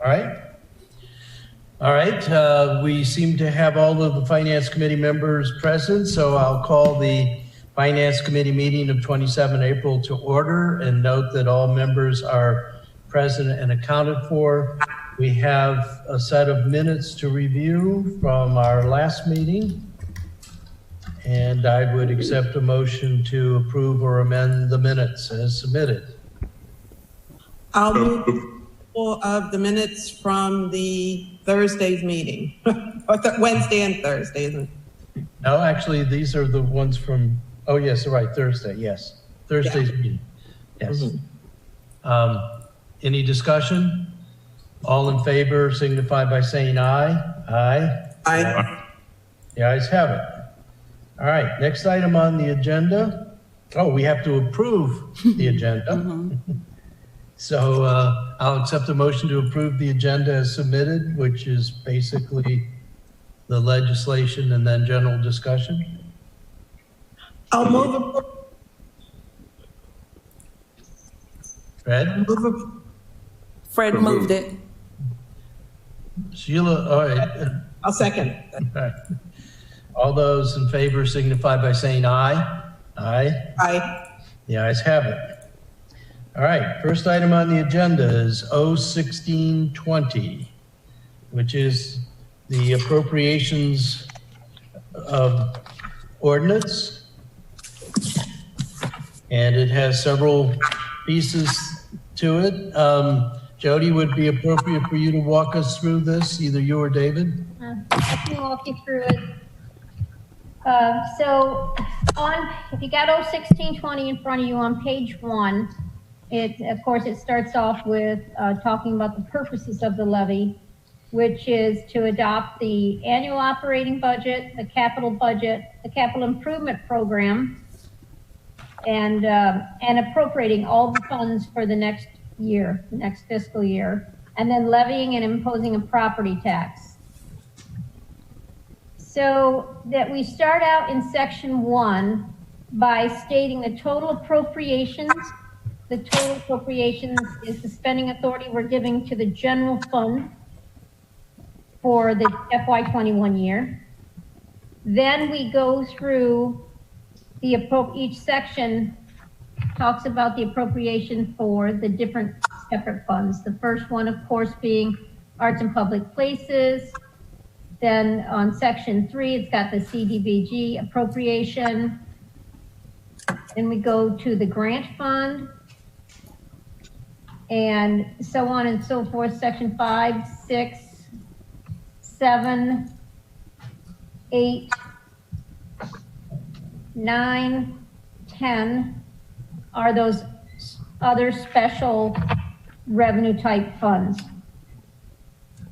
All right. All right. We seem to have all of the Finance Committee members present, so I'll call the Finance Committee meeting of 27 April to order and note that all members are present and accounted for. We have a set of minutes to review from our last meeting, and I would accept a motion to approve or amend the minutes as submitted. I'll move approval of the minutes from the Thursday's meeting, or Wednesday and Thursday, isn't it? No, actually, these are the ones from, oh, yes, right, Thursday, yes. Thursday's meeting, yes. Any discussion? All in favor signify by saying aye. Aye. Aye. The ayes have it. All right, next item on the agenda. Oh, we have to approve the agenda. So I'll accept a motion to approve the agenda as submitted, which is basically the legislation and then general discussion. I'll move approval. Fred? Fred moved it. Sheila, all right. I'll second. All right. All those in favor signify by saying aye. Aye. Aye. The ayes have it. All right, first item on the agenda is 01620, which is the appropriations ordinance. And it has several pieces to it. Jody, would it be appropriate for you to walk us through this, either you or David? I can walk you through it. If you got 01620 in front of you on page 1, of course, it starts off with talking about the purposes of the levy, which is to adopt the annual operating budget, the capital improvement program, and appropriating all the funds for the next year, the next fiscal year, and then levying and imposing a property tax. So that we start out in section 1 by stating the total appropriations. The total appropriations is the spending authority we're giving to the general fund for the FY21 year. Then we go through each section talks about the appropriation for the different separate funds. The first one, of course, being arts and public places. Then on section 3, it's got the CDBG appropriation. Then we go to the grant fund, and so on and so forth. Section 5, 6, 7, 8, 9, 10 are those other special revenue type funds.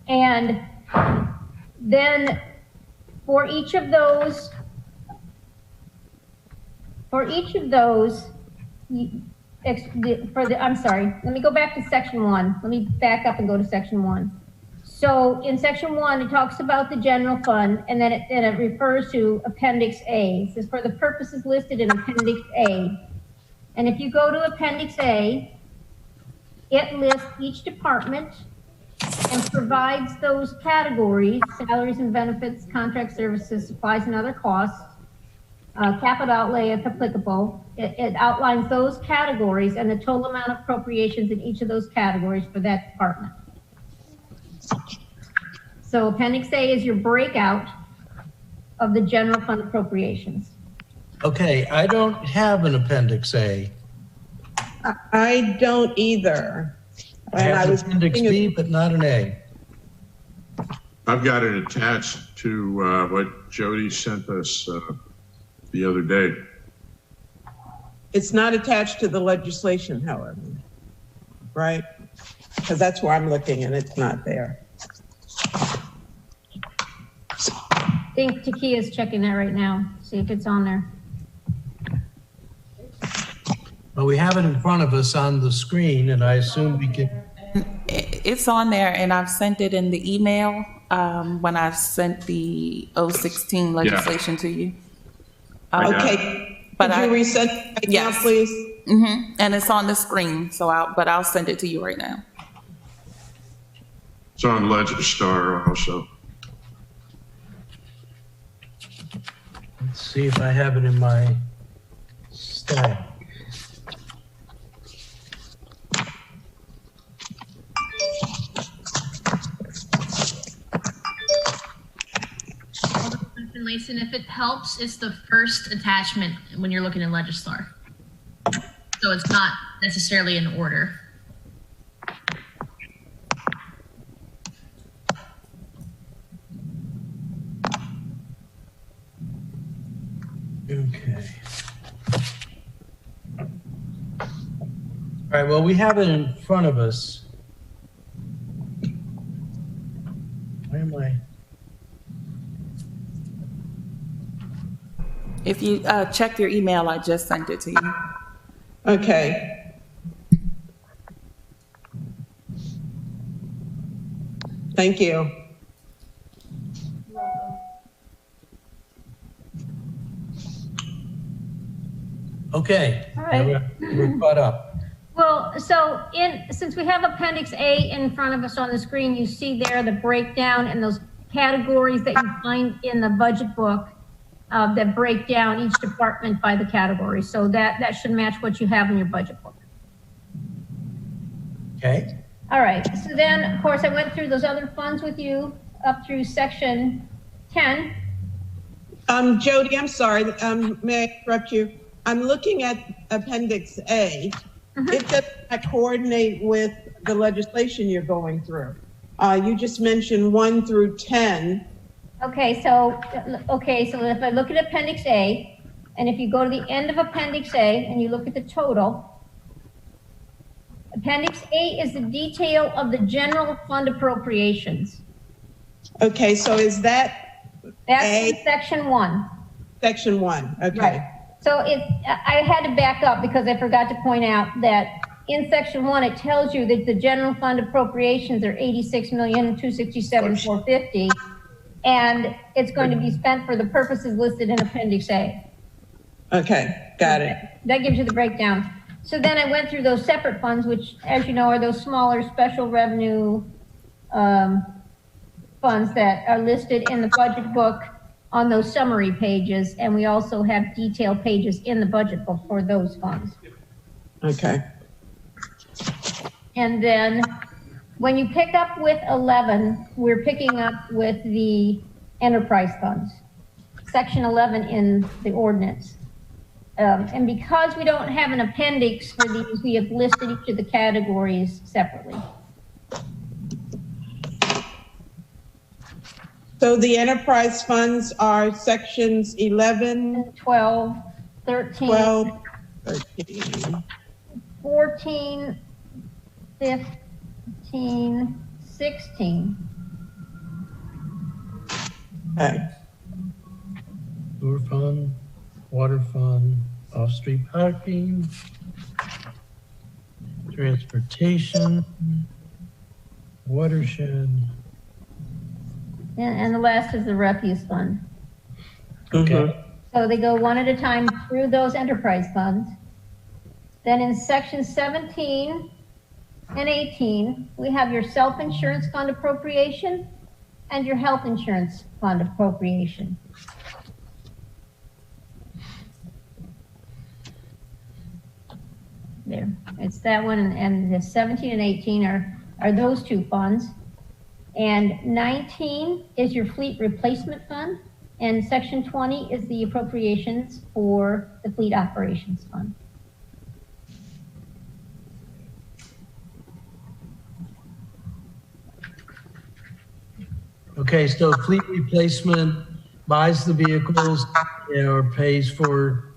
And then for each of those, I'm sorry, let me go back to section 1. Let me back up and go to section 1. So in section 1, it talks about the general fund, and then it refers to Appendix A. It says for the purposes listed in Appendix A. And if you go to Appendix A, it lists each department and provides those categories: salaries and benefits, contract services, supplies and other costs, capital outlay if applicable. It outlines those categories and the total amount of appropriations in each of those categories for that department. So Appendix A is your breakout of the general fund appropriations. Okay, I don't have an Appendix A. I don't either. I have an Appendix B, but not an A. I've got it attached to what Jody sent us the other day. It's not attached to the legislation, however, right? Because that's where I'm looking and it's not there. I think Takia's checking that right now, see if it's on there. Well, we have it in front of us on the screen, and I assume we can. It's on there, and I've sent it in the email when I sent the 016 legislation to you. Okay. But Could you resend it now, please? And it's on the screen, so I'll send it to you right now. It's on Legistar also. Let's see if I have it in my stack. Layson, if it helps, it's the first attachment when you're looking in Legistar. So it's not necessarily in order. Okay. All right, well, we have it in front of us. Where am I? If you check your email, I just sent it to you. Okay. Thank you. Okay. All right. We're caught up. Well, so since we have Appendix A in front of us on the screen, you see there the breakdown and those categories that you find in the budget book that break down each department by the category. So that should match what you have in your budget book. Okay. All right, so then, of course, I went through those other funds with you up through section 10. Jody, I'm sorry. May I interrupt you? I'm looking at Appendix A. It does not coordinate with the legislation you're going through. You just mentioned 1 through 10. Okay, so if I look at Appendix A, and if you go to the end of Appendix A and you look at the total, Appendix A is the detail of the general fund appropriations. Okay, so is that That's A? in section 1. Section 1? Okay. Right. So I had to back up because I forgot to point out that in section 1, it tells you that the general fund appropriations are $86,267,450, and it's going to be spent for the purposes listed in Appendix A. Okay, got it. That gives you the breakdown. So then I went through those separate funds, which, as you know, are those smaller special revenue funds that are listed in the budget book on those summary pages, and we also have detailed pages in the budget book for those funds. Okay. And then when you pick up with 11, we're picking up with the enterprise funds, section 11 in the ordinance. And because we don't have an appendix for these, we have listed each of the categories separately. So the enterprise funds are sections 11, 12, 13, 12, 13. 14, 15, 16. Okay. Sewer fund, water fund, off-street parking, transportation, watershed. And the last is the refuse fund. Okay. So they go one at a time through those enterprise funds. Then in section 17 and 18, we have your self-insurance fund appropriation and your health insurance fund appropriation. There, it's that one, and the 17 and 18 are those two funds. And 19 is your fleet replacement fund, and section 20 is the appropriations for the fleet operations fund. Okay, so fleet replacement buys the vehicles or pays for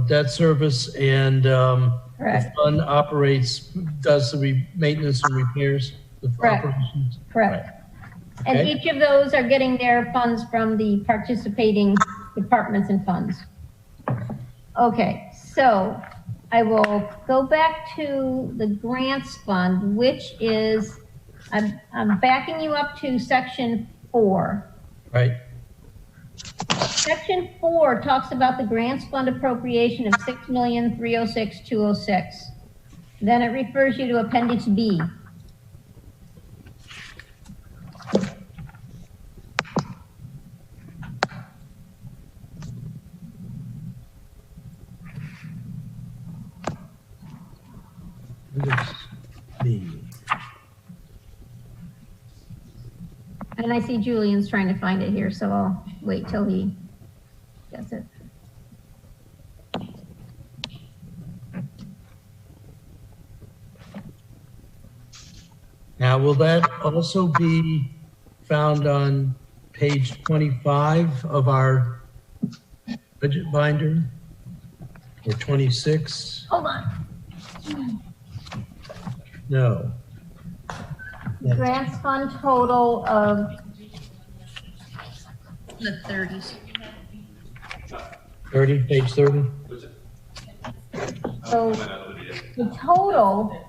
debt service, and the Correct. fund operates, does the maintenance and repairs. The Correct. operations. Correct. Right. And Okay. each of those are getting their funds from the participating departments and funds. Okay, so I will go back to the grants fund, which is, I'm backing you up to section 4. Right. Section 4 talks about the grants fund appropriation of $6,306,206. Then it refers you to Appendix B. And I see Julian's trying to find it here, so I'll wait till he gets it. Now, will that also be found on page 25 of our budget binder? Or 26? Hold on. No. Grants fund total of, The 30s. 30, page 30? so the total.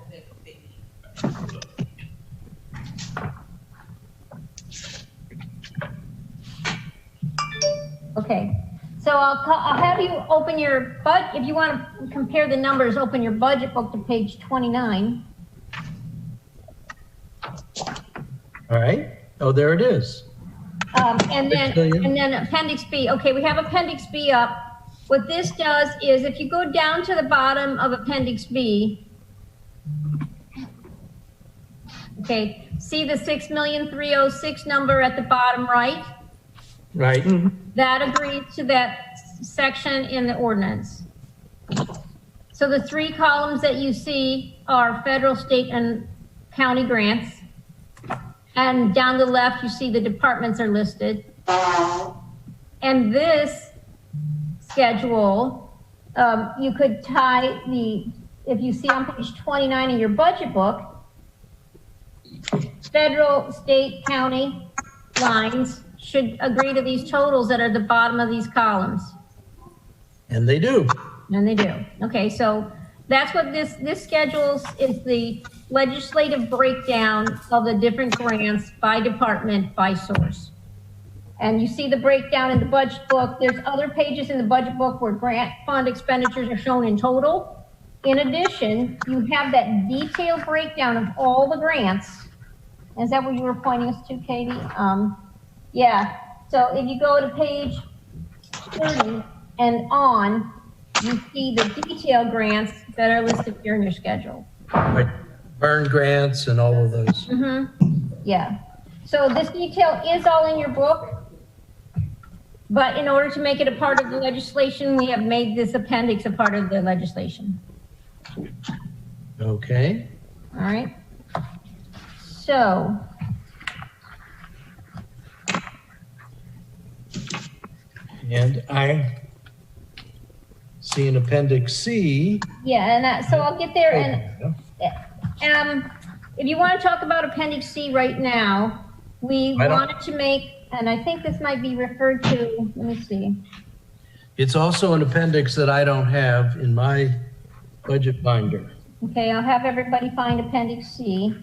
Okay, so I'll have you open your if you want to compare the numbers, open your budget book to page 29. All right. Oh, there it is. And then Appendix B. Okay, we have Appendix B up. What this does is if you go down to the bottom of Appendix B, okay, see the 6,306,000 number at the bottom right? Right. That agrees to that section in the ordinance. So the three columns that you see are federal, state, and county grants. And down the left, you see the departments are listed. And this schedule, you could tie if you see on page 29 in your budget book, federal, state, county lines should agree to these totals that are the bottom of these columns. And they do. And they do. Okay, so that's what this schedule is, the legislative breakdown of the different grants by department, by source. And you see the breakdown in the budget book. There's other pages in the budget book where grant fund expenditures are shown in total. In addition, you have that detailed breakdown of all the grants. Is that what you were pointing us to, Katie? Yeah, so if you go to page 30 and on, you see the detailed grants that are listed here in your schedule. Like burn grants and all of those. Yeah, so this detail is all in your book, but in order to make it a part of the legislation, we have made this appendix a part of the legislation. Okay. All right. So. And I see an Appendix C. Yeah, and so I'll get there, and if you want to talk about Appendix C right now, we wanted to make, and I think this might be referred to, let me see. It's also an appendix that I don't have in my budget binder. Okay, I'll have everybody find Appendix C.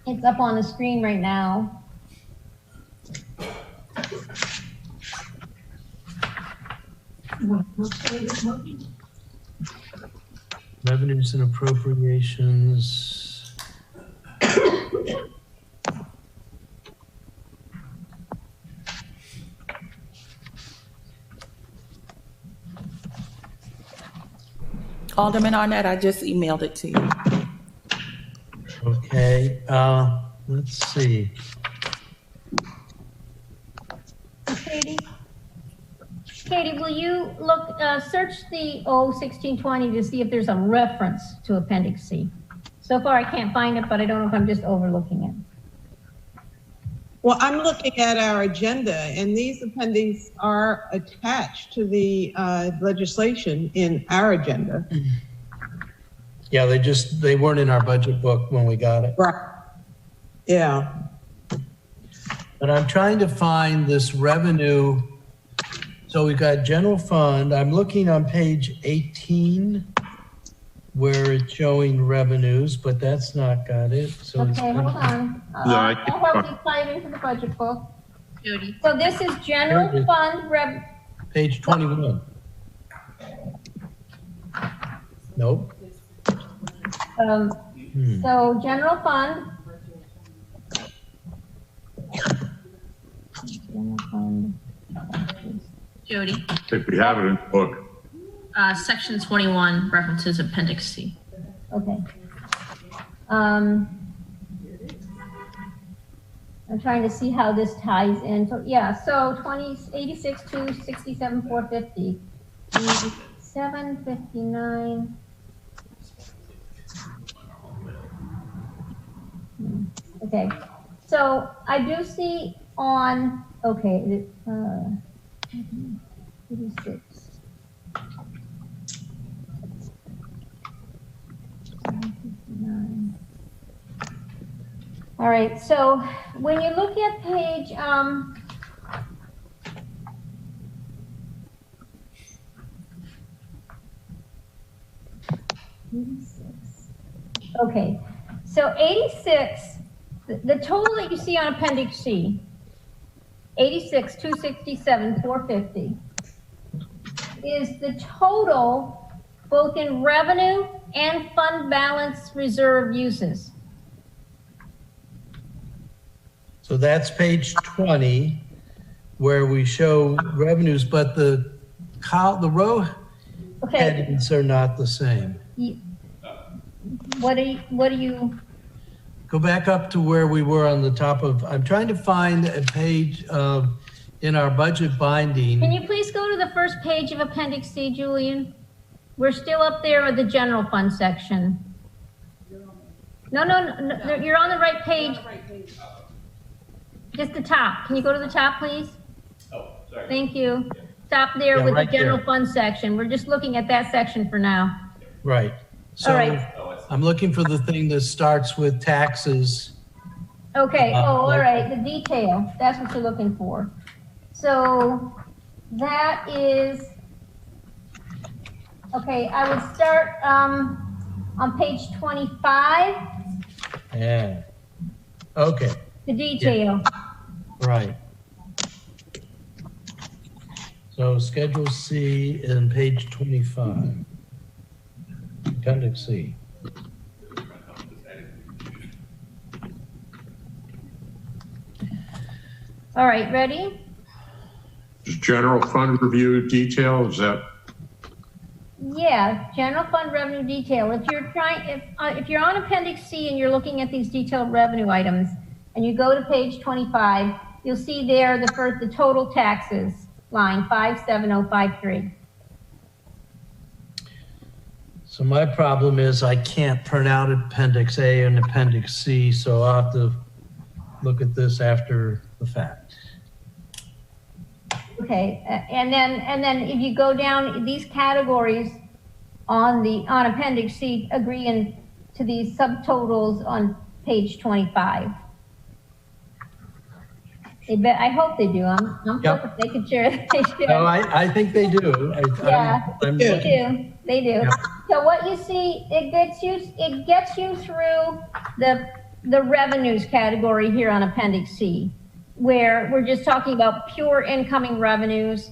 It's up on the screen right now. Revenues and appropriations. Alderman Arnett, I just emailed it to you. Okay, let's see. Katie, will you look, search the 1620 to see if there's a reference to Appendix C? So far, I can't find it, but I don't know if I'm just overlooking it. Well, I'm looking at our agenda, and these appendices are attached to the legislation in our agenda. Yeah, they weren't in our budget book when we got it. Right. Yeah. But I'm trying to find this revenue. So we've got general fund. I'm looking on page 18 where it's showing revenues, but that's not got it. So it's Okay, hold on. I I'll help you find into the budget book. Jody. So this is general Here it is. fund page 21. Nope. So general fund. General fund. Jody. I think we have it in the book. Section 21 references Appendix C. Okay. I'm trying to see how this ties in. So, yeah, so 86, 267, 450, 759. Okay, so I do see on, okay, 86. 759. All right, so when you look at page, okay, so 86, the total that you see on Appendix C, 86, 267, 450, is the total both in revenue and fund balance reserve uses. So that's page 20, where we show revenues, but the row Okay, headings are not the same. what do you, Go back up to where we were on the top of, I'm trying to find a page in our budget can binding. you please go to the first page of Appendix C, Julian? We're still up there with the general fund section. No, you're on the right page. Just the top. Can you go to the top, please? Oh, sorry. Thank you. Stop there Yeah, with right the general there. fund section. We're just looking at that section for now. Right. So All right. I'm looking for the thing that starts with taxes. Okay, all like- right, the detail, that's what you're looking for. So that is, okay, I would start on page 25, Yeah. Okay, the detail. right. So Schedule C in page 25. Appendix C. All right, ready? General fund review detail, is that? Yeah, general fund revenue detail. If you're if you're on Appendix C and you're looking at these detailed revenue items, and you go to page 25, you'll see there the total taxes line 57053. So my problem is I can't print out Appendix A and Appendix C, so I'll have to look at this after the fact. Okay, and then if you go down these categories on Appendix C, agreeing to these subtotals on page 25. I hope they do. I'm Yep. hoping they could share. They should. No, I think they do. Yeah, I'm They looking- do. They do. Yeah. So what you see, it gets you through the revenues category here on Appendix C, where we're just talking about pure incoming revenues.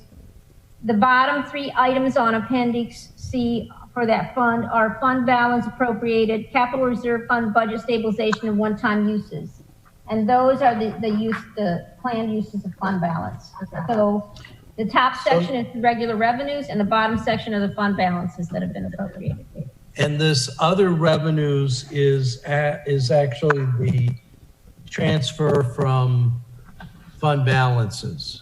The bottom three items on Appendix C for that fund are fund balance appropriated, capital reserve fund, budget stabilization, and one-time uses. And those are the planned uses of fund balance. So the top section is the regular revenues, and the bottom section are the fund balances that have been appropriated. And this other revenues is actually the transfer from fund balances.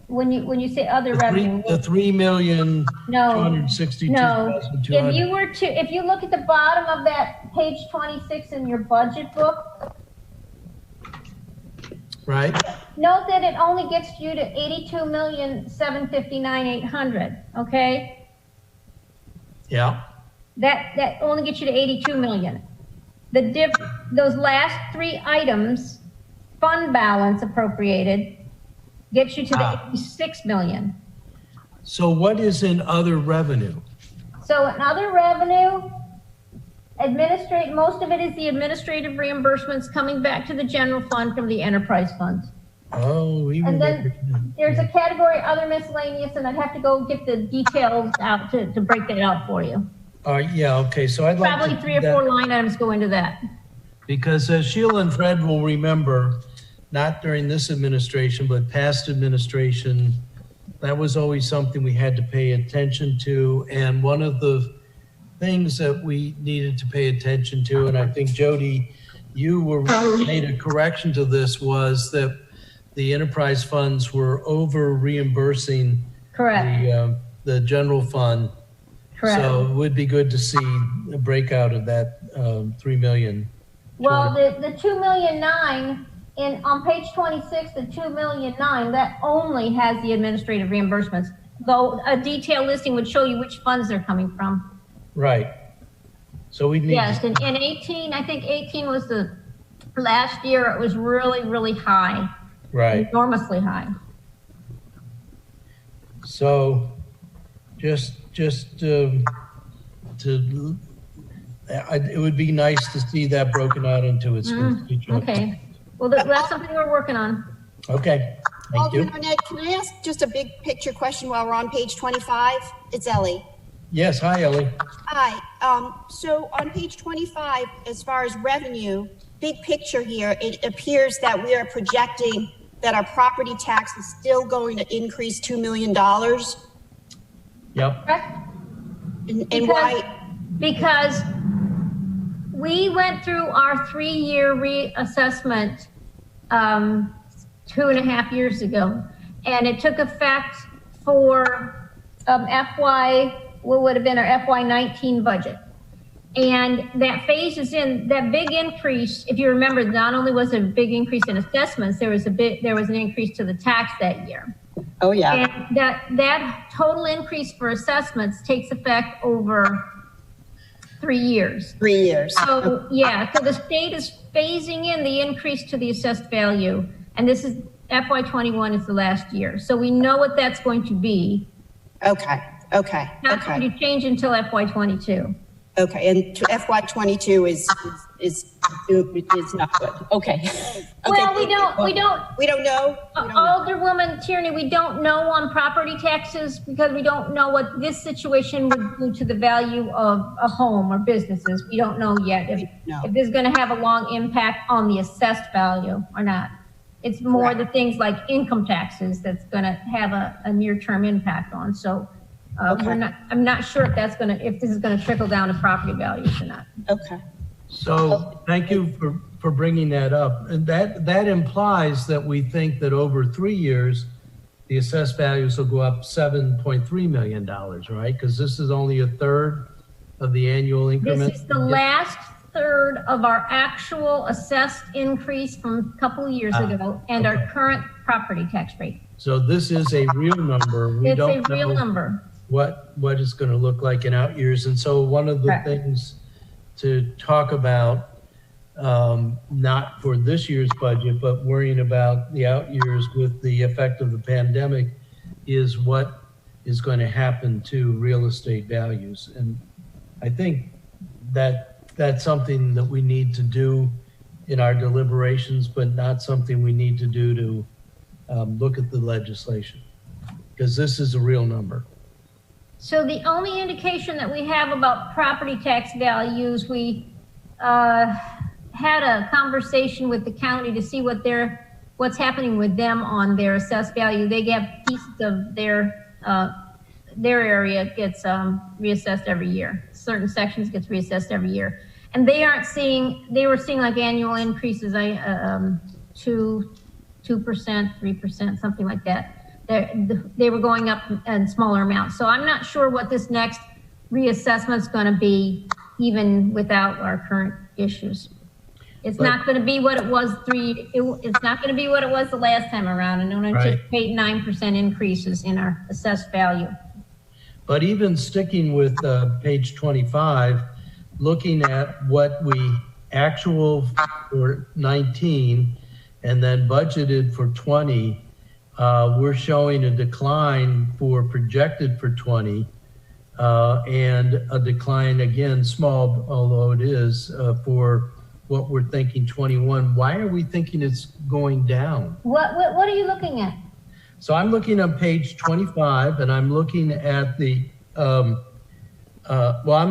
When you say other revenue, The 3,262,200. no. If you look at the bottom of that page 26 in your budget book, Right? note that it only gets you to 82,759,800. Okay, Yeah. that only gets you to 82 million. Those last three items, fund balance appropriated, gets you to the 86 million. So what is in other revenue? So in other revenue, most of it is the administrative reimbursements coming back to the general fund from the enterprise fund. Oh, even. And then there's a category, other miscellaneous, and I'd have to go get the details out to break that out for you. Yeah, okay, so I'd like to. Probably 3 or do that. 4 line items go into that. Because as Sheila and Fred will remember, not during this administration, but past administration, that was always something we had to pay attention to. And one of the things that we needed to pay attention to, and I think Jody made a correction to this, was that the enterprise funds were over reimbursing Correct, the general fund. correct. So it would be good to see a breakout of that 3 million. Well, the 2,000,009 on page 26, the 2,000,009, that only has the administrative reimbursements. Though a detailed listing would show you which funds they're coming from. Right. So we need. Yes, and 18, I think 18 was the last year. It was really, really high. Right. Enormously high. So just it would be nice to see that broken out into its constituent. Okay. Well, that's something we're working on. Okay. Thank you. Alderman Arnett, can I ask just a big picture question while we're on page 25? It's Ellie. Yes. Hi, Ellie. Hi. So on page 25, as far as revenue, big picture here, it appears that we are projecting that our property tax is still going to increase $2 million. Yep. Correct? And why? Because we went through our 3-year reassessment 2.5 years ago, and it took effect for what would have been our FY19 budget. And that phases in that big increase. If you remember, not only was it a big increase in assessments, there was an increase to the tax that year. Oh, yeah. And that total increase for assessments takes effect over 3 years. 3 years. So, yeah, so the state is phasing in the increase to the assessed value. And this is FY21 is the last year. So we know what that's going to be. Okay. Not going to change until FY22. Okay, and to FY22 is not good. Okay. Well, we don't. We don't know. Alderwoman Tierney, we don't know on property taxes because we don't know what this situation would do to the value of a home or businesses. We don't know yet if this is going to have a long impact on the assessed value or not. It's more the things like income taxes that's going to have a near-term impact on. So I'm not sure if this is going to trickle down to property values or not. Okay. So thank you for bringing that up. And that implies that we think that over 3 years, the assessed values will go up $7.3 million, right? Because this is only a third of the annual increment. This is the last third of our actual assessed increase from a couple of years ago and our current property tax rate. So this is a real number. We It's don't a real know number. what it's going to look like in out years. And so one of the things to talk about, not for this year's budget, but worrying about the out years with the effect of the pandemic, is what is going to happen to real estate values. And I think that's something that we need to do in our deliberations, but not something we need to do to look at the legislation, because this is a real number. So the only indication that we have about property tax values, we had a conversation with the county to see what's happening with them on their assessed value. They get pieces of their area gets reassessed every year. Certain sections gets reassessed every year, and they were seeing like annual increases, 2%, 3%, something like that. They were going up in smaller amounts. So I'm not sure what this next reassessment is going to be, even without our current issues. It's not going to be what it was it's not going to be what it was the last time around. And don't anticipate 9% increases in our assessed value. But even sticking with page 25, looking at what we actual for 19 and then budgeted for 20, we're showing a decline for projected for 20 and a decline, again, small, although it is, for what we're thinking 21. Why are we thinking it's going down? What are you looking at? So I'm looking on page 25 and I'm looking at the, I'm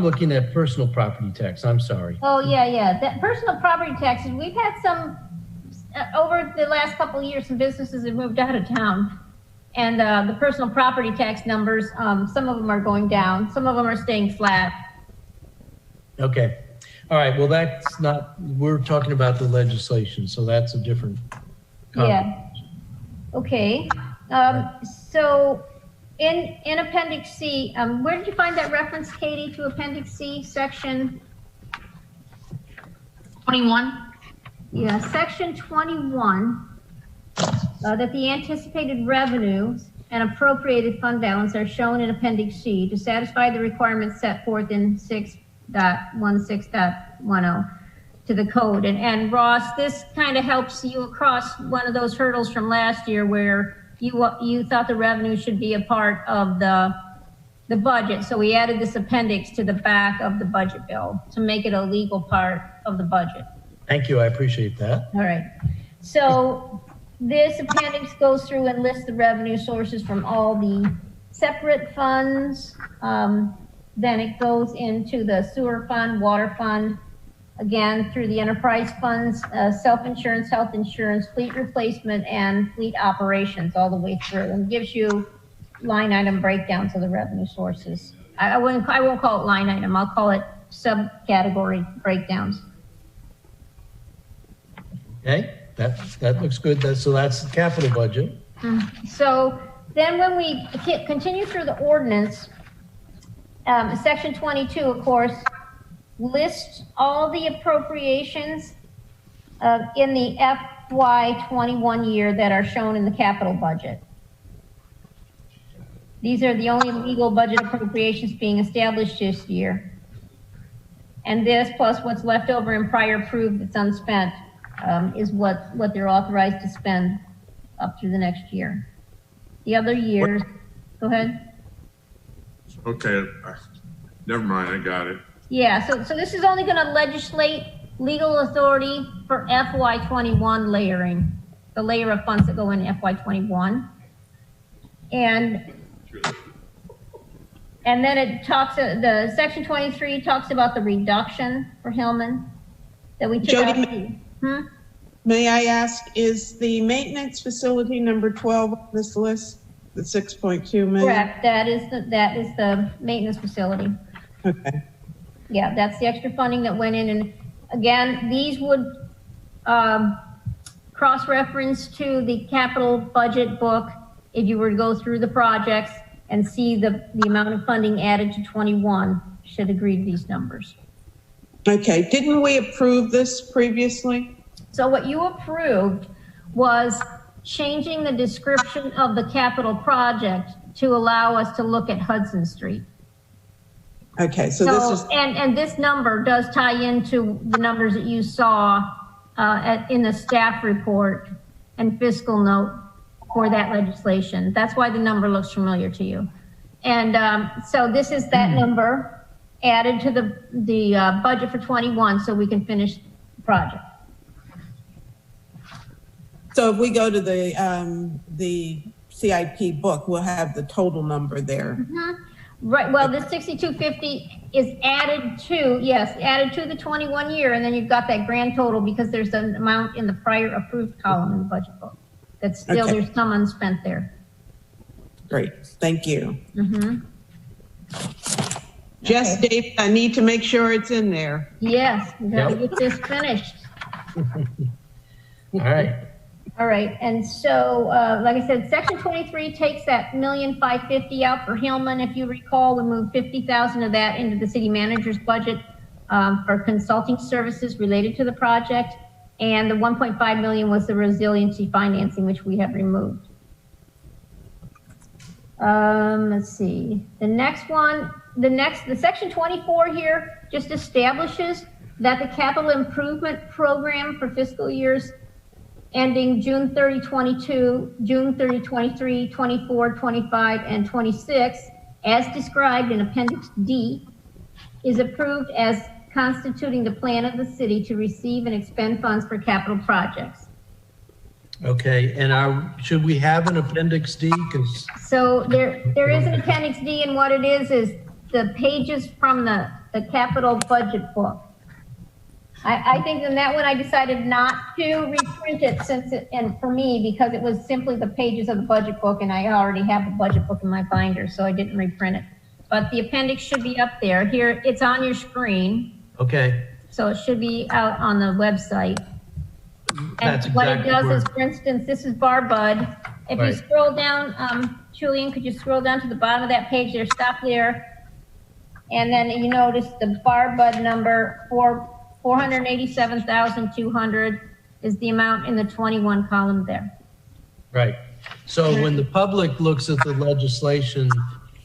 looking at personal property tax. I'm sorry. Oh, yeah. That personal property taxes, we've had some, over the last couple of years, some businesses have moved out of town. And the personal property tax numbers, some of them are going down. Some of them are staying flat. Okay. All right, well, that's not, we're talking about the legislation, so that's a different. Yeah. Okay. So in Appendix C, where did you find that reference, Katie, to Appendix C, section? 21. Yeah, section 21, that the anticipated revenues and appropriated fund balance are shown in Appendix C to satisfy the requirements set forth in 6.16.10 to the code. And Ross, this kind of helps you across one of those hurdles from last year where you thought the revenue should be a part of the budget. So we added this appendix to the back of the budget bill to make it a legal part of the budget. Thank you, I appreciate that. All right. So this appendix goes through and lists the revenue sources from all the separate funds. Then it goes into the sewer fund, water fund, again, through the enterprise funds, self-insurance, health insurance, fleet replacement, and fleet operations all the way through, and gives you line item breakdowns of the revenue sources. I won't call it line item, I'll call it subcategory breakdowns. Okay, that looks good. So that's the capital budget. So then when we continue through the ordinance, section 22, of course, lists all the appropriations in the FY21 year that are shown in the capital budget. These are the only legal budget appropriations being established this year. And this plus what's left over in prior approved that's unspent is what they're authorized to spend up through the next year. The other years, go ahead. Okay, never mind, I got it. Yeah, so this is only gonna legislate legal authority for FY21 layering, the layer of funds that go in FY21. And then it talks, the section 23 talks about the reduction for Hillman that we took out. Jody, may I ask, is the maintenance facility number 12 on this list, the 6.2 million? Correct, that is the maintenance facility. Okay. Yeah, that's the extra funding that went in. And again, these would cross-reference to the capital budget book if you were to go through the projects and see the amount of funding added to 21 should agree to these numbers. Okay, didn't we approve this previously? So what you approved was changing the description of the capital project to allow us to look at Hudson Street. Okay, so this is, and this number does tie into the numbers that you saw in the staff report and fiscal note for that legislation. That's why the number looks familiar to you. And so this is that number added to the budget for 21 so we can finish the project. so if we go to the CIP book, we'll have the total number there. Right, well, this 6250 is added to, yes, added to the 21 year, and then you've got that grand total because there's an amount in the prior approved column in the budget book. That's still, Okay. there's some unspent there. Great, thank you. Mm-hmm. Just, Dave, I need to make sure it's in there. Yes, we gotta Yep. get this finished. All right. All right, and so, like I said, section 23 takes that $1,550,000 out for Hillman. If you recall, we moved 50,000 of that into the city manager's budget for consulting services related to the project. And the 1.5 million was the resiliency financing, which we have removed. Let's see, the next one, the section 24 here just establishes that the capital improvement program for fiscal years ending June 30, 22, June 30, 23, 24, 25, and 26, as described in Appendix D, is approved as constituting the plan of the city to receive and expend funds for capital projects. Okay, and should we have an Appendix D? Because So there is an Appendix D, and what it is the pages from the capital budget book. I think in that one, I decided not to reprint it and for me, because it was simply the pages of the budget book and I already have the budget book in my binder, so I didn't reprint it. But the appendix should be up there. Here, it's on your screen. okay, So it should be out on the website. That's And what it exactly does where- is, for instance, this is Bar Bud. If you Right. scroll down, Julian, could you scroll down to the bottom of that page there, stop there? And then you notice the Bar Bud number for 487,200 is the amount in the 21 column there. Right. So when the public looks at the legislation,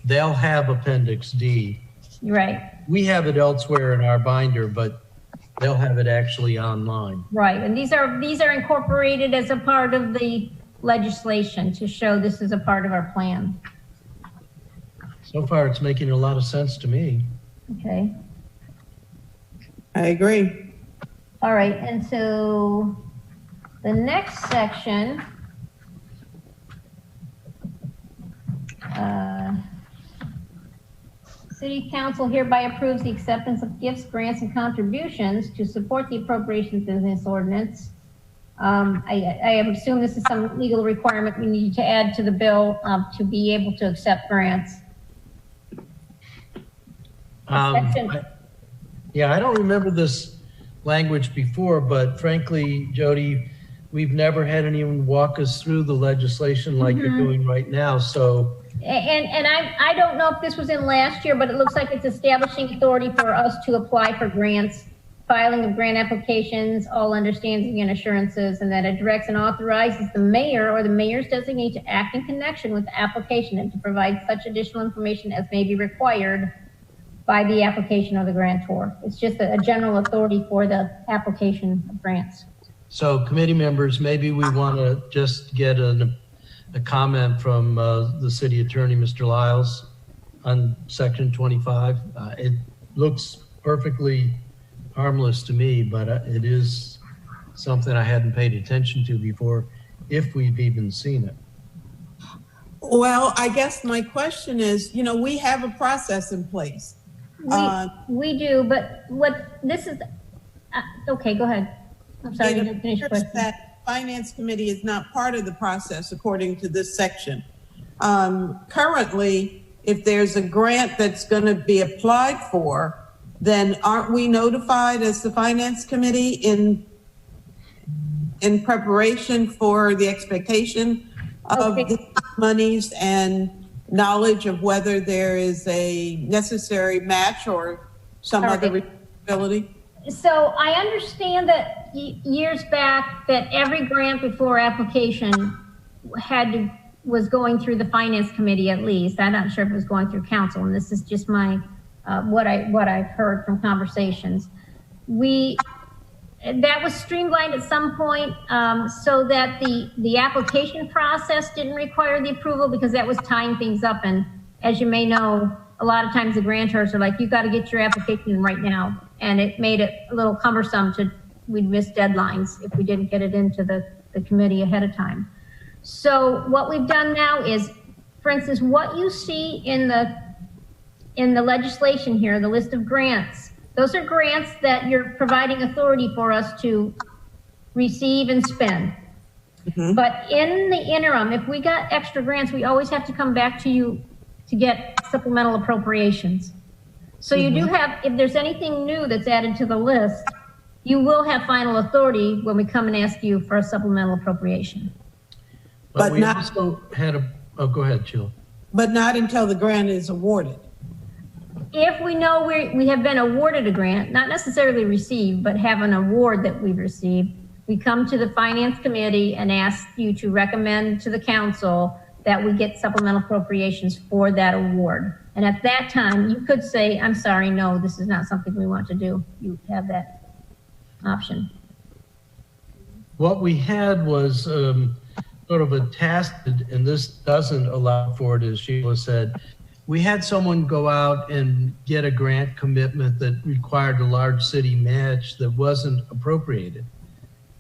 they'll have Appendix D. Right, We have it elsewhere in our binder, but they'll have it actually online. right. And these are incorporated as a part of the legislation to show this is a part of our plan. So far, it's making a lot of sense to me. Okay. I agree. All right, and so the next section, City Council hereby approves the acceptance of gifts, grants, and contributions to support the appropriations in this ordinance. I assume this is some legal requirement we need to add to the bill to be able to accept grants. Section- Yeah, I don't remember this language before, but frankly, Jody, we've never had anyone walk us through the legislation like you're doing right now, so. And I don't know if this was in last year, but it looks like it's establishing authority for us to apply for grants, filing of grant applications, all understanding and assurances, and that it directs and authorizes the mayor or the mayor's designee to act in connection with the application and to provide such additional information as may be required by the application of the grantor. It's just a general authority for the application of grants. So committee members, maybe we want to just get a comment from the city attorney, Mr. Lyles, on section 25. It looks perfectly harmless to me, but it is something I hadn't paid attention to before, if we've even seen it. Well, I guess my question is, we have a process in place. We do, but what this is, okay, go ahead. I'm sorry, you didn't finish your question. That Finance Committee is not part of the process according to this section. Currently, if there's a grant that's going to be applied for, then aren't we notified as the Finance Committee in preparation for the expectation of the monies and knowledge of whether there is a necessary match or some other responsibility? So I understand that years back that every grant before application was going through the Finance Committee at least. I'm not sure if it was going through council, and this is just my what I've heard from conversations. That was streamlined at some point so that the application process didn't require the approval because that was tying things up. And as you may know, a lot of times the grantors are like, you've got to get your application in right now. And it made it a little cumbersome we'd miss deadlines if we didn't get it into the committee ahead of time. So what we've done now is, for instance, what you see in the legislation here, the list of grants, those are grants that you're providing authority for us to receive and spend. But in the interim, if we got extra grants, we always have to come back to you to get supplemental appropriations. So you do have, if there's anything new that's added to the list, you will have final authority when we come and ask you for a supplemental appropriation. But we not- also had go ahead, Jill. But not until the grant is awarded. If we know we have been awarded a grant, not necessarily received, but have an award that we've received, we come to the Finance Committee and ask you to recommend to the council that we get supplemental appropriations for that award. And at that time, you could say, I'm sorry, no, this is not something we want to do. You have that option. What we had was sort of a task, and this doesn't allow for it, as Sheila said. We had someone go out and get a grant commitment that required a large city match that wasn't appropriated.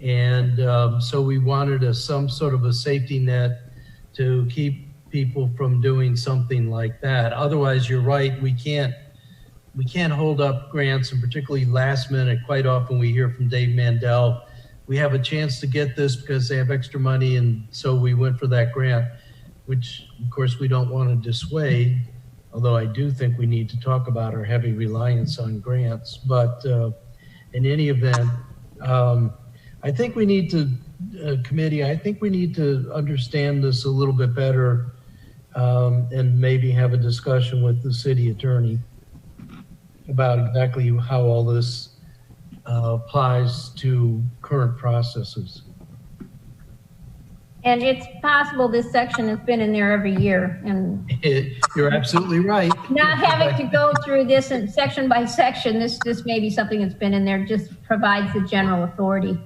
And so we wanted some sort of a safety net to keep people from doing something like that. Otherwise, you're right, we can't hold up grants, and particularly last minute. Quite often we hear from Dave Mandel, we have a chance to get this because they have extra money, and so we went for that grant, which of course we don't want to dissuade, although I do think we need to talk about our heavy reliance on grants. But in any event, I think we need to, committee, I think we need to understand this a little bit better, and maybe have a discussion with the city attorney about exactly how all this applies to current processes. And it's possible this section has been in there every year, and You're absolutely right. not having to go through this and section by section, this may be something that's been in there, just provides the general authority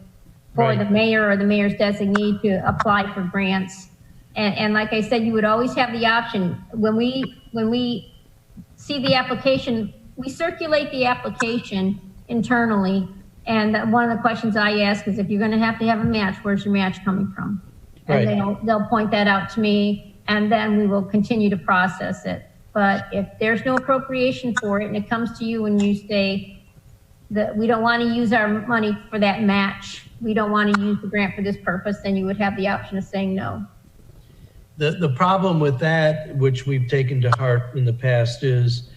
for Right. the mayor or the mayor's designee to apply for grants. And like I said, you would always have the option, when we see the application, we circulate the application internally. And one of the questions I ask is, if you're gonna have a match, where's your match coming from? And Right. they'll point that out to me, and then we will continue to process it. But if there's no appropriation for it and it comes to you and you say that we don't want to use our money for that match, we don't want to use the grant for this purpose, then you would have the option of saying no. The problem with that, which we've taken to heart in the past, is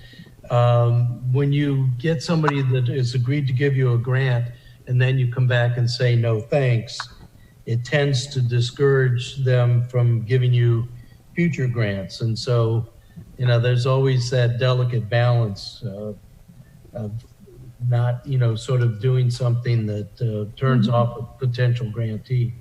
when you get somebody that has agreed to give you a grant and then you come back and say no thanks, it tends to discourage them from giving you future grants. And so, there's always that delicate balance of not, sort of doing something that turns off a potential grantee.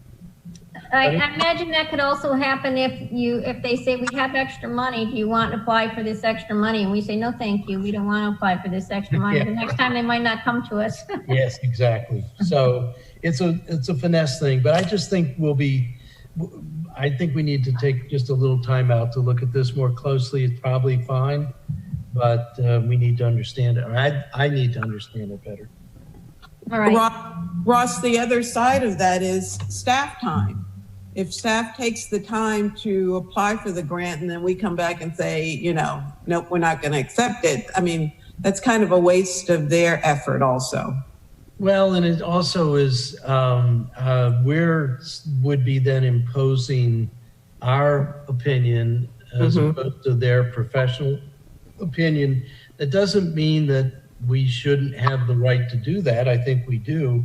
I imagine that could also happen if they say, we have extra money, do you want to apply for this extra money? And we say, no, thank you, we don't want to apply for this extra money. Yeah. The next time they might not come to us. Yes, exactly. So it's a finesse thing, but I just think I think we need to take just a little time out to look at this more closely. It's probably fine, but we need to understand it. Or I need to understand it better. All right. Ross, the other side of that is staff time. If staff takes the time to apply for the grant and then we come back and say, nope, we're not going to accept it. I mean, that's kind of a waste of their effort also. Well, and it also is, would be then imposing our opinion as opposed to their professional opinion. That doesn't mean that we shouldn't have the right to do that. I think we do.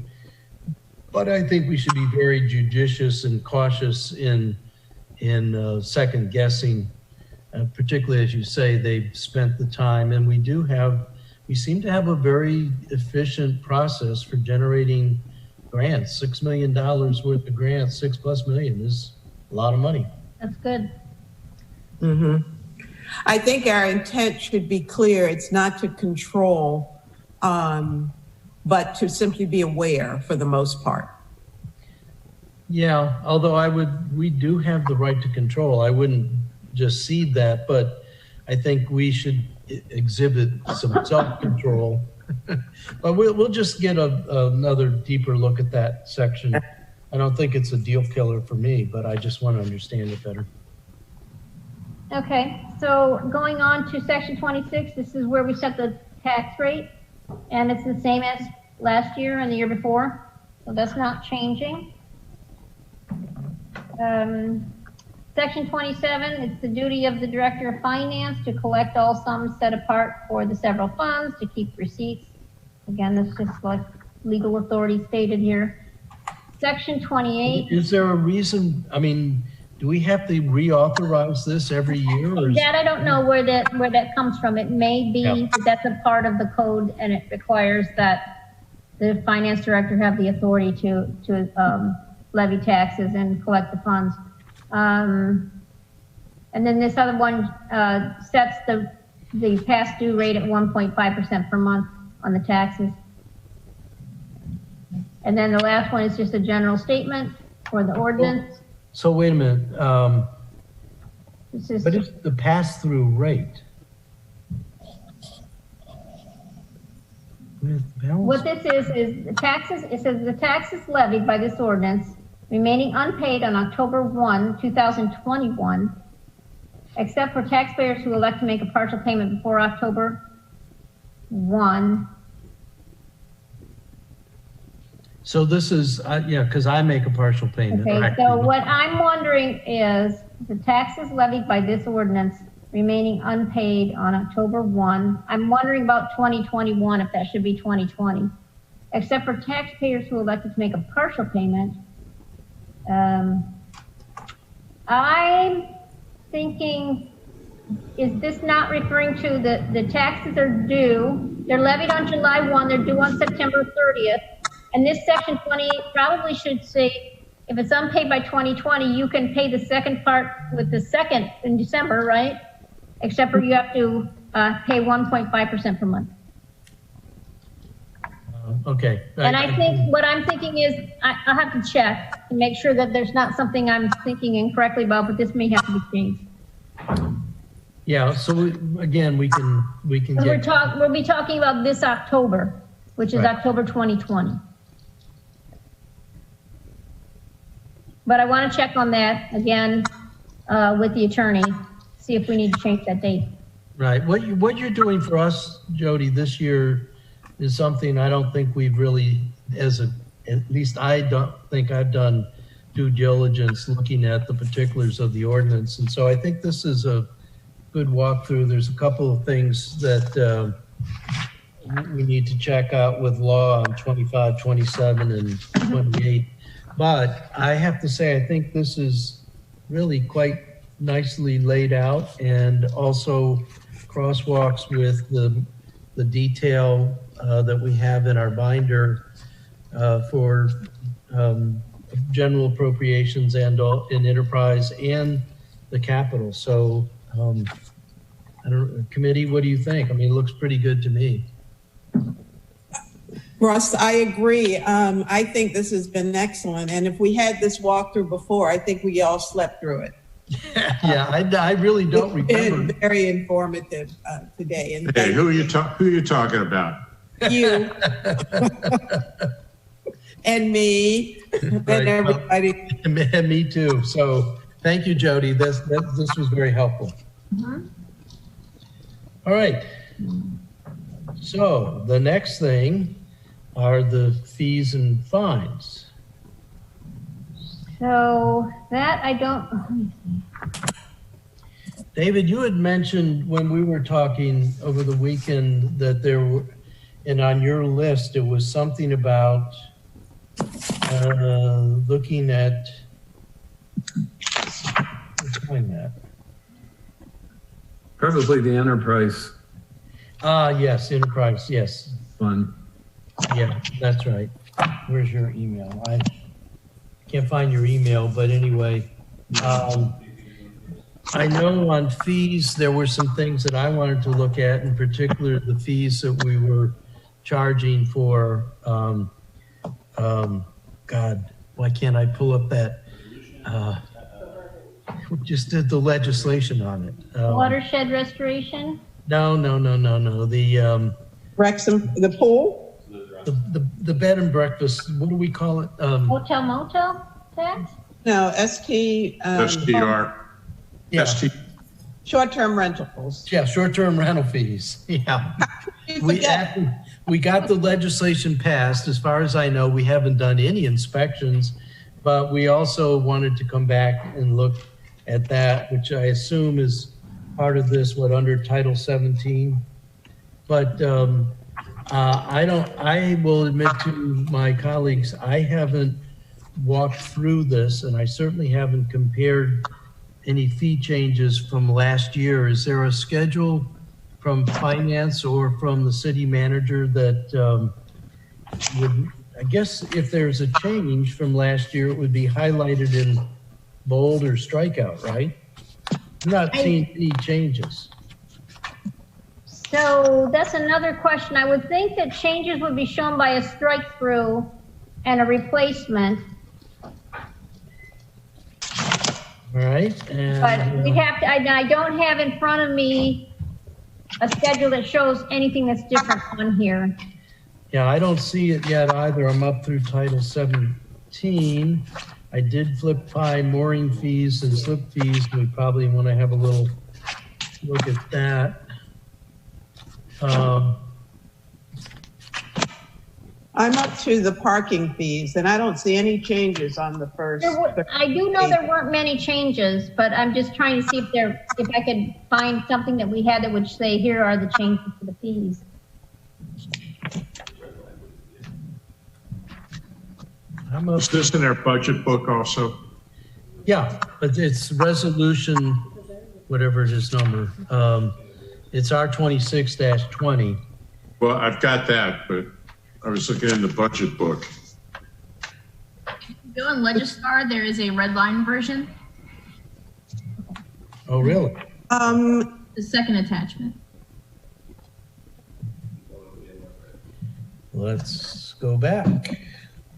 But I think we should be very judicious and cautious in second guessing, particularly as you say, they've spent the time, and we seem to have a very efficient process for generating grants. $6 million worth of grants, $6+ million is a lot of money. That's good. I think our intent should be clear. It's not to control, but to simply be aware for the most part. Yeah, although we do have the right to control. I wouldn't just cede that, but I think we should exhibit some self-control. But we'll just get another deeper look at that section. I don't think it's a deal killer for me, but I just want to understand it better. Okay, so going on to section 26, this is where we set the tax rate, and it's the same as last year and the year before, so that's not changing. Section 27, it's the duty of the Director of Finance to collect all sums set apart for the several funds, to keep receipts. Again, this is just like legal authority stated here. Section 28. Is there a reason, do we have to reauthorize this every year? Or That I don't know where that comes from. It may be that that's a part of the code, and it requires that the finance director have the authority to levy taxes and collect the funds. And then this other one sets the past due rate at 1.5% per month on the taxes. And then the last one is just a general statement for the ordinance. So wait a minute. This is, What is the pass-through rate? what this is the taxes, it says the taxes levied by this ordinance remaining unpaid on October 1, 2021, except for taxpayers who elect to make a partial payment before October 1. So this is, because I make a partial payment. Okay, so what I'm wondering is the taxes levied by this ordinance remaining unpaid on October 1. I'm wondering about 2021, if that should be 2020. except for taxpayers who elected to make a partial payment. I'm thinking, is this not referring to the taxes are due? They're levied on July 1, they're due on September 30th. And this section 28 probably should say, if it's unpaid by 2020, you can pay the second part with the second in December, right? Except for you have to pay 1.5% per month. Okay. And I think what I'm thinking is, I'll have to check and make sure that there's not something I'm thinking incorrectly about, but this may have to be changed. Yeah, so again, we can We'll be talking about this October, which is Right. October 2020. But I want to check on that again with the attorney, see if we need to change that date. Right. What you're doing for us, Jody, this year is something I don't think we've really, at least I don't think I've done due diligence looking at the particulars of the ordinance. And so I think this is a good walkthrough. There's a couple of things that we need to check out with law on 25, 27, and 28. But I have to say, I think this is really quite nicely laid out, and also crosswalks with the detail that we have in our binder for general appropriations and in enterprise and the capital. So, committee, what do you think? I mean, it looks pretty good to me. Russ, I agree. I think this has been excellent. And if we had this walkthrough before, I think we all slept through it. Yeah, I really don't It's been remember. very informative today. And Hey, who are you talking about? you and me and Right. everybody. Me too. So thank you, Jody. This was very helpful. All right. So the next thing are the fees and fines. So that I don't, let me see. David, you had mentioned when we were talking over the weekend that there were, and on your list, it was something about looking at, let's find that. Probably the enterprise Yes, enterprise, yes. fund. Yeah, that's right. Where's your email? I can't find your email, but anyway, I know on fees, there were some things that I wanted to look at, in particular, the fees that we were charging for, God, why can't I pull up that? We just did the legislation on it. Watershed restoration? No. The, Wrexham, the pool? the bed and breakfast, what do we call it? Hotel motel tax? No, ST. STR. Yeah, ST. Short-term rentals. yeah, short-term rental fees, yeah. We got the legislation passed. As far as I know, we haven't done any inspections, but we also wanted to come back and look at that, which I assume is part of this, under Title 17. But I will admit to my colleagues, I haven't walked through this, and I certainly haven't compared any fee changes from last year. Is there a schedule from finance or from the city manager that would, I guess if there's a change from last year, it would be highlighted in bold or strikeout, right? I'm not seeing any changes. So that's another question. I would think that changes would be shown by a strike through and a replacement, All right, but we and have to, I don't have in front of me a schedule that shows anything that's different on here. yeah, I don't see it yet either. I'm up through Title 17. I did flip by mooring fees and slip fees. We probably want to have a little look at that. I'm up to the parking fees, and I don't see any changes on the first. I do know there weren't many changes, but I'm just trying to see if I could find something that we had that would say, here are the changes to the fees. Is this in our budget book also? Yeah, but it's resolution, whatever it is number. It's R26-20. Well, I've got that, but I was looking in the budget book. If you go in Legistar, there is a red line version, Oh, really? the second attachment. Let's go back.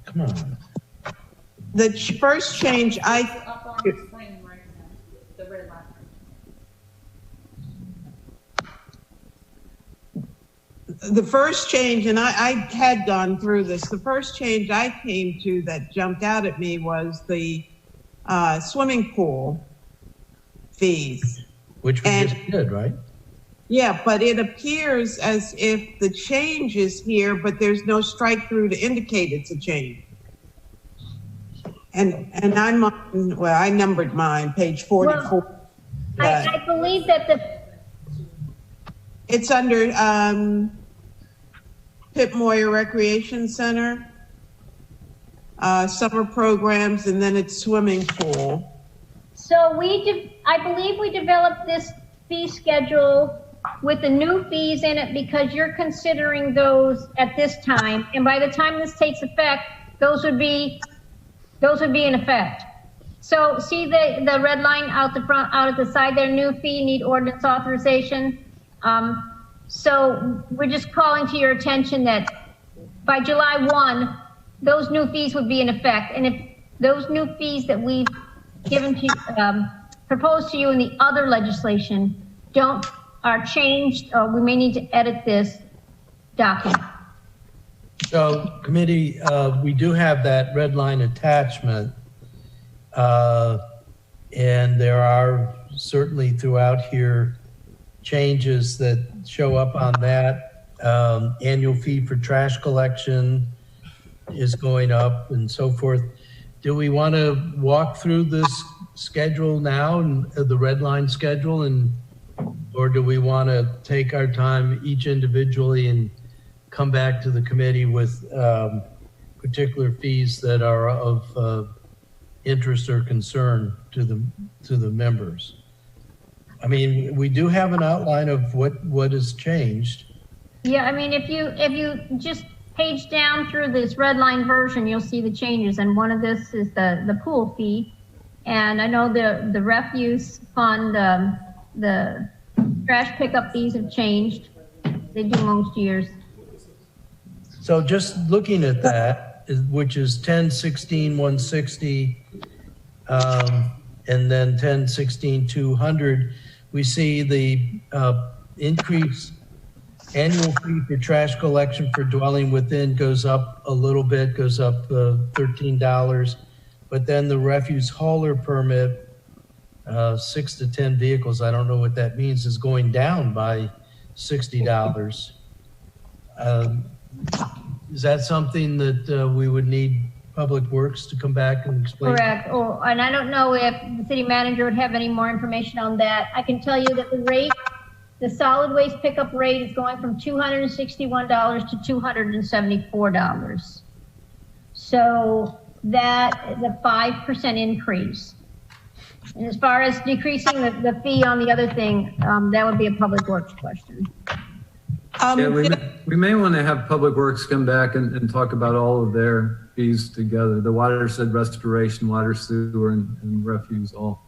Come on. The first change Up on the screen right now, the red line. The first change, and I had gone through this, the first change I came to that jumped out at me was the swimming pool fees. Which we And- just did, right? Yeah, but it appears as if the change is here, but there's no strike through to indicate it's a change. And I'm on, well, I numbered mine, page 44. I believe that It's under Pip Moyer Recreation Center, summer programs, and then it's swimming pool. so I believe we developed this fee schedule with the new fees in it because you're considering those at this time. And by the time this takes effect, those would be in effect. So see the red line out the front, out at the side there, new fee, need ordinance authorization. So we're just calling to your attention that by July 1, those new fees would be in effect. And if those new fees that we've given to, proposed to you in the other legislation are changed, we may need to edit this document. So committee, we do have that red line attachment. And there are certainly throughout here changes that show up on that. Annual fee for trash collection is going up and so forth. Do we want to walk through this schedule now, and the red line schedule, or do we want to take our time each individually and come back to the committee with particular fees that are of interest or concern to the members? I mean, we do have an outline of what has changed. Yeah, I mean, if you just page down through this red line version, you'll see the changes. And one of this is the pool fee. And I know the refuse fund, the trash pickup fees have changed. They do most years. So just looking at that, which is 1016-160, and then 1016-200, we see the increase annual fee for trash collection for dwelling within goes up a little bit, goes up $13. But then the refuse hauler permit, 6 to 10 vehicles, I don't know what that means, is going down by $60. Is that something that we would need Public Works to come back and explain? Correct. Oh, and I don't know if the city manager would have any more information on that. I can tell you that the solid waste pickup rate is going from $261 to $274. So that is a 5% increase. And as far as decreasing the fee on the other thing, that would be a Public Works question. Yeah, we may want to have Public Works come back and talk about all of their fees together. The watershed restoration, water, sewer, and refuse all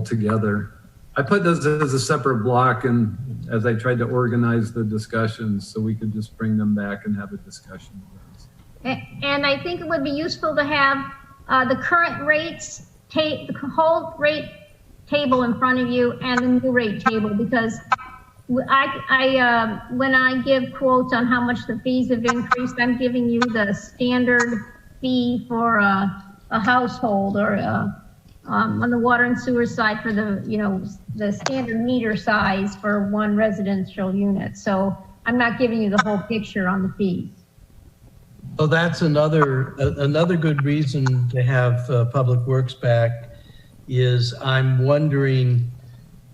together. I put those as a separate block, and as I tried to organize the discussions so we could just bring them back and have a discussion. And I think it would be useful to have the current rates, the whole rate table in front of you and the new rate table, because when I give quotes on how much the fees have increased, I'm giving you the standard fee for a household, or on the water and sewer side for the standard meter size for one residential unit. So I'm not giving you the whole picture on the fees. So that's another good reason to have Public Works back. Is I'm wondering,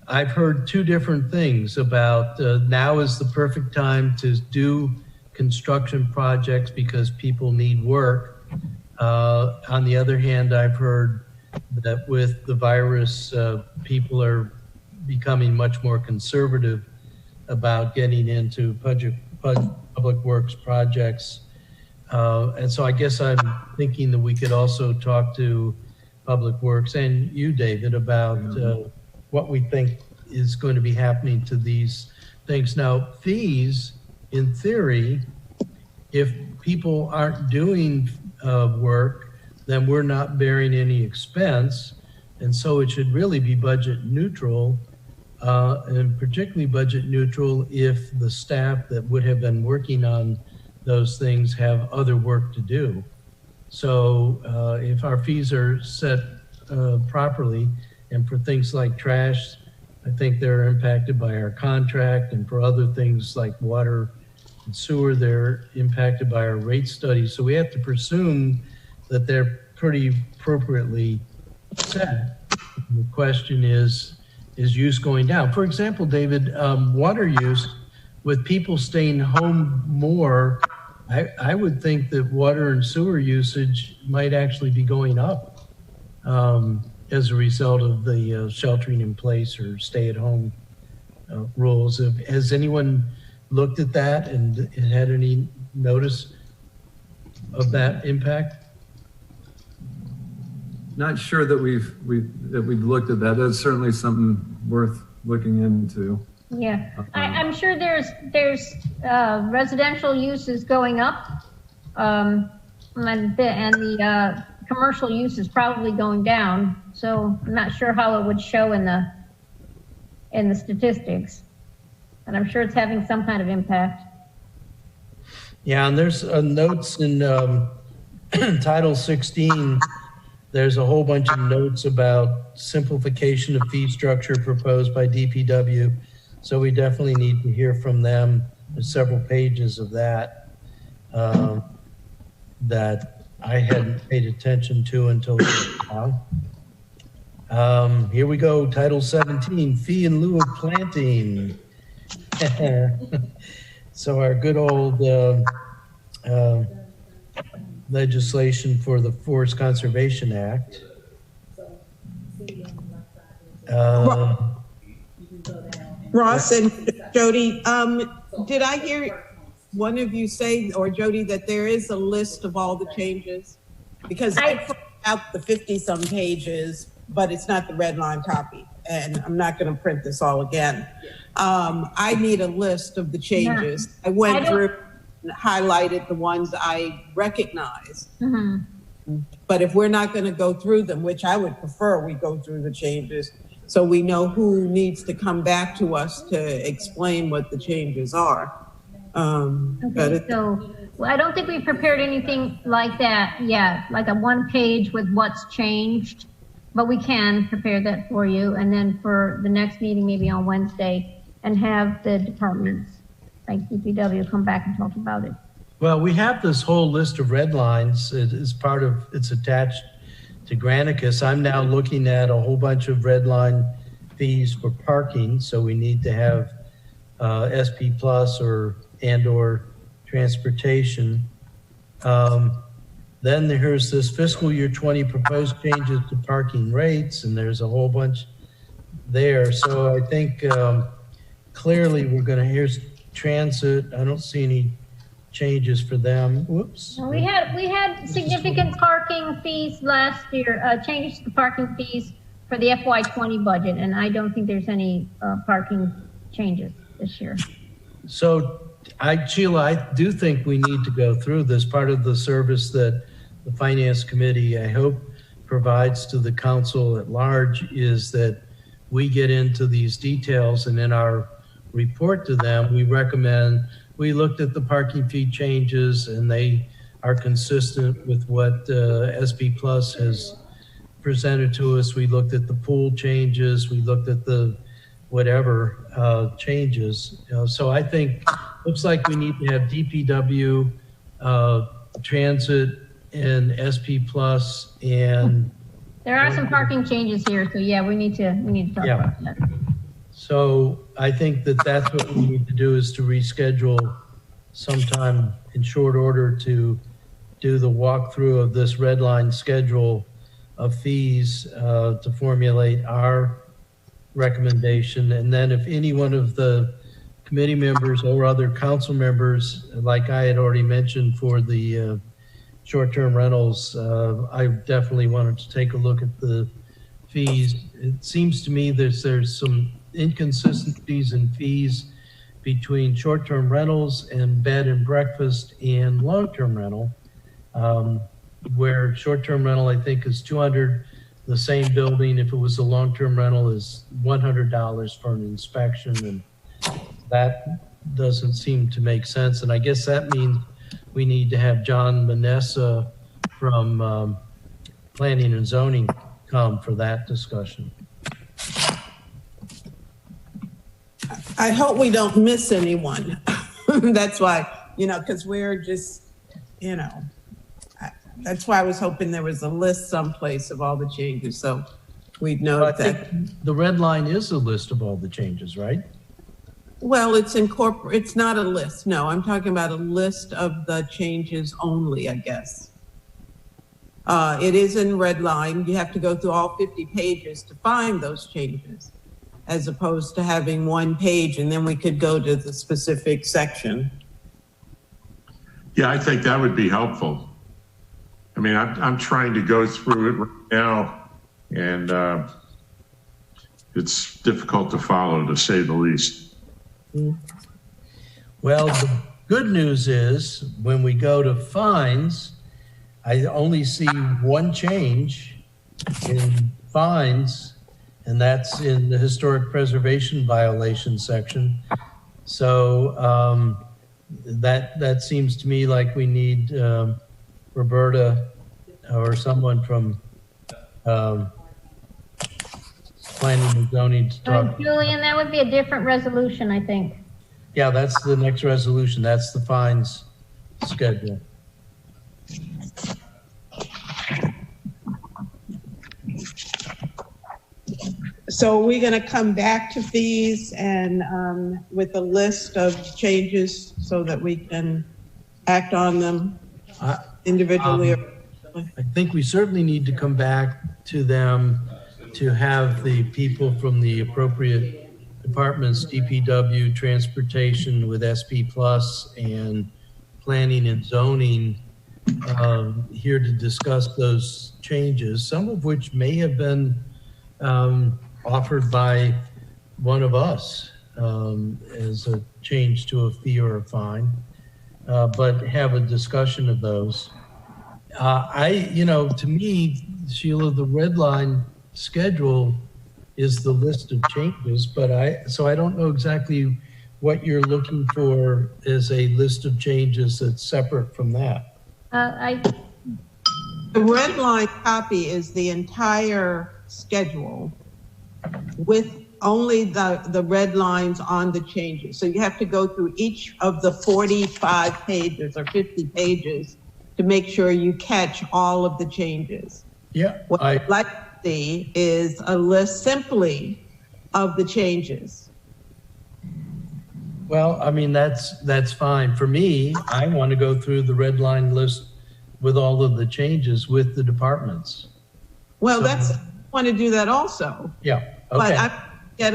I've heard two different things about now is the perfect time to do construction projects because people need work. On the other hand, I've heard that with the virus, people are becoming much more conservative about getting into public works projects. And so I guess I'm thinking that we could also talk to Public Works and you, David, about what we think is going to be happening to these things. Now, fees, in theory, if people aren't doing work, then we're not bearing any expense. And so it should really be budget neutral, and particularly budget neutral if the staff that would have been working on those things have other work to do. So if our fees are set properly, and for things like trash, I think they're impacted by our contract, and for other things like water and sewer, they're impacted by our rate study. So we have to presume that they're pretty appropriately set. The question is use going down? For example, David, water use, with people staying home more, I would think that water and sewer usage might actually be going up as a result of the sheltering in place or stay at home rules. Has anyone looked at that and had any notice of that impact? Not sure that we've looked at that. That's certainly something worth looking into. Yeah, I'm sure there's residential uses going up, and the commercial use is probably going down. So I'm not sure how it would show in the statistics, but I'm sure it's having some kind of impact. Yeah, and there's notes in Title 16. There's a whole bunch of notes about simplification of fee structure proposed by DPW. So we definitely need to hear from them. There's several pages of that that I hadn't paid attention to until now. Here we go, Title 17, fee in lieu of planting. So our good old legislation for the Forest Conservation Act. Ross and Jody, did I hear one of you say, or Jody, that there is a list of all the changes? Because I put out the 50-some pages, but it's not the red line copy, and I'm not going to print this all again. I need a list of the changes. I went through and highlighted the ones I recognize. But if we're not going to go through them, which I would prefer we go through the changes, so we know who needs to come back to us to explain what the changes are. Okay, so I don't think we've prepared anything like that yet, like a 1 page with what's changed, but we can prepare that for you. And then for the next meeting, maybe on Wednesday, and have the departments like DPW come back and talk about it. Well, we have this whole list of red lines. It is part of, it's attached to Granicus. I'm now looking at a whole bunch of red line fees for parking. So we need to have SP Plus or transportation. Then there's this fiscal year 20 proposed changes to parking rates, and there's a whole bunch there. So I think clearly we're going to, here's transit. I don't see any changes for them. Whoops. We had significant parking fees last year, changes to parking fees for the FY20 budget, and I don't think there's any parking changes this year. So Sheila, I do think we need to go through this. Part of the service that the Finance Committee, I hope, provides to the council at large is that we get into these details, and in our report to them, we recommend, we looked at the parking fee changes and they are consistent with what SP Plus has presented to us. We looked at the pool changes, we looked at the whatever changes. So I think, looks like we need to have DPW, transit, and SP Plus, and there are some parking changes here, so yeah, we need to talk about that. So I think that that's what we need to do, is to reschedule sometime in short order to do the walkthrough of this red line schedule of fees to formulate our recommendation. And then if any one of the committee members or other council members, like I had already mentioned for the short-term rentals, I definitely wanted to take a look at the fees. It seems to me there's some inconsistencies in fees between short-term rentals and bed and breakfast and long-term rental, where short-term rental, I think, is $200, the same building. If it was a long-term rental, is $100 for an inspection, and that doesn't seem to make sense. And I guess that means we need to have John Manessa from Planning and Zoning come for that discussion. I hope we don't miss anyone. That's why, because we're just, that's why I was hoping there was a list someplace of all the changes, so we'd know I that. think the red line is a list of all the changes, right? Well, it's not a list. No, I'm talking about a list of the changes only, I guess. It is in red line. You have to go through all 50 pages to find those changes, as opposed to having one page and then we could go to the specific section. Yeah, I think that would be helpful. I mean, I'm trying to go through it right now, and it's difficult to follow, to say the least. Well, the good news is when we go to fines, I only see one change in fines, and that's in the historic preservation violation section. So that seems to me like we need Roberta or someone from Planning and Zoning to talk. Julian, that would be a different resolution, I think. Yeah, that's the next resolution. That's the fines schedule. So we're going to come back to fees and with a list of changes so that we can act on them individually. I think we certainly need to come back to them to have the people from the appropriate departments, DPW, transportation with SP Plus, and planning and zoning here to discuss those changes, some of which may have been offered by one of us as a change to a fee or a fine, but have a discussion of those. To me, Sheila, the red line schedule is the list of changes, but I don't know exactly what you're looking for as a list of changes that's separate from that. The red line copy is the entire schedule with only the red lines on the changes. So you have to go through each of the 45 pages or 50 pages to make sure you catch all of the changes. Yeah. What I'd like to see is a list simply of the changes. Well, I mean, that's fine. For me, I want to go through the red line list with all of the changes with the departments. Well, So- I want to do that also. Yeah, But okay. I get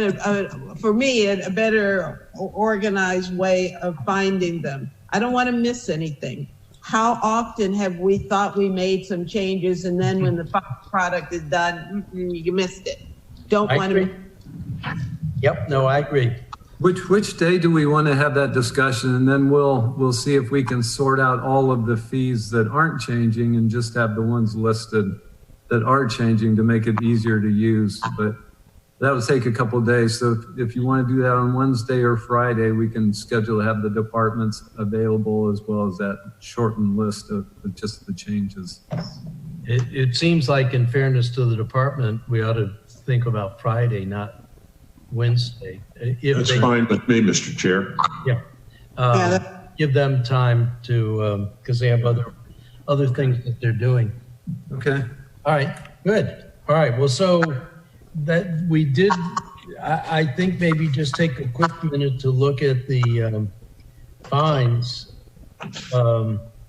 for me, a better organized way of finding them. I don't want to miss anything. How often have we thought we made some changes and then when the product is done, you missed it? Don't I want to. agree. Yep, no, I agree. Which day do we want to have that discussion? And then we'll see if we can sort out all of the fees that aren't changing and just have the ones listed that are changing to make it easier to use. But that would take a couple of days. So if you want to do that on Wednesday or Friday, we can schedule to have the departments available as well as that shortened list of just the changes. It seems like, in fairness to the department, we ought to think about Friday, not Wednesday. If That's they- fine with me, Mr. Chair. Yeah. Give them time to, because they have other things that they're doing. Okay. All right, good. All right, well, so that we did, I think maybe just take a quick minute to look at the fines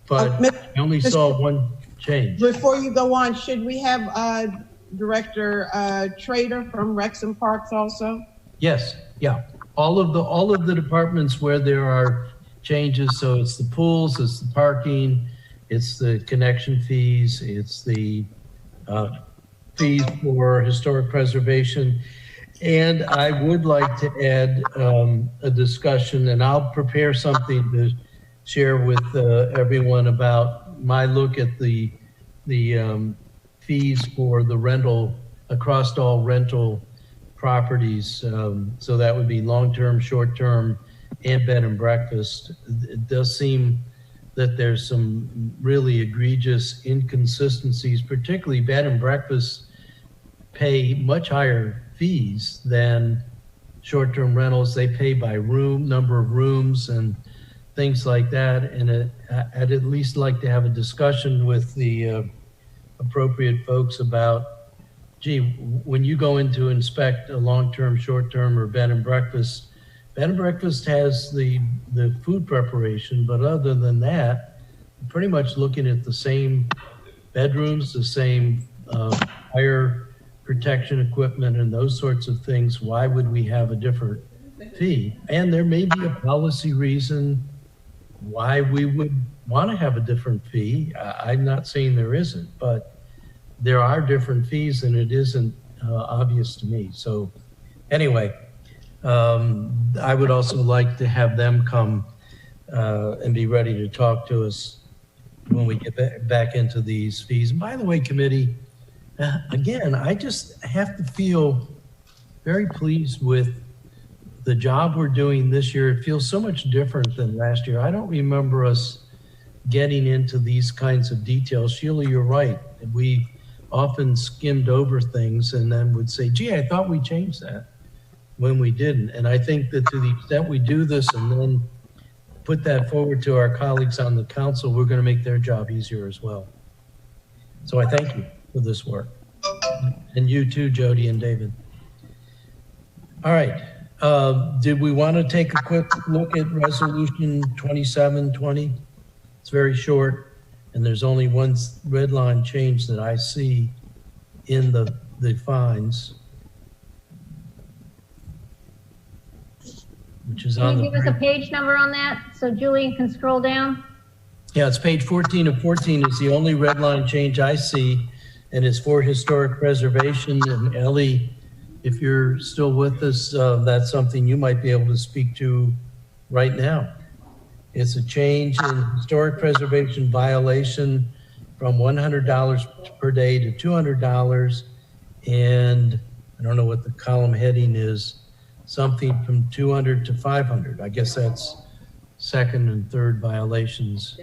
but I only saw one change. Before you go on, should we have Director Trader from Recs and Parks also? Yes, yeah. All of the departments where there are changes, so it's the pools, it's the parking, it's the connection fees, it's the fees for historic preservation. And I would like to add a discussion, and I'll prepare something to share with everyone about my look at the fees for the rental, across all rental properties. So that would be long-term, short-term, and bed and breakfast. It does seem that there's some really egregious inconsistencies, particularly bed and breakfast pay much higher fees than short-term rentals. They pay by room, number of rooms and things like that. And I'd at least like to have a discussion with the appropriate folks about, gee, when you go in to inspect a long-term, short-term, or bed and breakfast has the food preparation, but other than that, pretty much looking at the same bedrooms, the same fire protection equipment and those sorts of things. Why would we have a different fee? And there may be a policy reason why we would want to have a different fee. I'm not saying there isn't, but there are different fees and it isn't obvious to me. So anyway, I would also like to have them come and be ready to talk to us when we get back into these fees. And by the way, committee, again, I just have to feel very pleased with the job we're doing this year. It feels so much different than last year. I don't remember us getting into these kinds of details. Sheila, you're right. We often skimmed over things and then would say, gee, I thought we changed that, when we didn't. And I think that to the extent we do this and then put that forward to our colleagues on the council, we're going to make their job easier as well. So I thank you for this work. And you too, Jody and David. All right. Did we want to take a quick look at Resolution 2720? It's very short, and there's only one red line change that I see in the fines, which is on the... Can you give us a page number on that so Julie can scroll down? Yeah, it's page 14 of 14 is the only red line change I see, and it's for historic preservation. And Ellie, if you're still with us, that's something you might be able to speak to right now. It's a change in historic preservation violation from $100 per day to $200. And I don't know what the column heading is, something from 200 to 500. I guess that's second and third violations.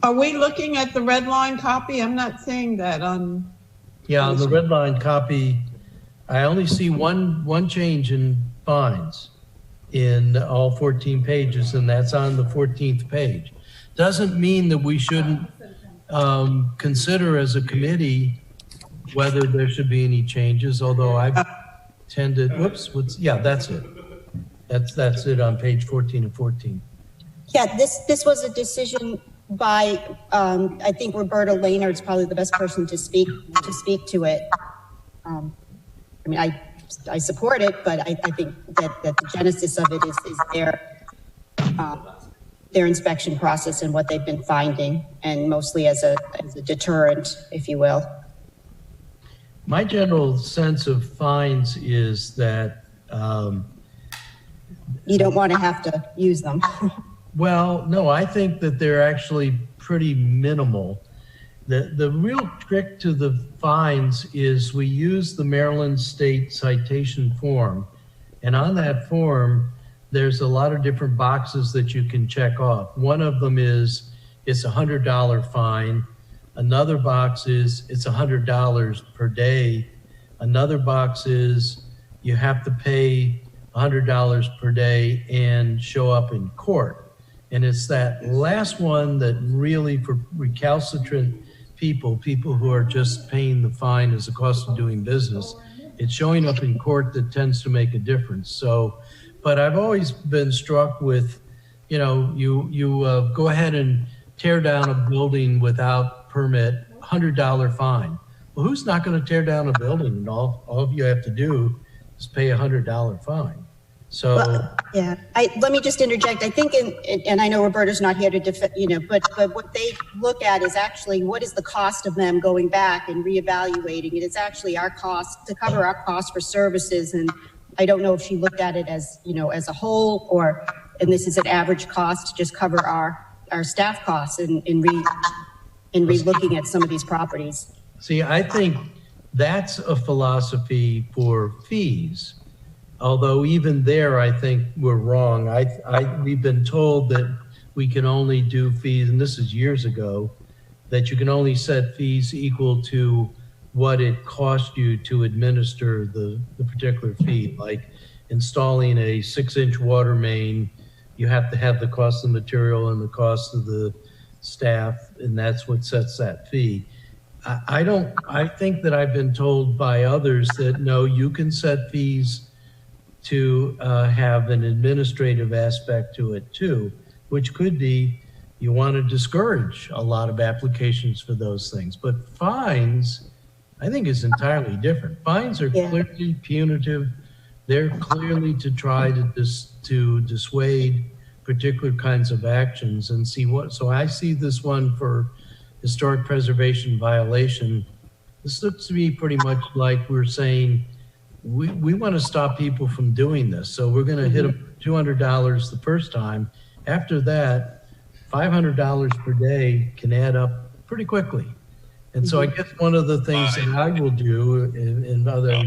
Are we looking at the red line copy? I'm not seeing that on. Yeah, on the red line copy, I only see one change in fines in all 14 pages, and that's on the 14th page. Doesn't mean that we shouldn't consider as a committee whether there should be any changes, although I've tended, yeah, that's it. That's it on page 14 of 14. Yeah, this was a decision by, I think Roberta Lehner is probably the best person to speak to it. I mean, I support it, but I think that the genesis of it is their inspection process and what they've been finding, and mostly as a deterrent, if you will. My general sense of fines is that you don't want to have to use them. well, no, I think that they're actually pretty minimal. The real trick to the fines is we use the Maryland State Citation Form, and on that form, there's a lot of different boxes that you can check off. One of them is it's a $100 fine. Another box is it's $100 per day. Another box is you have to pay $100 per day and show up in court. And it's that last one that really, for recalcitrant people who are just paying the fine as a cost of doing business, it's showing up in court that tends to make a difference. So, but I've always been struck with, you know, you go ahead and tear down a building without permit, $100 fine. Well, who's not going to tear down a building? And all you have to do is pay a $100 fine. So, Well, yeah, let me just interject. I think, and I know Roberta's not here to defend, but what they look at is actually what is the cost of them going back and reevaluating it. It's actually our cost to cover our costs for services. And I don't know if she looked at it as, as a whole, and this is an average cost to just cover our staff costs in re-looking at some of these properties. see, I think that's a philosophy for fees. Although even there, I think we're wrong. We've been told that we can only do fees, and this is years ago, that you can only set fees equal to what it cost you to administer the particular fee. Like installing a 6-inch water main, you have to have the cost of the material and the cost of the staff, and that's what sets that fee. I think that I've been told by others that no, you can set fees to have an administrative aspect to it too, which could be you want to discourage a lot of applications for those things. But fines, I think, is entirely different. Fines are clearly punitive. They're clearly to try to dissuade particular kinds of actions and see what. So I see this one for historic preservation violation. This looks to me pretty much like we're saying, we want to stop people from doing this. So we're going to hit them $200 the first time. After that, $500 per day can add up pretty quickly. And so I guess one of the things that I will do and other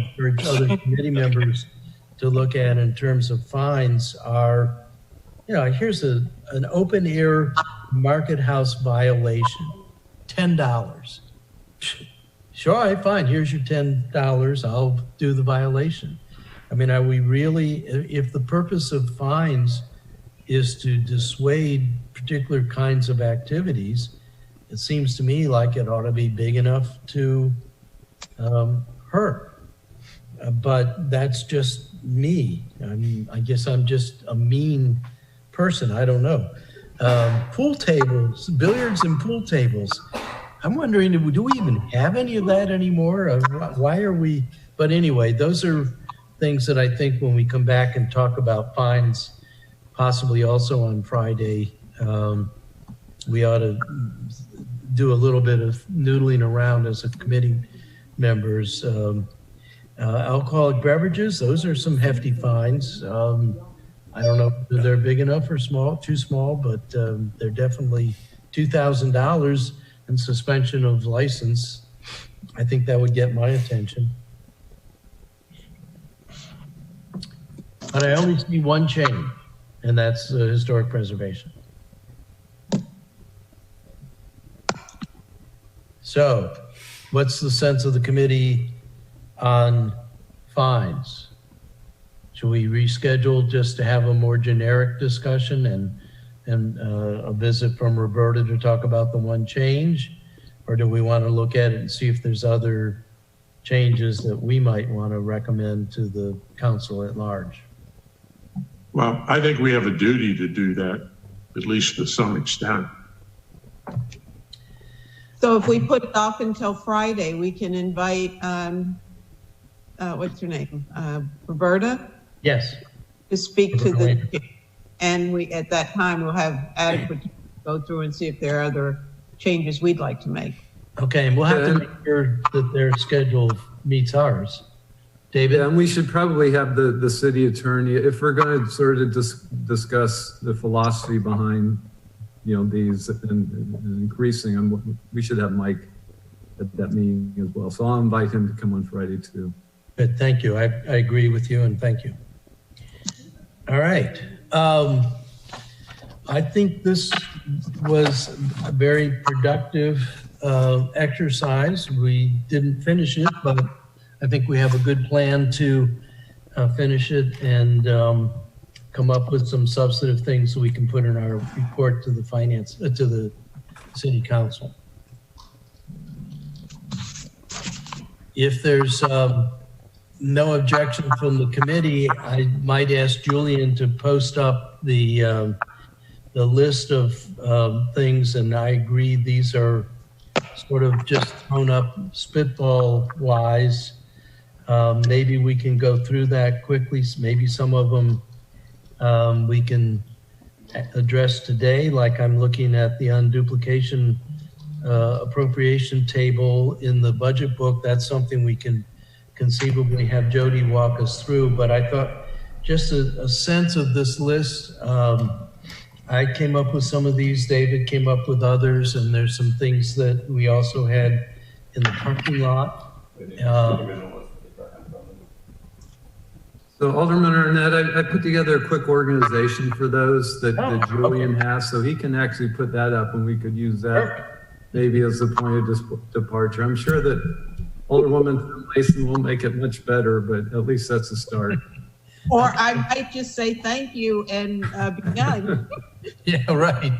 committee members to look at in terms of fines are, here's an open air market house violation, $10. Sure, all right, fine. Here's your $10. I'll do the violation. I mean, are we really, if the purpose of fines is to dissuade particular kinds of activities, it seems to me like it ought to be big enough to hurt. But that's just me. I guess I'm just a mean person. I don't know. Pool tables, billiards and pool tables. I'm wondering, do we even have any of that anymore? Why are we? But anyway, those are things that I think when we come back and talk about fines, possibly also on Friday, we ought to do a little bit of noodling around as a committee members. Alcoholic beverages, those are some hefty fines. I don't know if they're big enough or too small, but they're definitely $2,000 and suspension of license. I think that would get my attention. But I only see one change, and that's historic preservation. So what's the sense of the committee on fines? Should we reschedule just to have a more generic discussion and a visit from Roberta to talk about the one change? Or do we want to look at it and see if there's other changes that we might want to recommend to the council at large? Well, I think we have a duty to do that, at least to some extent. So if we put it off until Friday, we can invite, what's her name? Roberta? Yes. To speak to the, and we, at that time, we'll have adequate time to go through and see if there are other changes we'd like to make. Okay, and we'll have to make sure that their schedule meets ours. David? Yeah, and we should probably have the city attorney, if we're going to sort of discuss the philosophy behind, these and increasing them, we should have Mike at that meeting as well. So I'll invite him to come on Friday too. Good, thank you. I agree with you and thank you. All right. I think this was a very productive exercise. We didn't finish it, but I think we have a good plan to finish it and come up with some substantive things so we can put in our report to the to the city council. If there's no objection from the committee, I might ask Julian to post up the the list of things, and I agree these are sort of just thrown up spitball wise. Maybe we can go through that quickly. Maybe some of them we can address today, like I'm looking at the unduplication appropriation table in the budget book. That's something we can conceivably have Jody walk us through. But I thought just a sense of this list. I came up with some of these, David came up with others, and there's some things that we also had in the parking lot. So Alderman Arnett, I put together a quick organization for those that Julian has, so he can actually put that up and we could use that maybe as a point of departure. I'm sure that Alderwoman Mason will make it much better, but at least that's a start. Or I might just say thank you and be done. Yeah, right.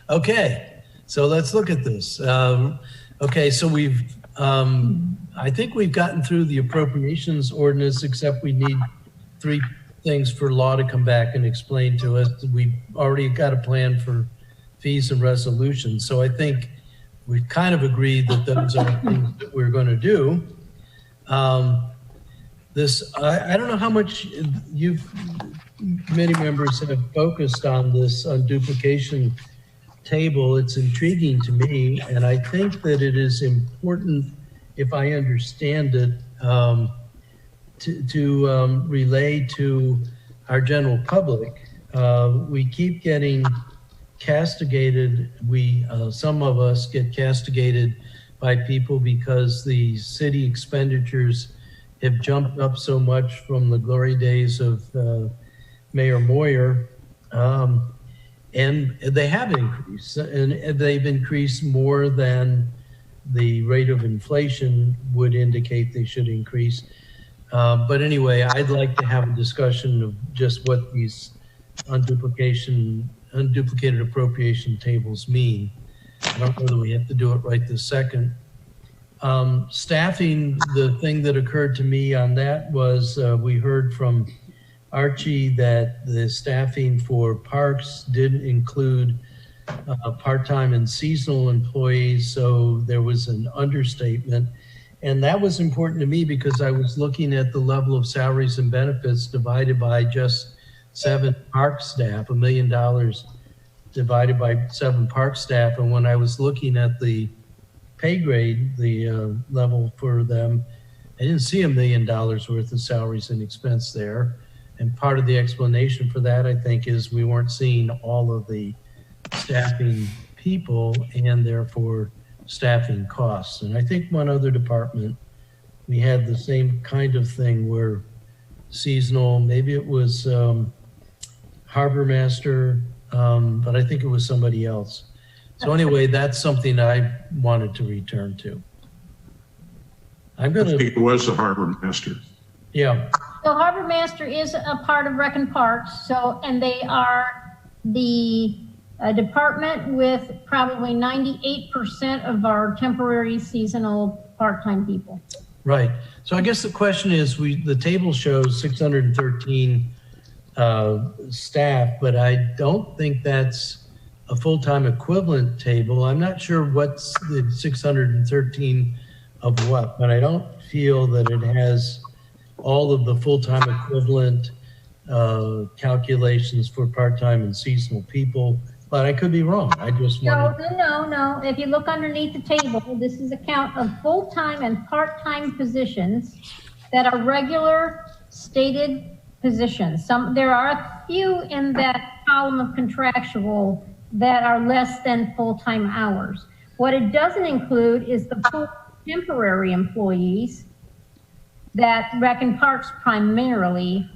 Okay, so let's look at this. Okay, so we've, I think we've gotten through the appropriations ordinance, except we need 3 things for law to come back and explain to us. We've already got a plan for fees and resolutions. So I think we've kind of agreed that those are things that we're going to do. I don't know how much committee members have focused on this duplication table. It's intriguing to me, and I think that it is important, if I understand it, to relay to our general public. We keep getting castigated. Some of us get castigated by people because the city expenditures have jumped up so much from the glory days of Mayor Moyer, and they have increased, and they've increased more than the rate of inflation would indicate they should increase. But anyway, I'd like to have a discussion of just what these unduplicated appropriation tables mean. I don't know that we have to do it right this second. Staffing, the thing that occurred to me on that was we heard from Archie that the staffing for parks didn't include part-time and seasonal employees, so there was an understatement. And that was important to me because I was looking at the level of salaries and benefits divided by just 7 park staff, $1 million divided by 7 park staff. And when I was looking at the pay grade, the level for them, I didn't see $1 million worth of salaries and expense there. And part of the explanation for that, I think, is we weren't seeing all of the staffing people and therefore staffing costs. And I think one other department, we had the same kind of thing where seasonal, maybe it was harbor master, but I think it was somebody else. So anyway, that's something I wanted to return to. I think it was the harbor master. Yeah. So Harbor Master is a part of Rec and Parks, and they are the department with probably 98% of our temporary seasonal part-time people. Right. So I guess the question is, the table shows 613 staff, but I don't think that's a full-time equivalent table. I'm not sure what's the 613 of what, but I don't feel that it has all of the full-time equivalent calculations for part-time and seasonal people, but I could be wrong. I just want No. If you look underneath the table, this is a count of full-time and part-time positions that are regular stated positions. There are a few in that column of contractual that are less than full-time hours. What it doesn't include is the full temporary employees that Rec and Parks primarily,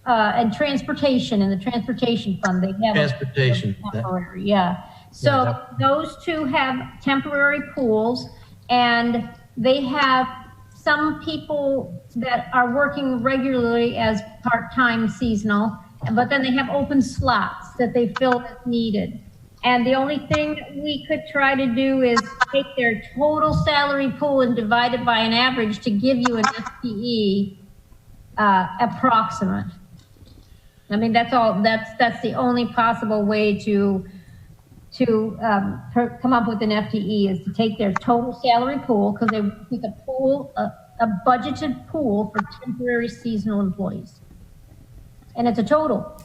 and transportation, in the transportation fund, they have transportation. Temporary, yeah. So those two have temporary pools, and they have some people that are working regularly as part-time seasonal, but then they have open slots that they fill as needed. And the only thing that we could try to do is take their total salary pool and divide it by an average to give you an FTE approximate. I mean, that's all, that's the only possible way to come up with an FTE is to take their total salary pool, because they pick a pool, a budgeted pool for temporary seasonal employees. And it's a total.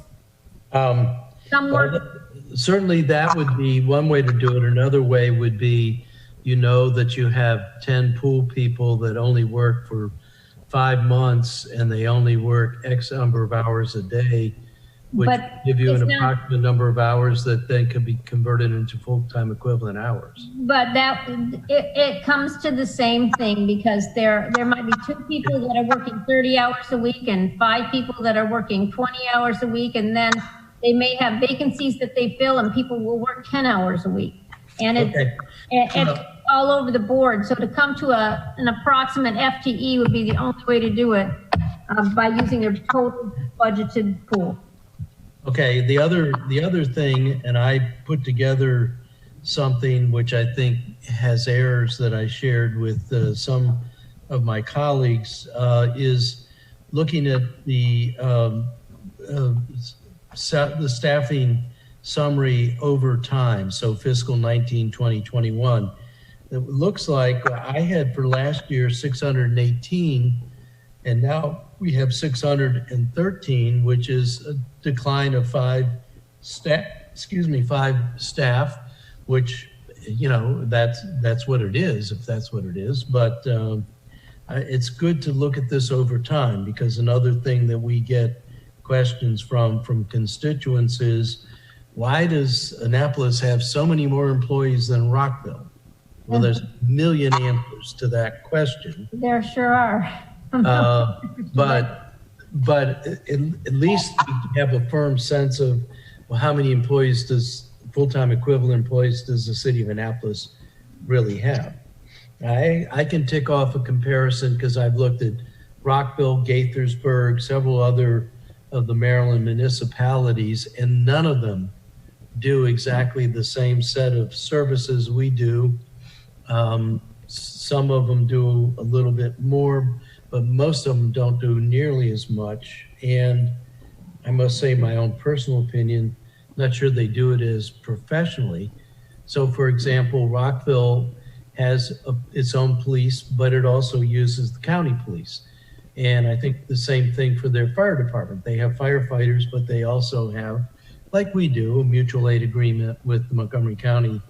Some work. Certainly that would be one way to do it. Another way would be, that you have 10 pool people that only work for 5 months and they only work X number of hours a day, which But give you an it's not- approximate number of hours that then could be converted into full-time equivalent hours. But it comes to the same thing, because there might be 2 people that are working 30 hours a week and 5 people that are working 20 hours a week, and then they may have vacancies that they fill and people will work 10 hours a week. And it's all over the board. So to come to an approximate FTE would be the only way to do it, by using their total budgeted pool. Okay, the other thing, and I put together something which I think has errors that I shared with some of my colleagues, is looking at the staffing summary over time. So fiscal 19, 20, 21. It looks like I had for last year 618, and now we have 613, which is a decline of 5 staff, which, that's what it is, if that's what it is. But it's good to look at this over time, because another thing that we get questions from constituents is, why does Annapolis have so many more employees than Rockville? Well, there's a million answers to that question. There sure are. But at least we have a firm sense of, well, how many full-time equivalent employees does the city of Annapolis really have? I can tick off a comparison because I've looked at Rockville, Gaithersburg, several other of the Maryland municipalities, and none of them do exactly the same set of services we do. Some of them do a little bit more, but most of them don't do nearly as much. And I must say my own personal opinion, not sure they do it as professionally. So for example, Rockville has its own police, but it also uses the county police. And I think the same thing for their fire department. They have firefighters, but they also have, like we do, a mutual aid agreement with the Montgomery County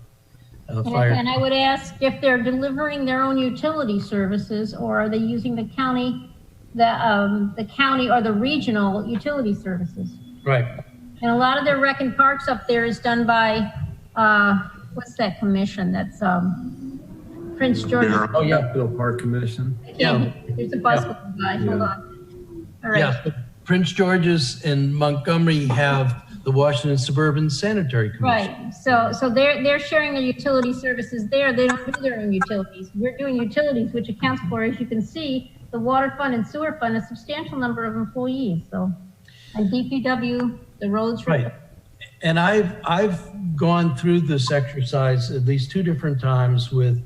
Fire. And I would ask if they're delivering their own utility services, or are they using the county or the regional utility services? Right. And a lot of their rec and parks up there is done by, what's that commission? That's Prince George. Oh, yeah. Bill Park Commission. Yeah. There's a bus going by. Hold on. All right. Yeah. Prince George's and Montgomery have the Washington Suburban Sanitary Commission. Right. So they're sharing their utility services there. They don't do their own utilities. We're doing utilities, which accounts for, as you can see, the water fund and sewer fund, a substantial number of employees. So, and DPW, the roads. Right. And I've gone through this exercise at least 2 different times with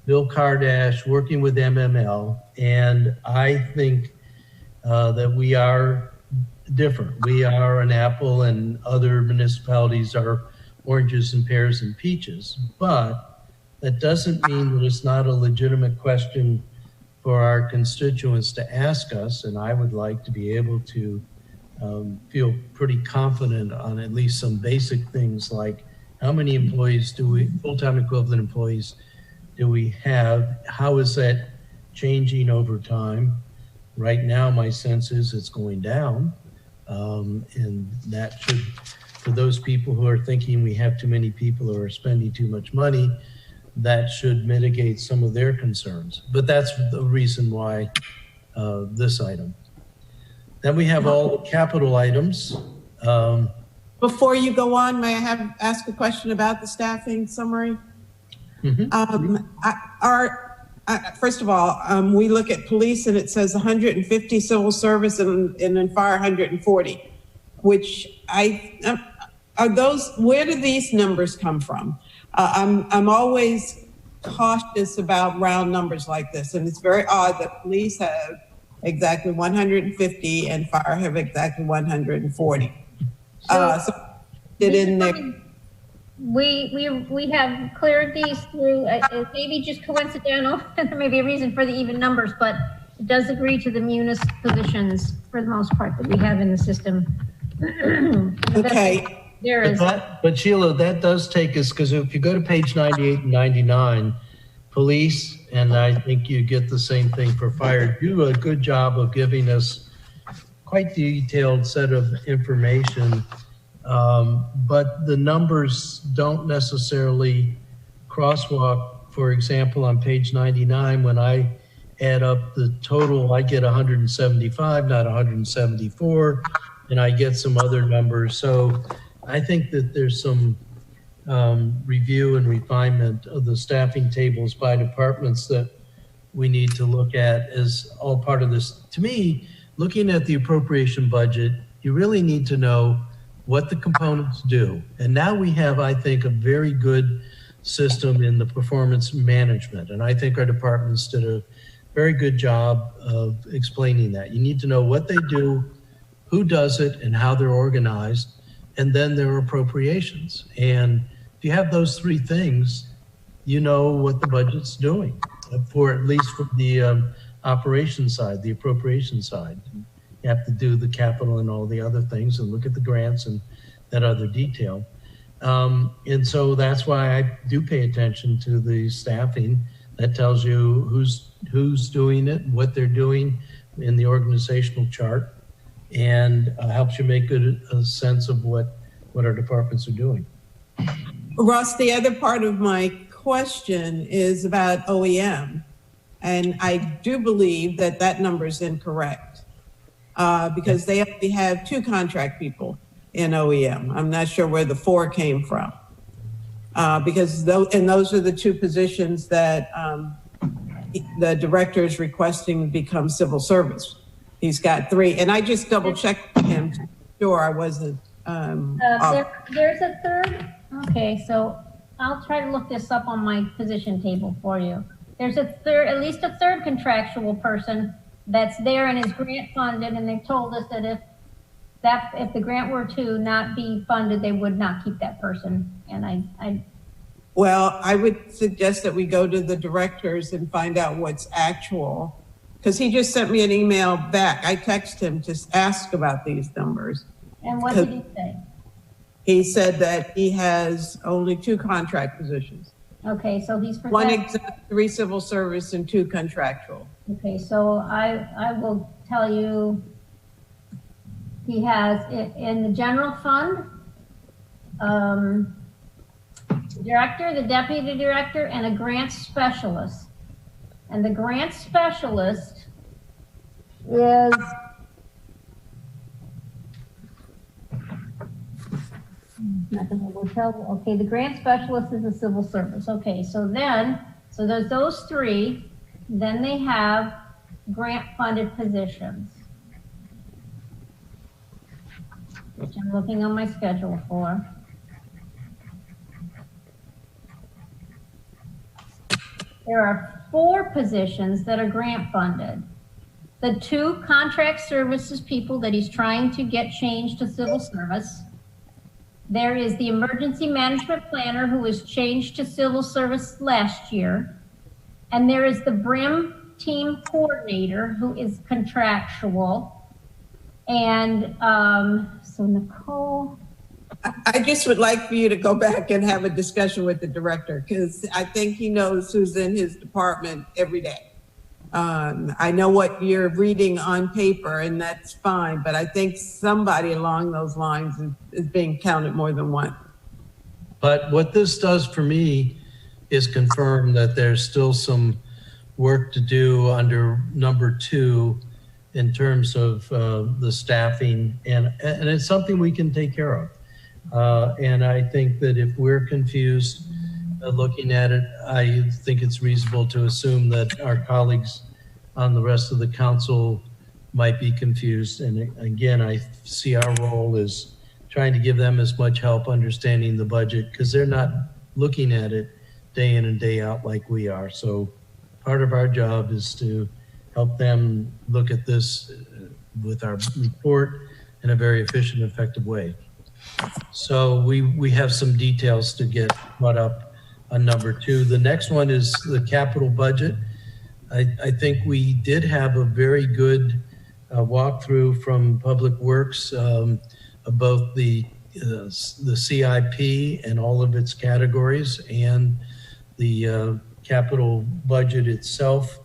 Bill Kardash, working with MML, and I think that we are different. We are an apple, and other municipalities are oranges and pears and peaches. But that doesn't mean that it's not a legitimate question for our constituents to ask us, and I would like to be able to feel pretty confident on at least some basic things like how many employees full-time equivalent employees do we have? How is that changing over time? Right now, my sense is it's going down. And that should, for those people who are thinking we have too many people or are spending too much money, that should mitigate some of their concerns. But that's the reason why this item. Then we have all the capital items. Before you go on, may I ask a question about the staffing summary? First of all, we look at police and it says 150 civil service and in fire 140, which are those, where do these numbers come from? I'm always cautious about round numbers like this, and it's very odd that police have exactly 150 and fire have exactly 140. So it in there. We have cleared these through, maybe just coincidental, there may be a reason for the even numbers, but it does agree to the munis positions for the most part that we have in the system. Okay. There is. But Sheila, that does take us, because if you go to page 98 and 99, police, and I think you get the same thing for fire, do a good job of giving us quite detailed set of information. But the numbers don't necessarily crosswalk. For example, on page 99, when I add up the total, I get 175, not 174, and I get some other numbers. So I think that there's some review and refinement of the staffing tables by departments that we need to look at as all part of this. To me, looking at the appropriation budget, you really need to know what the components do. And now we have, I think, a very good system in the performance management. And I think our departments did a very good job of explaining that. You need to know what they do, who does it, and how they're organized, and then their appropriations. And if you have those three things, you know what the budget's doing, for at least for the operations side, the appropriation side. You have to do the capital and all the other things and look at the grants and that other detail. And so that's why I do pay attention to the staffing. That tells you who's doing it, what they're doing in the organizational chart, and helps you make a sense of what our departments are doing. Ross, the other part of my question is about OEM. And I do believe that that number is incorrect because they only have 2 contract people in OEM. I'm not sure where the 4 came from because those are the 2 positions that the director is requesting become civil service. He's got 3, and I just double checked with him to be sure I wasn't. There's a third. Okay, so I'll try to look this up on my position table for you. There's at least a third contractual person that's there and is grant funded, and they've told us that if the grant were to not be funded, they would not keep that person. And Well, I would suggest that we go to the directors and find out what's actual, because he just sent me an email back. I texted him to ask about these numbers. And what did he say? He said that he has only 2 contract positions. Okay, so he's 1 exempt, 3 civil service, and 2 contractual. Okay, so I will tell you, he has in the general fund, the director, the deputy director, and a grant specialist. And the grant specialist is okay, the grant specialist is a civil service. Okay, so there's those 3. Then they have grant funded positions, which I'm looking on my schedule for. There are 4 positions that are grant funded. The 2 contract services people that he's trying to get changed to civil service. There is the emergency management planner who was changed to civil service last year. And there is the BRIM team coordinator who is contractual. And so Nicole. I just would like for you to go back and have a discussion with the director, because I think he knows who's in his department every day. I know what you're reading on paper, and that's fine, but I think somebody along those lines is being counted more than one. But what this does for me is confirm that there's still some work to do under number 2 in terms of the staffing, and it's something we can take care of. And I think that if we're confused looking at it, I think it's reasonable to assume that our colleagues on the rest of the council might be confused. And again, I see our role as trying to give them as much help understanding the budget, because they're not looking at it day in and day out like we are. So part of our job is to help them look at this with our report in a very efficient, effective way. So we have some details to get caught up on number 2. The next one is the capital budget. I think we did have a very good walkthrough from Public Works of both the CIP and all of its categories and the capital budget itself.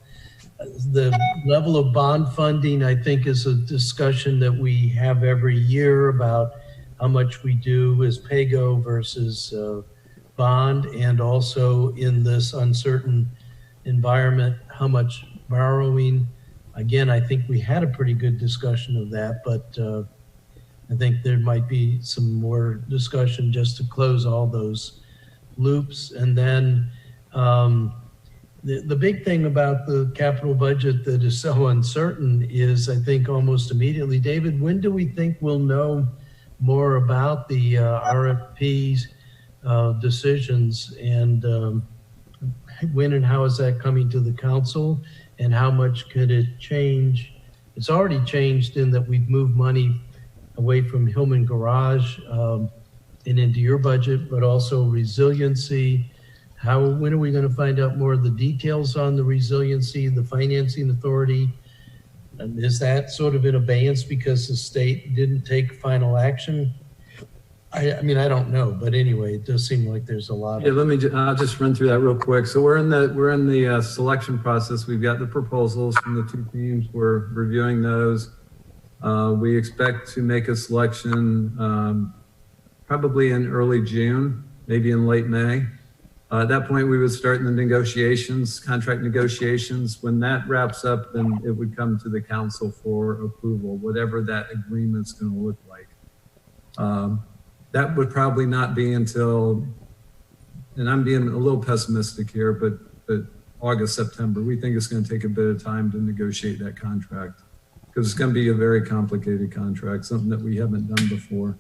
The level of bond funding, I think, is a discussion that we have every year about how much we do as pay-go versus bond, and also in this uncertain environment, how much borrowing. Again, I think we had a pretty good discussion of that, but I think there might be some more discussion just to close all those loops. And then the big thing about the capital budget that is so uncertain is, I think, almost immediately, David, when do we think we'll know more about the RFPs decisions, and when and how is that coming to the council, and how much could it change? It's already changed in that we've moved money away from Hillman Garage and into your budget, but also resiliency. When are we going to find out more of the details on the resiliency, the financing authority? And is that sort of in abeyance because the state didn't take final action? I mean, I don't know, but anyway, it does seem like there's a lot. Yeah, I'll just run through that real quick. So we're in the selection process. We've got the proposals from the 2 teams. We're reviewing those. We expect to make a selection probably in early June, maybe in late May. At that point, we would start the negotiations, contract negotiations. When that wraps up, then it would come to the council for approval, whatever that agreement's going to look like. That would probably not be until, and I'm being a little pessimistic here, but August, September. We think it's going to take a bit of time to negotiate that contract because it's going to be a very complicated contract, something that we haven't done before.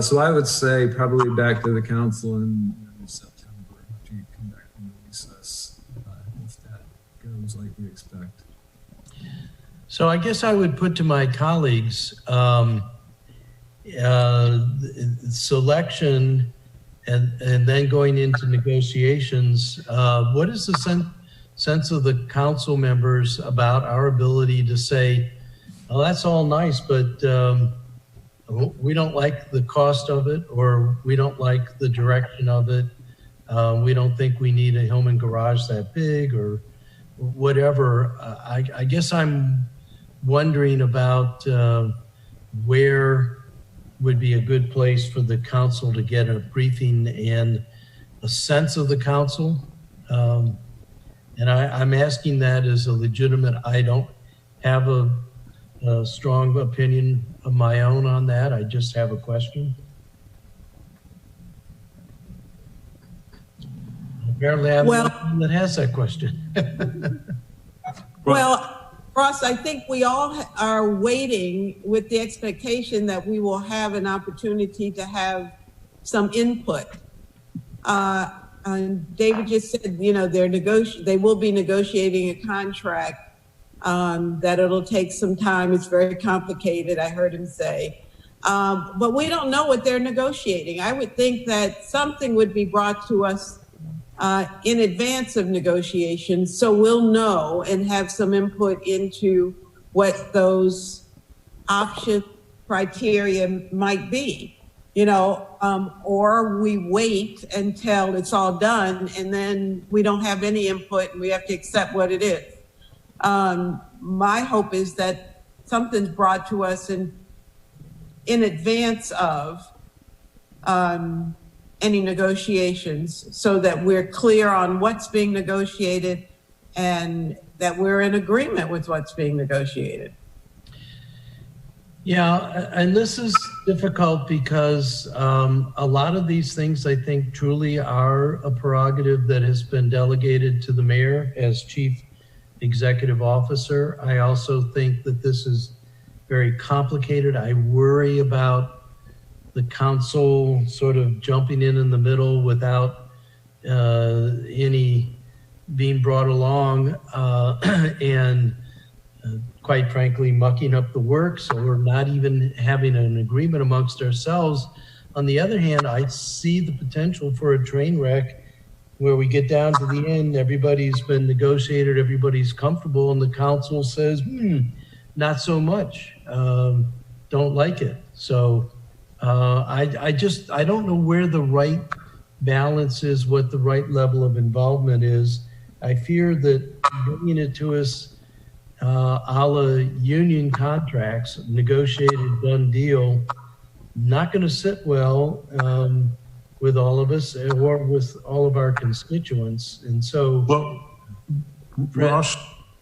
So I would say probably back to the council in September after you come back from the recess, if that goes like we expect. So I guess I would put to my colleagues, selection and then going into negotiations. What is the sense of the council members about our ability to say, well, that's all nice, but we don't like the cost of it, or we don't like the direction of it. We don't think we need a Hillman Garage that big, or whatever. I guess I'm wondering about where would be a good place for the council to get a briefing and a sense of the council. And I'm asking that as a legitimate, I don't have a strong opinion of my own on that. I just have a question. Apparently I'm the one that has that question. Well, Ross, I think we all are waiting with the expectation that we will have an opportunity to have some input. And David just said, you know, they will be negotiating a contract, that it'll take some time. It's very complicated, I heard him say. But we don't know what they're negotiating. I would think that something would be brought to us in advance of negotiations, so we'll know and have some input into what those option criteria might be, you know, or we wait until it's all done and then we don't have any input and we have to accept what it is. My hope is that something's brought to us in advance of any negotiations, so that we're clear on what's being negotiated and that we're in agreement with what's being negotiated. Yeah, and this is difficult because a lot of these things, I think, truly are a prerogative that has been delegated to the mayor as chief executive officer. I also think that this is very complicated. I worry about the council sort of jumping in the middle without any being brought along and quite frankly, mucking up the works or not even having an agreement amongst ourselves. On the other hand, I see the potential for a train wreck where we get down to the end, everybody's been negotiated, everybody's comfortable, and the council says, not so much, don't like it. So I don't know where the right balance is, what the right level of involvement is. I fear that bringing it to us a la union contracts, negotiated, done deal, not going to sit well with all of us or with all of our constituents. And so, Well, Ross,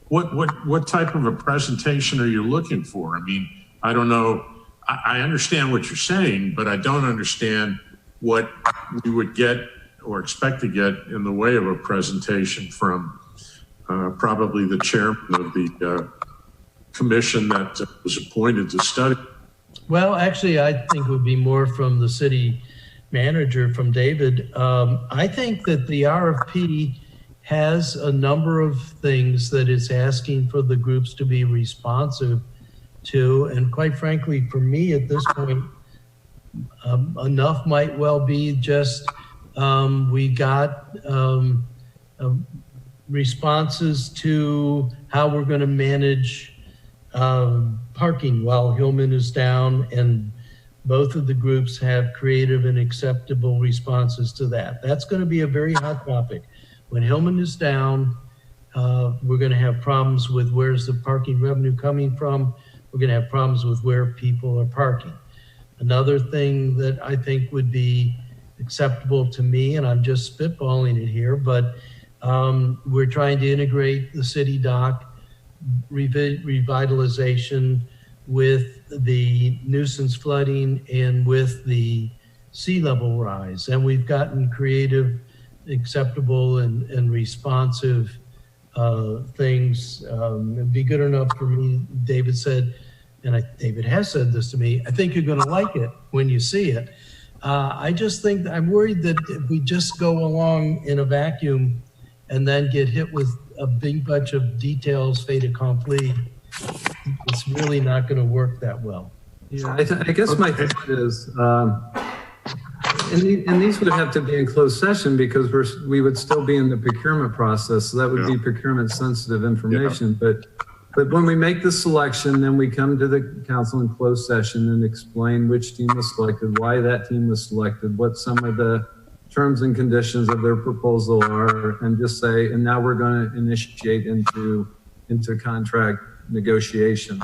what type of a presentation are you looking for? I mean, I don't know. I understand what you're saying, but I don't understand what we would get or expect to get in the way of a presentation from probably the chairman of the commission that was appointed to study. well, actually, I think it would be more from the city manager, from David. I think that the RFP has a number of things that it's asking for the groups to be responsive to. And quite frankly, for me at this point, enough might well be just we got responses to how we're going to manage parking while Hillman is down, and both of the groups have creative and acceptable responses to that. That's going to be a very hot topic. When Hillman is down, we're going to have problems with where's the parking revenue coming from. We're going to have problems with where people are parking. Another thing that I think would be acceptable to me, and I'm just spitballing it here, but we're trying to integrate the city dock revitalization with the nuisance flooding and with the sea level rise. And we've gotten creative, acceptable, and responsive things. It'd be good enough for me, David said, and David has said this to me, I think you're going to like it when you see it. I just think I'm worried that if we just go along in a vacuum and then get hit with a big bunch of details, fait accompli, it's really not going to work that well. Yeah, I guess my thought is, and these would have to be in closed session because we would still be in the procurement process. So that would be procurement sensitive information. Yeah. But when we make the selection, then we come to the council in closed session and explain which team was selected, why that team was selected, what some of the terms and conditions of their proposal are, and just say, and now we're going to initiate into contract negotiations.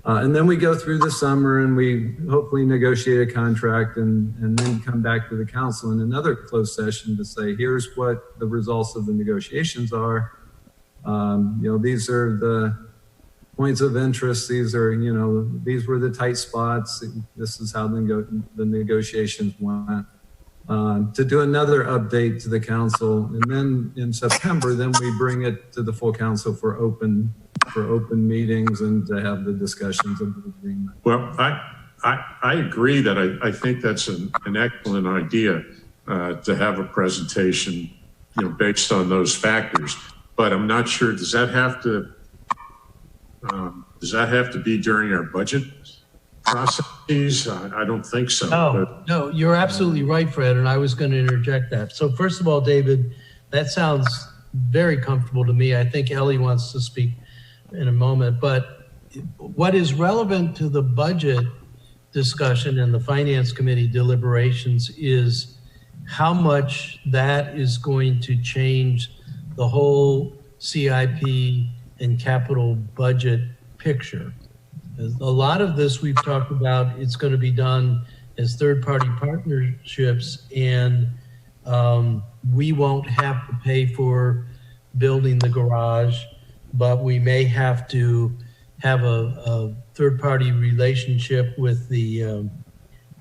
And then we go through the summer and we hopefully negotiate a contract and then come back to the council in another closed session to say, here's what the results of the negotiations are. These are the points of interest. These are, these were the tight spots. This is how the negotiations went. To do another update to the council. And then in September, then we bring it to the full council for open meetings and to have the discussions of the agreement. Well, I agree that I think that's an excellent idea to have a presentation, based on those factors. But I'm not sure, does that have to be during our budget processes? I don't think so. No, you're absolutely right, Fred, and I was going to interject that. So first of all, David, that sounds very comfortable to me. I think Ellie wants to speak in a moment, but what is relevant to the budget discussion and the Finance Committee deliberations is how much that is going to change the whole CIP and capital budget picture. A lot of this we've talked about, it's going to be done as third-party partnerships, and we won't have to pay for building the garage, but we may have to have a third-party relationship with the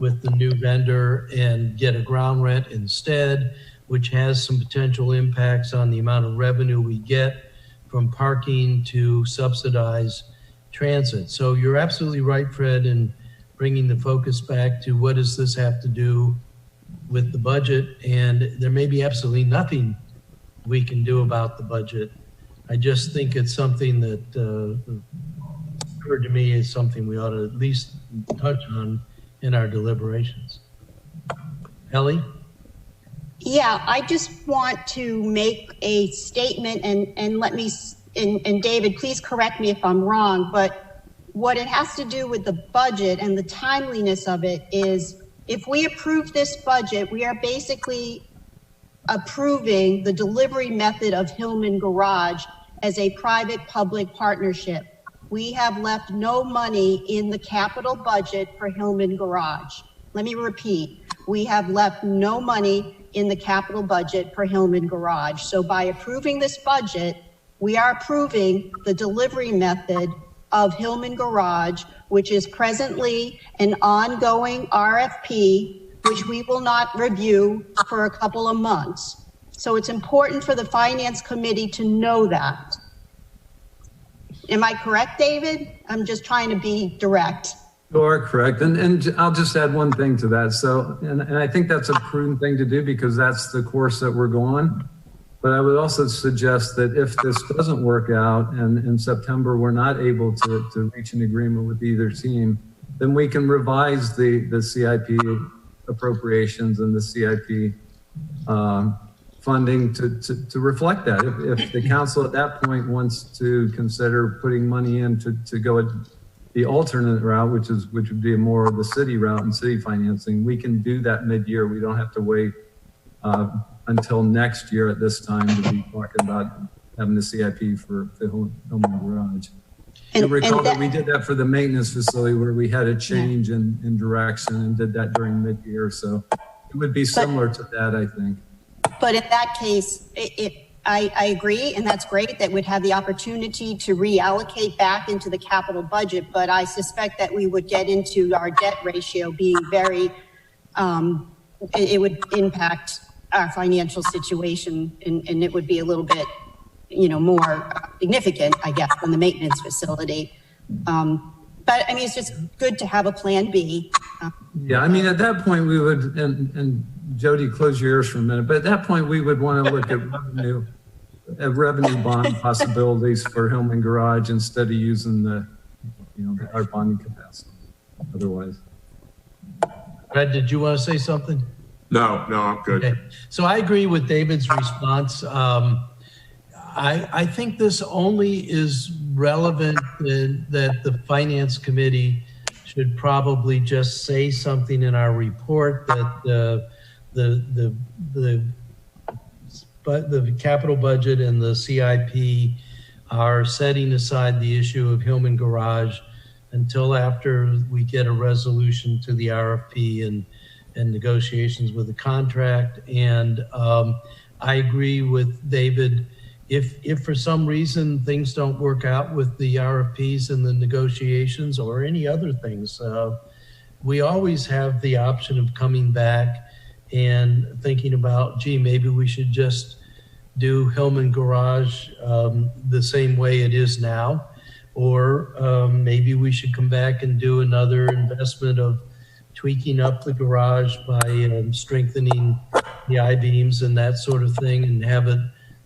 new vendor and get a ground rent instead, which has some potential impacts on the amount of revenue we get from parking to subsidize transit. So you're absolutely right, Fred, in bringing the focus back to what does this have to do with the budget? And there may be absolutely nothing we can do about the budget. I just think it's something that occurred to me is something we ought to at least touch on in our deliberations. Ellie? Yeah, I just want to make a statement and let me, and David, please correct me if I'm wrong, but what it has to do with the budget and the timeliness of it is if we approve this budget, we are basically approving the delivery method of Hillman Garage as a private-public partnership. We have left no money in the capital budget for Hillman Garage. Let me repeat, we have left no money in the capital budget for Hillman Garage. So by approving this budget, we are approving the delivery method of Hillman Garage, which is presently an ongoing RFP, which we will not review for a couple of months. So it's important for the Finance Committee to know that. Am I correct, David? I'm just trying to be direct. You are correct. And I'll just add one thing to that. So, and I think that's a prudent thing to do because that's the course that we're going. But I would also suggest that if this doesn't work out and in September we're not able to reach an agreement with either team, then we can revise the CIP appropriations and the CIP funding to reflect that. If the council at that point wants to consider putting money in to go the alternate route, which would be more of the city route and city financing, we can do that mid-year. We don't have to wait until next year at this time to be talking about having the CIP for the Hillman Garage. You recall that we did that for the maintenance facility where we had a change in direction and did that during mid-year. So it would be similar to that, I think. But in that case, I agree, and that's great that we'd have the opportunity to reallocate back into the capital budget, but I suspect that we would get into our debt ratio being very, it would impact our financial situation, and it would be a little bit, more significant, I guess, than the maintenance facility. But I mean, it's just good to have a plan B. Yeah, I mean, at that point we would, and Jody, close your ears for a minute, but at that point we would want to look at revenue bond possibilities for Hillman Garage instead of using our bonding capacity otherwise. Brad, did you want to say something? No, I'm good. Okay. So I agree with David's response. I think this only is relevant that the Finance Committee should probably just say something in our report that the capital budget and the CIP are setting aside the issue of Hillman Garage until after we get a resolution to the RFP and negotiations with the contract. And I agree with David. If for some reason things don't work out with the RFPs and the negotiations or any other things, we always have the option of coming back and thinking about, gee, maybe we should just do Hillman Garage the same way it is now, or maybe we should come back and do another investment of tweaking up the garage by strengthening the I-beams and that sort of thing and have it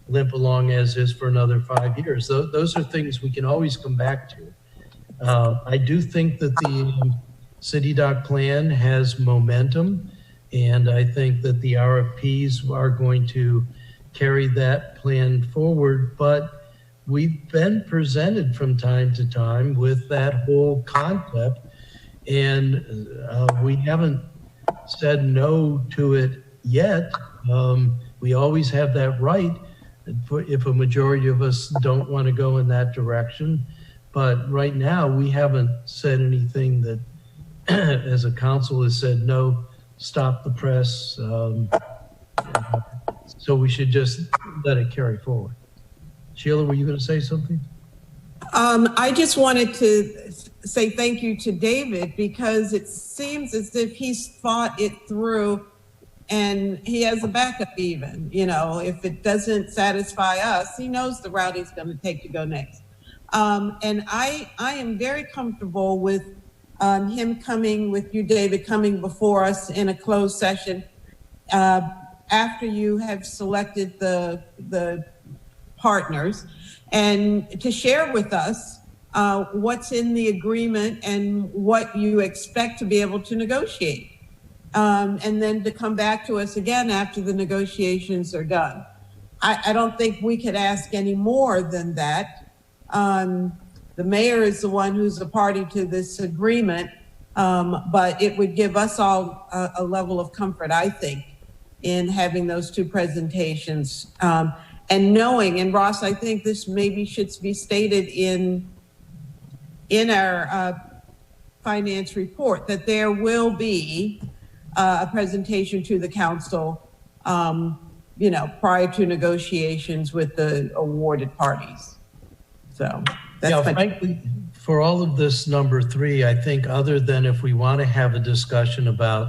limp along as is for another 5 years. Those are things we can always come back to. I do think that the city dock plan has momentum, and I think that the RFPs are going to carry that plan forward, but we've been presented from time to time with that whole concept, and we haven't said no to it yet. We always have that right if a majority of us don't want to go in that direction. But right now, we haven't said anything that, as a council, has said, no, stop the press. So we should just let it carry forward. Sheila, were you going to say something? I just wanted to say thank you to David, because it seems as if he's thought it through and he has a backup even. If it doesn't satisfy us, he knows the route he's going to take to go next. And I am very comfortable with him coming, with you, David, coming before us in a closed session after you have selected the partners, and to share with us what's in the agreement and what you expect to be able to negotiate. And then to come back to us again after the negotiations are done. I don't think we could ask any more than that. The mayor is the one who's a party to this agreement, but it would give us all a level of comfort, I think, in having those two presentations. And knowing, and Ross, I think this maybe should be stated in our finance report, that there will be a presentation to the council, prior to negotiations with the awarded parties. So that's frankly, for all of this number 3, I think other than if we want to have a discussion about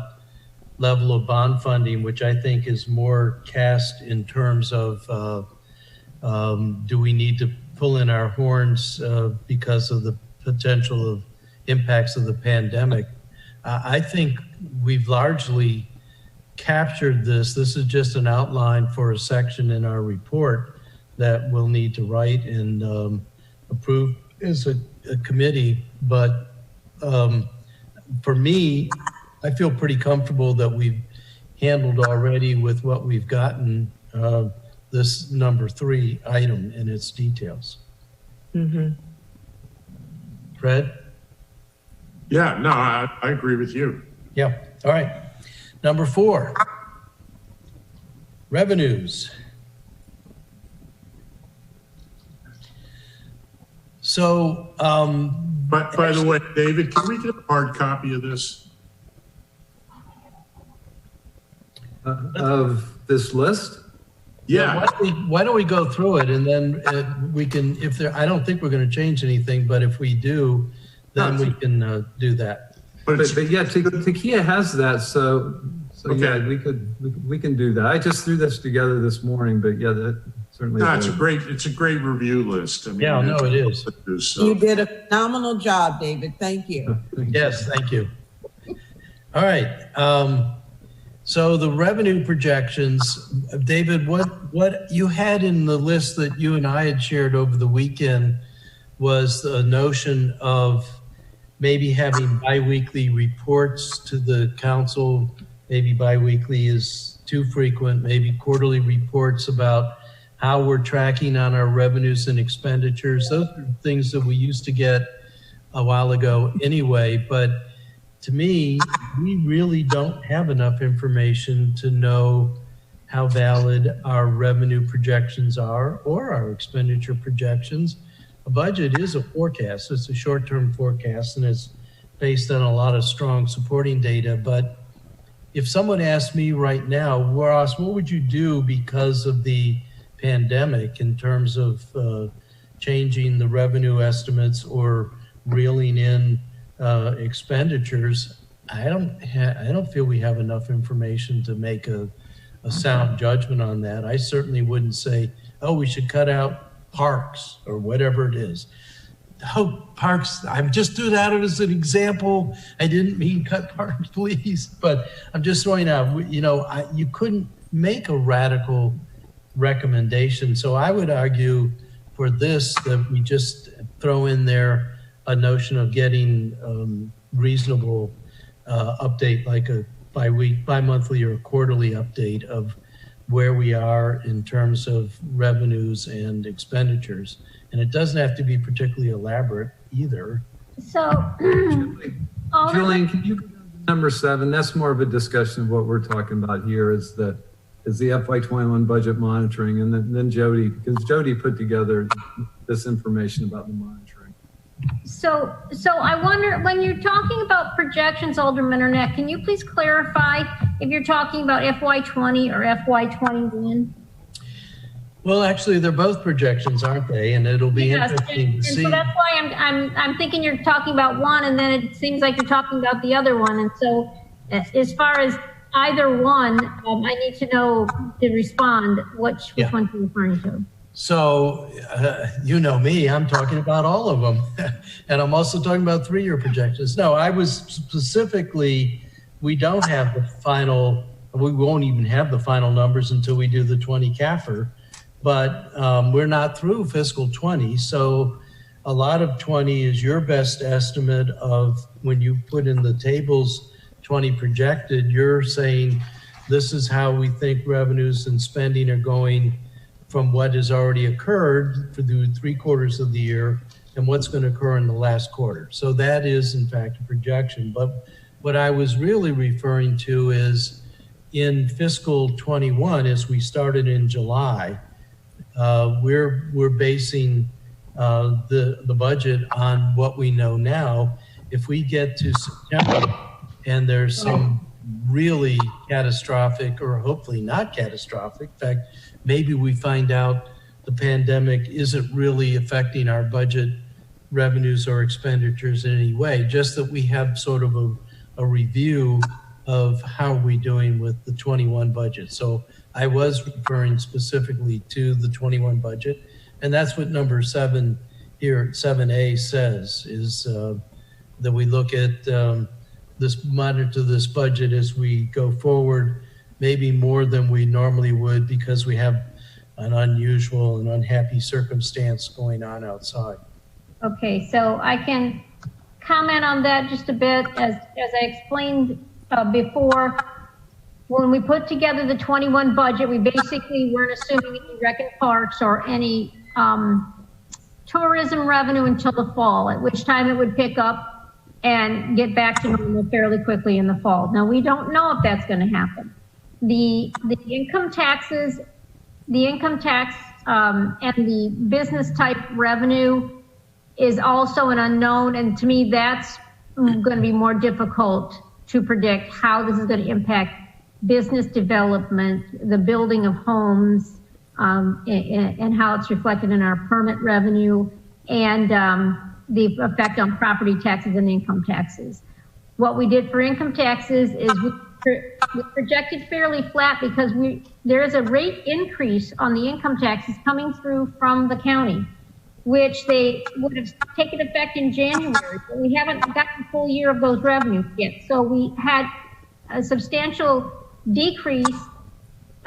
level of bond funding, which I think is more cast in terms of do we need to pull in our horns because of the potential of impacts of the pandemic. I think we've largely captured this. This is just an outline for a section in our report that we'll need to write and approve as a committee. But for me, I feel pretty comfortable that we've handled already with what we've gotten this number 3 item and its details. Mm-hmm. Fred? Yeah, no, I agree with you. Yeah, all right. Number 4, revenues. So, But by the way, David, can we get a hard copy of this? Of this list? Yeah. why don't we go through it and then we can, I don't think we're going to change anything, but if we do, then we can do that. But yeah, Takia has that, so Okay. yeah, we can do that. I just threw this together this morning, but yeah, that certainly. No, it's a great review list. I mean, Yeah, no, it is. You did a phenomenal job, David. Thank you. Yes, thank you. All right. So the revenue projections, David, what you had in the list that you and I had shared over the weekend was the notion of maybe having biweekly reports to the council. Maybe biweekly is too frequent, maybe quarterly reports about how we're tracking on our revenues and expenditures. Those are things that we used to get a while ago anyway, but to me, we really don't have enough information to know how valid our revenue projections are or our expenditure projections. A budget is a forecast. It's a short-term forecast and it's based on a lot of strong supporting data. But if someone asked me right now, Ross, what would you do because of the pandemic in terms of changing the revenue estimates or reeling in expenditures, I don't feel we have enough information to make a sound judgment on that. I certainly wouldn't say, oh, we should cut out parks or whatever it is. Oh, parks, I'm just doing that as an example. I didn't mean cut parks, please, but I'm just throwing out, you couldn't make a radical recommendation. So I would argue for this that we just throw in there a notion of getting reasonable update, like a bi-monthly or quarterly update of where we are in terms of revenues and expenditures. And it doesn't have to be particularly elaborate either. So, Julian, can you go to number 7? That's more of a discussion of what we're talking about here is the FY21 budget monitoring, and then Jody, because Jody put together this information about the monitoring. So I wonder, when you're talking about projections, Alderman Arnett, can you please clarify if you're talking about FY20 or FY21? Well, actually, they're both projections, aren't they? And it'll be interesting to see. So that's why I'm thinking you're talking about one, and then it seems like you're talking about the other one. And so, as far as either one, I need to know to respond which one you're referring to. So, you know me, I'm talking about all of them. And I'm also talking about 3-year projections. No, I was specifically, we don't have the final, we won't even have the final numbers until we do the 20 CAFR. but we're not through fiscal 20. So a lot of 20 is your best estimate of when you put in the tables 20 projected, you're saying this is how we think revenues and spending are going from what has already occurred for the 3 quarters of the year and what's going to occur in the last quarter. So that is in fact a projection. But what I was really referring to is in fiscal 21, as we started in July, we're basing the budget on what we know now. If we get to September and there's some really catastrophic, or hopefully not catastrophic, in fact, maybe we find out the pandemic isn't really affecting our budget revenues or expenditures in any way, just that we have sort of a review of how we're doing with the 21 budget. So I was referring specifically to the 21 budget, and that's what number 7 here, 7A says, is that we look at monitor this budget as we go forward, maybe more than we normally would because we have an unusual and unhappy circumstance going on outside. Okay, so I can comment on that just a bit. As I explained before, when we put together the 21 budget, we basically weren't assuming any rec and parks or any tourism revenue until the fall, at which time it would pick up and get back to normal fairly quickly in the fall. Now, we don't know if that's going to happen. The income taxes, and the business type revenue is also an unknown. And to me, that's going to be more difficult to predict how this is going to impact business development, the building of homes, and how it's reflected in our permit revenue, and the effect on property taxes and income taxes. What we did for income taxes is we projected fairly flat because there is a rate increase on the income taxes coming through from the county, which they would have taken effect in January, but we haven't gotten a full year of those revenues yet. So we had a substantial decrease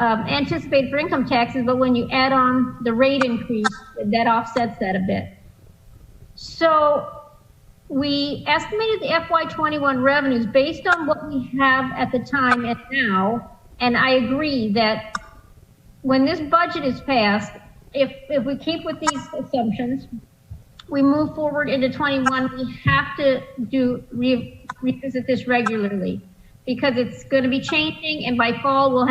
anticipated for income taxes, but when you add on the rate increase, that offsets that a bit. So we estimated the FY21 revenues based on what we have at the time and now, and I agree that when this budget is passed, if we keep with these assumptions, we move forward into 21, we have to revisit this regularly because it's going to be changing, and by fall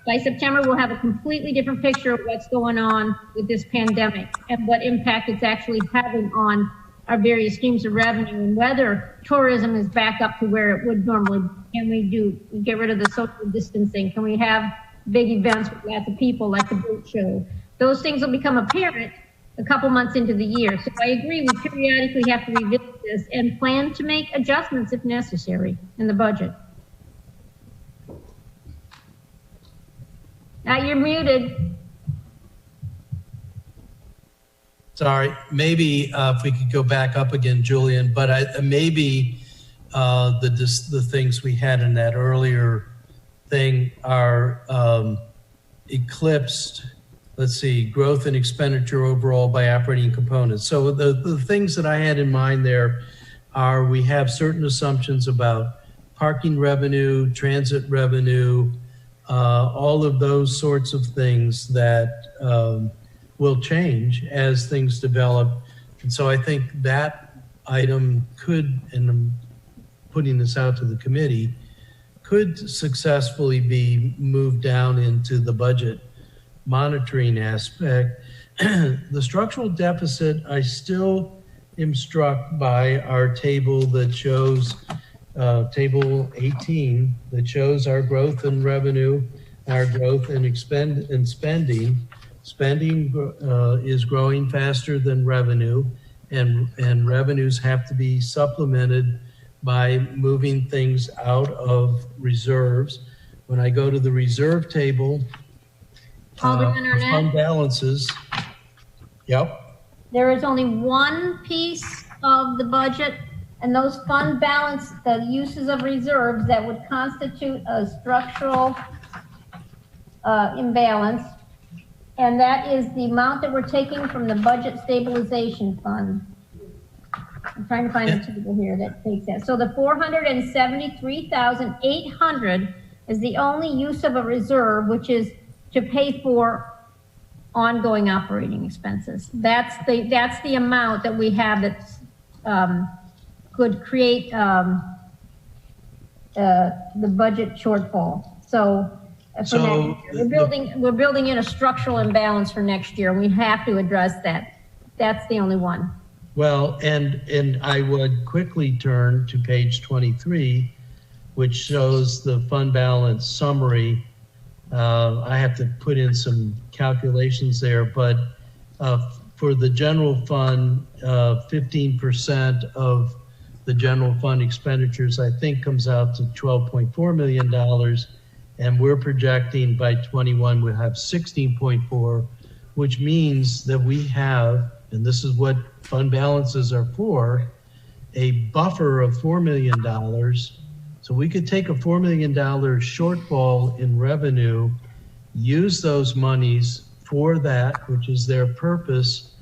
by September we'll have a completely different picture of what's going on with this pandemic and what impact it's actually having on our various streams of revenue and whether tourism is back up to where it would normally. Can we get rid of the social distancing? Can we have big events with lots of people like the boat show? Those things will become apparent a couple months into the year. So I agree, we periodically have to revisit this and plan to make adjustments if necessary in the budget. Now you're muted. Sorry, maybe if we could go back up again, Julian, but maybe the things we had in that earlier thing are eclipsed. Let's see, growth and expenditure overall by operating components. So the things that I had in mind there are we have certain assumptions about parking revenue, transit revenue, all of those sorts of things that will change as things develop. And so I think that item could, and I'm putting this out to the committee, could successfully be moved down into the budget monitoring aspect. The structural deficit, I still am struck by our table that shows, table 18, that shows our growth in revenue, our growth in spending. Spending is growing faster than revenue, and revenues have to be supplemented by moving things out of reserves. When I go to the reserve table, fund balances. Yep. There is only one piece of the budget, and those fund balance, the uses of reserves that would constitute a structural imbalance, And that is the amount that we're taking from the Budget Stabilization Fund. I'm trying to find the table here that takes that. So the 473,800 is the only use of a reserve, which is to pay for ongoing operating expenses. That's the amount that we have that's could create the budget shortfall. So for next year, we're building in a structural imbalance for next year. We have to address that. That's the only one. Well, and I would quickly turn to page 23, which shows the fund balance summary. I have to put in some calculations there, but for the general fund, 15% of the general fund expenditures, I think, comes out to $12.4 million. And we're projecting by 21 we'll have 16.4, which means that we have, and this is what fund balances are for, a buffer of $4 million. So we could take a $4 million shortfall in revenue, use those monies for that, which is their purpose,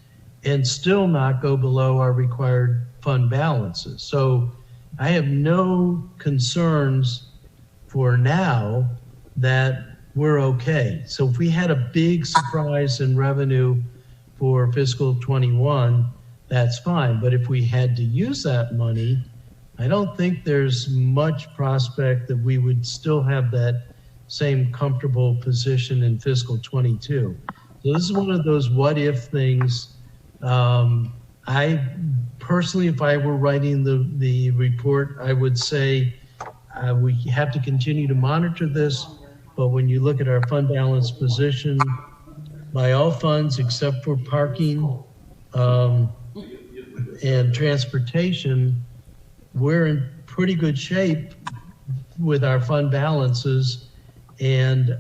and still not go below our required fund balances. So I have no concerns for now that we're okay. So if we had a big surprise in revenue for fiscal 21, that's fine. But if we had to use that money, I don't think there's much prospect that we would still have that same comfortable position in fiscal 22. So this is one of those what if things. I personally, if I were writing the report, I would say we have to continue to monitor this. But when you look at our fund balance position, by all funds except for parking and transportation, we're in pretty good shape with our fund balances, and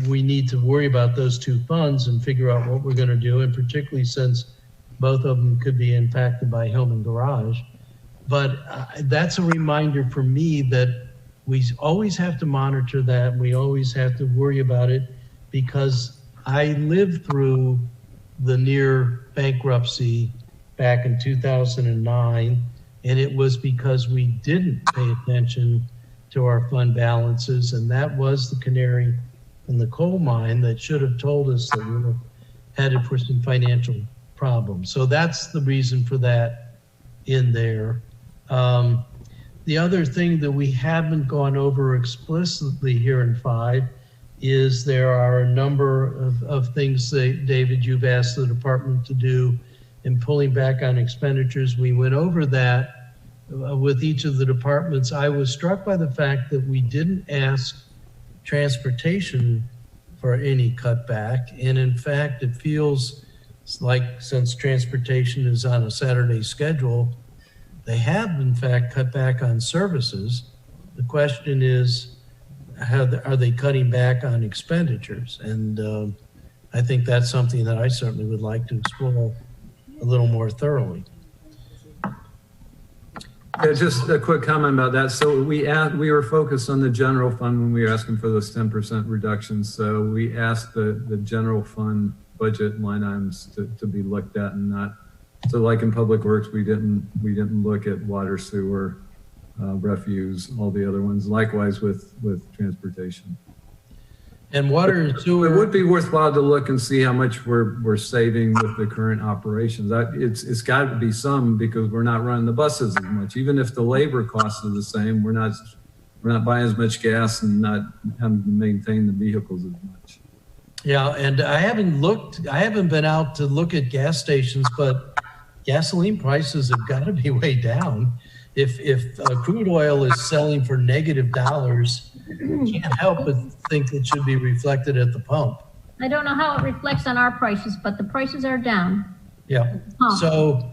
we need to worry about those two funds and figure out what we're going to do, and particularly since both of them could be impacted by home and garage. But that's a reminder for me that we always have to monitor that. We always have to worry about it, because I lived through the near bankruptcy back in 2009, and it was because we didn't pay attention to our fund balances, and that was the canary in the coal mine that should have told us that we were headed for some financial problems. So that's the reason for that in there. The other thing that we haven't gone over explicitly here in 5 is there are a number of things that, David, you've asked the department to do in pulling back on expenditures. We went over that with each of the departments. I was struck by the fact that we didn't ask transportation for any cutback. And in fact, it feels like since transportation is on a Saturday schedule, they have in fact cut back on services. The question is, are they cutting back on expenditures? And I think that's something that I certainly would like to explore a little more thoroughly. Yeah, just a quick comment about that. So we were focused on the general fund when we were asking for those 10% reductions. So we asked the general fund budget line items to be looked at, and not, so like in public works, we didn't look at water, sewer, refuse, all the other ones. Likewise with transportation. And water and sewer. It would be worthwhile to look and see how much we're saving with the current operations. It's got to be some, because we're not running the buses as much. Even if the labor costs are the same, we're not buying as much gas and not having to maintain the vehicles as much. Yeah, and I haven't been out to look at gas stations, but gasoline prices have got to be way down. If crude oil is selling for $-, you can't help but think it should be reflected at the pump. I don't know how it reflects on our prices, but the prices are down. Yeah. So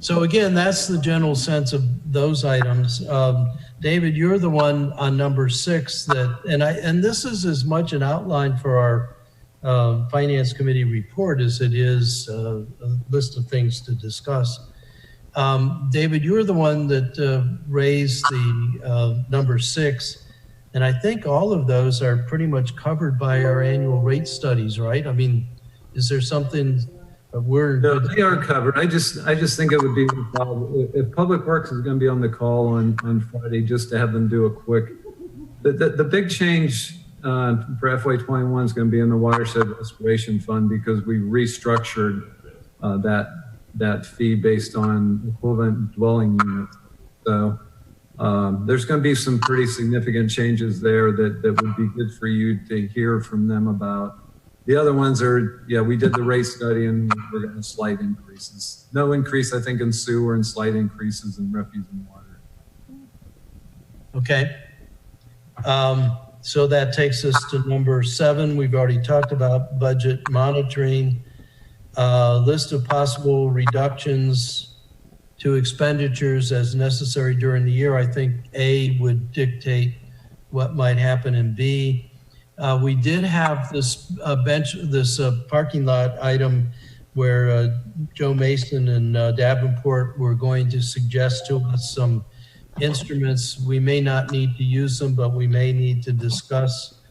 again, that's the general sense of those items. David, you're the one on number 6 and this is as much an outline for our Finance Committee report as it is a list of things to discuss. David, you're the one that raised the number 6 And I think all of those are pretty much covered by our annual rate studies, right? I mean, is there something we're... No, they are covered. I just think it would be, if Public Works is going to be on the call on Friday, just to have them do a quick, the big change for FY21 is going to be in the Watershed Restoration Fund, because we restructured that fee based on equivalent dwelling units. So there's going to be some pretty significant changes there that would be good for you to hear from them about. The other ones are, yeah, we did the rate study and we're getting slight increases. No increase, I think, in sewer, and slight increases in refuse and water. Okay. So that takes us to number 7. We've already talked about budget monitoring. List of possible reductions to expenditures as necessary during the year. I think A would dictate what might happen in B. We did have this parking lot item where Joe Mason and Davenport were going to suggest to us some instruments. We may not need to use them, but we may need to discuss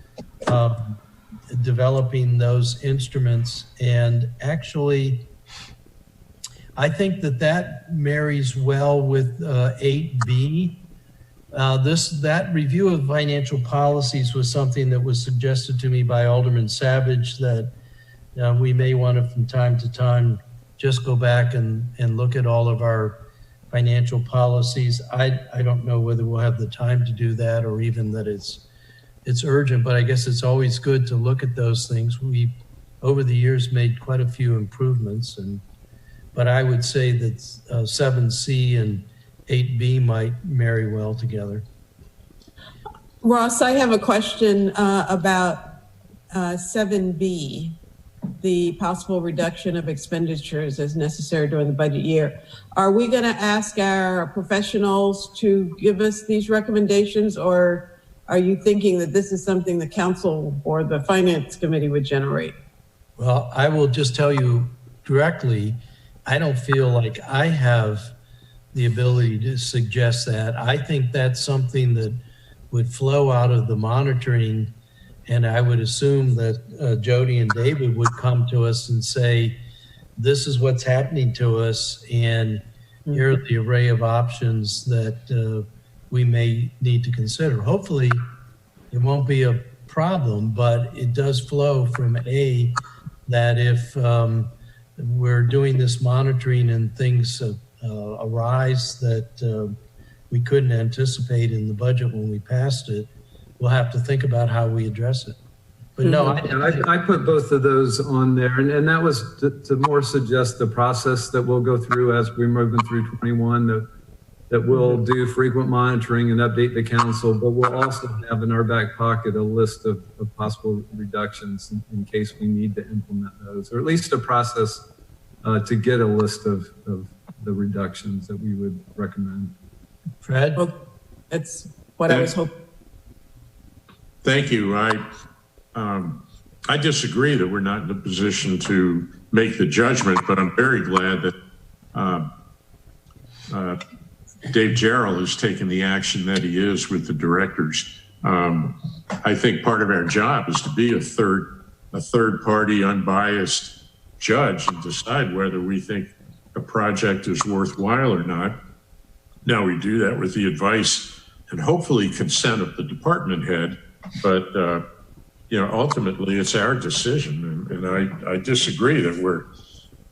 developing those instruments. And actually, I think that marries well with 8B. That review of financial policies was something that was suggested to me by Alderman Savage, that we may want to, from time to time, just go back and look at all of our financial policies. I don't know whether we'll have the time to do that, or even that it's urgent, but I guess it's always good to look at those things. We, over the years, made quite a few improvements, but I would say that 7C and 8B might marry well together. Ross, I have a question about 7B, the possible reduction of expenditures as necessary during the budget year. Are we going to ask our professionals to give us these recommendations, or are you thinking that this is something the council or the finance committee would generate? Well, I will just tell you directly, I don't feel like I have the ability to suggest that. I think that's something that would flow out of the monitoring, and I would assume that Jody and David would come to us and say, this is what's happening to us, and here are the array of options that we may need to consider. Hopefully, it won't be a problem, but it does flow from A, that if we're doing this monitoring and things arise that we couldn't anticipate in the budget when we passed it, we'll have to think about how we address it. But no, I put both of those on there, and that was to more suggest the process that we'll go through as we're moving through 21, that we'll do frequent monitoring and update the council, but we'll also have in our back pocket a list of possible reductions in case we need to implement those, or at least a process to get a list of the reductions that we would recommend. Fred? Well, that's what I was hoping. Thank you. I disagree that we're not in a position to make the judgment, but I'm very glad that Dave Jarrell has taken the action that he is with the directors. I think part of our job is to be a third party, unbiased judge and decide whether we think a project is worthwhile or not. Now, we do that with the advice and hopefully consent of the department head, but ultimately it's our decision. And I disagree that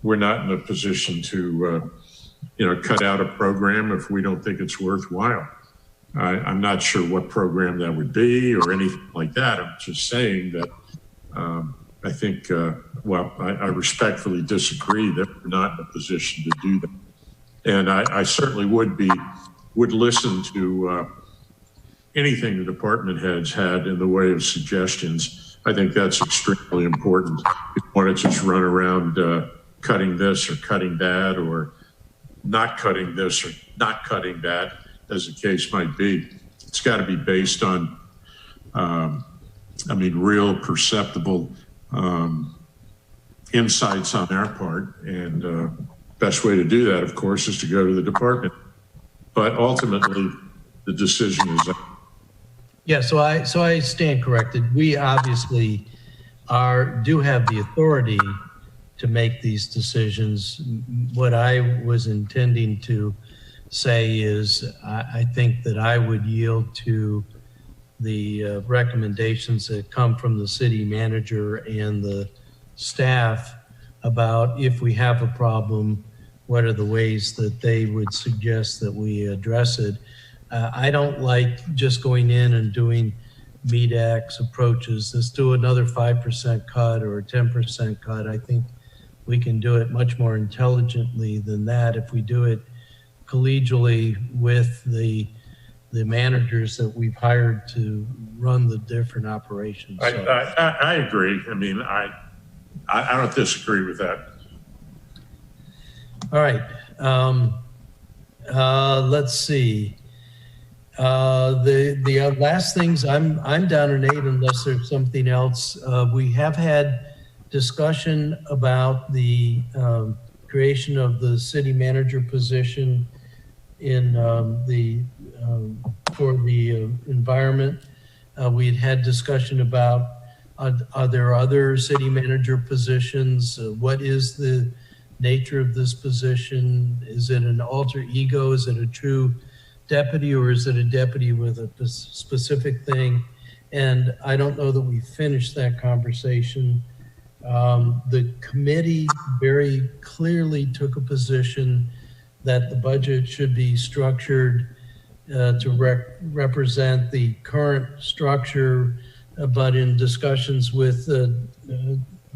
we're not in a position to cut out a program if we don't think it's worthwhile. I'm not sure what program that would be or anything like that. I'm just saying that I think, I respectfully disagree that we're not in a position to do that. And I certainly would listen to anything the department heads had in the way of suggestions. I think that's extremely important. If you want to just run around cutting this or cutting that, or not cutting this or not cutting that, as the case might be, it's got to be based on, real perceptible insights on our part. And best way to do that, of course, is to go to the department. But ultimately, the decision is up. Yeah, so I stand corrected. We obviously do have the authority to make these decisions. What I was intending to say is I think that I would yield to the recommendations that come from the city manager and the staff about if we have a problem, what are the ways that they would suggest that we address it. I don't like just going in and doing MEDAX approaches. Let's do another 5% cut or a 10% cut. I think we can do it much more intelligently than that if we do it collegially with the managers that we've hired to run the different operations. So, I agree. I mean, I don't disagree with that. all right. Let's see. The last things, I'm down an 8 unless there's something else. We have had discussion about the creation of the city manager position in for the environment. We had discussion about are there other city manager positions? What is the nature of this position? Is it an alter ego? Is it a true deputy, or is it a deputy with a specific thing? And I don't know that we finished that conversation. The committee very clearly took a position that the budget should be structured to represent the current structure, but in discussions with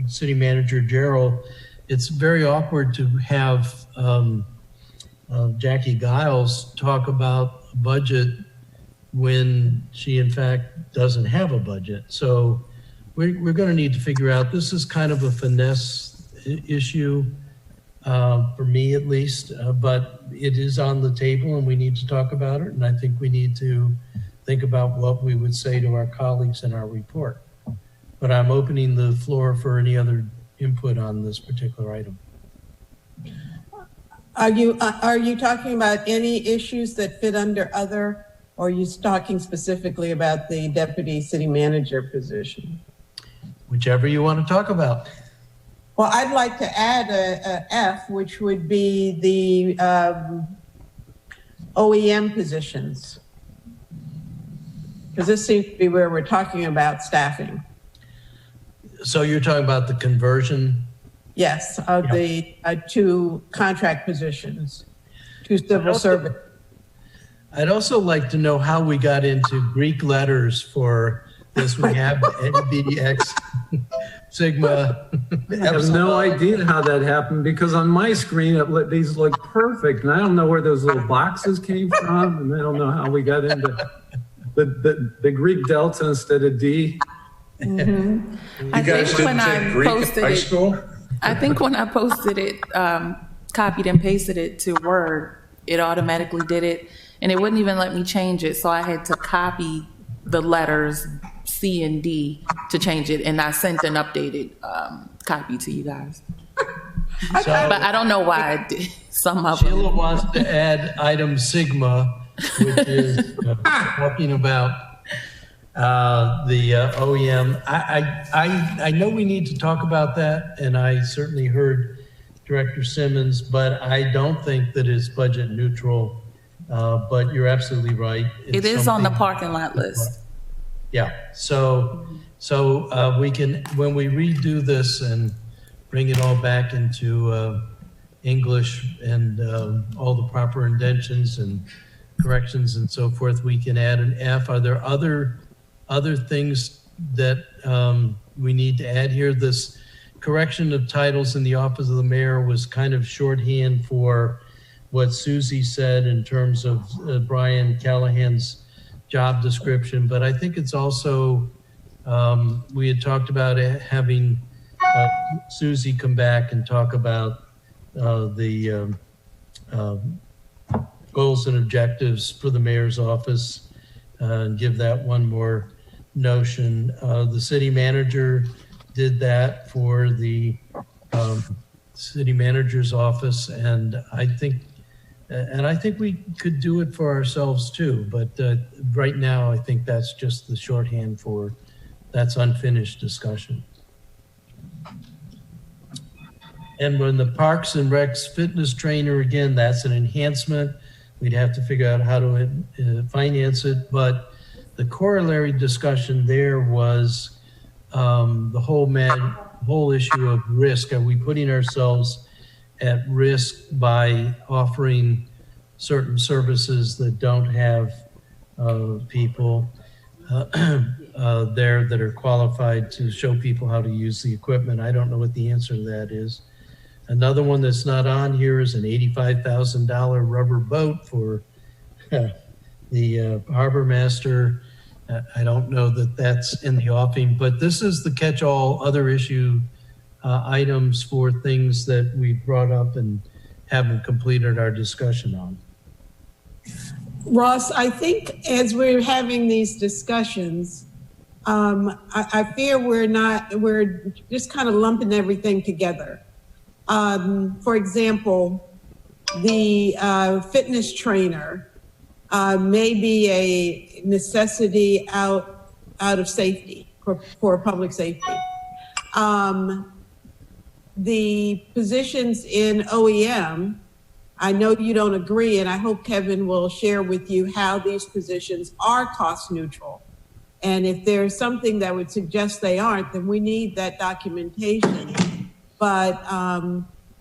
City Manager Gerald, it's very awkward to have Jackie Giles talk about a budget when she in fact doesn't have a budget. So we're going to need to figure out, this is kind of a finesse issue for me at least, but it is on the table and we need to talk about it. And I think we need to think about what we would say to our colleagues in our report. But I'm opening the floor for any other input on this particular item. Are you talking about any issues that fit under other, or are you talking specifically about the deputy city manager position? Whichever you want to talk about. Well, I'd like to add a F, which would be the OEM positions. Because this seems to be where we're talking about staffing. So you're talking about the conversion? Yes, of the two contract positions, two civil service. I'd also like to know how we got into Greek letters for this. We have NBX, Sigma. I have no idea how that happened because on my screen, these look perfect. And I don't know where those little boxes came from. And I don't know how we got into the Greek delta instead of D. Mm-hmm. I think when I posted high it, school? I think when I posted it, copied and pasted it to Word, it automatically did it, and it wouldn't even let me change it. So I had to copy the letters C and D to change it, and I sent an updated copy to you guys. So But I don't know why I did some of them. Sheila wants to add item Sigma, which is talking about the OEM. I know we need to talk about that, and I certainly heard Director Simmons, but I don't think that it's budget neutral. But you're absolutely right. It is on the parking lot list. Yeah. So we can, when we redo this and bring it all back into English and all the proper indentions and corrections and so forth, we can add an F. Are there other things that we need to add here? This correction of titles in the office of the mayor was kind of shorthand for what Susie said in terms of Brian Callahan's job description, but I think it's also, we had talked about having Susie come back and talk about the goals and objectives for the mayor's office and give that one more notion. The city manager did that for the city manager's office, and I think And I think we could do it for ourselves too, but right now I think that's just the shorthand for that's unfinished discussion. And when the Parks and Recs fitness trainer, again, that's an enhancement. We'd have to figure out how to finance it, but the corollary discussion there was the whole issue of risk. Are we putting ourselves at risk by offering certain services that don't have people there that are qualified to show people how to use the equipment? I don't know what the answer to that is. Another one that's not on here is an $85,000 rubber boat for the harbor master. I don't know that that's in the offing, but this is the catch-all other issue items for things that we brought up and haven't completed our discussion on. Ross, I think as we're having these discussions, I fear we're just kind of lumping everything together. For example, the fitness trainer may be a necessity out of safety for public safety. The positions in OEM, I know you don't agree, and I hope Kevin will share with you how these positions are cost neutral. And if there's something that would suggest they aren't, then we need that documentation. But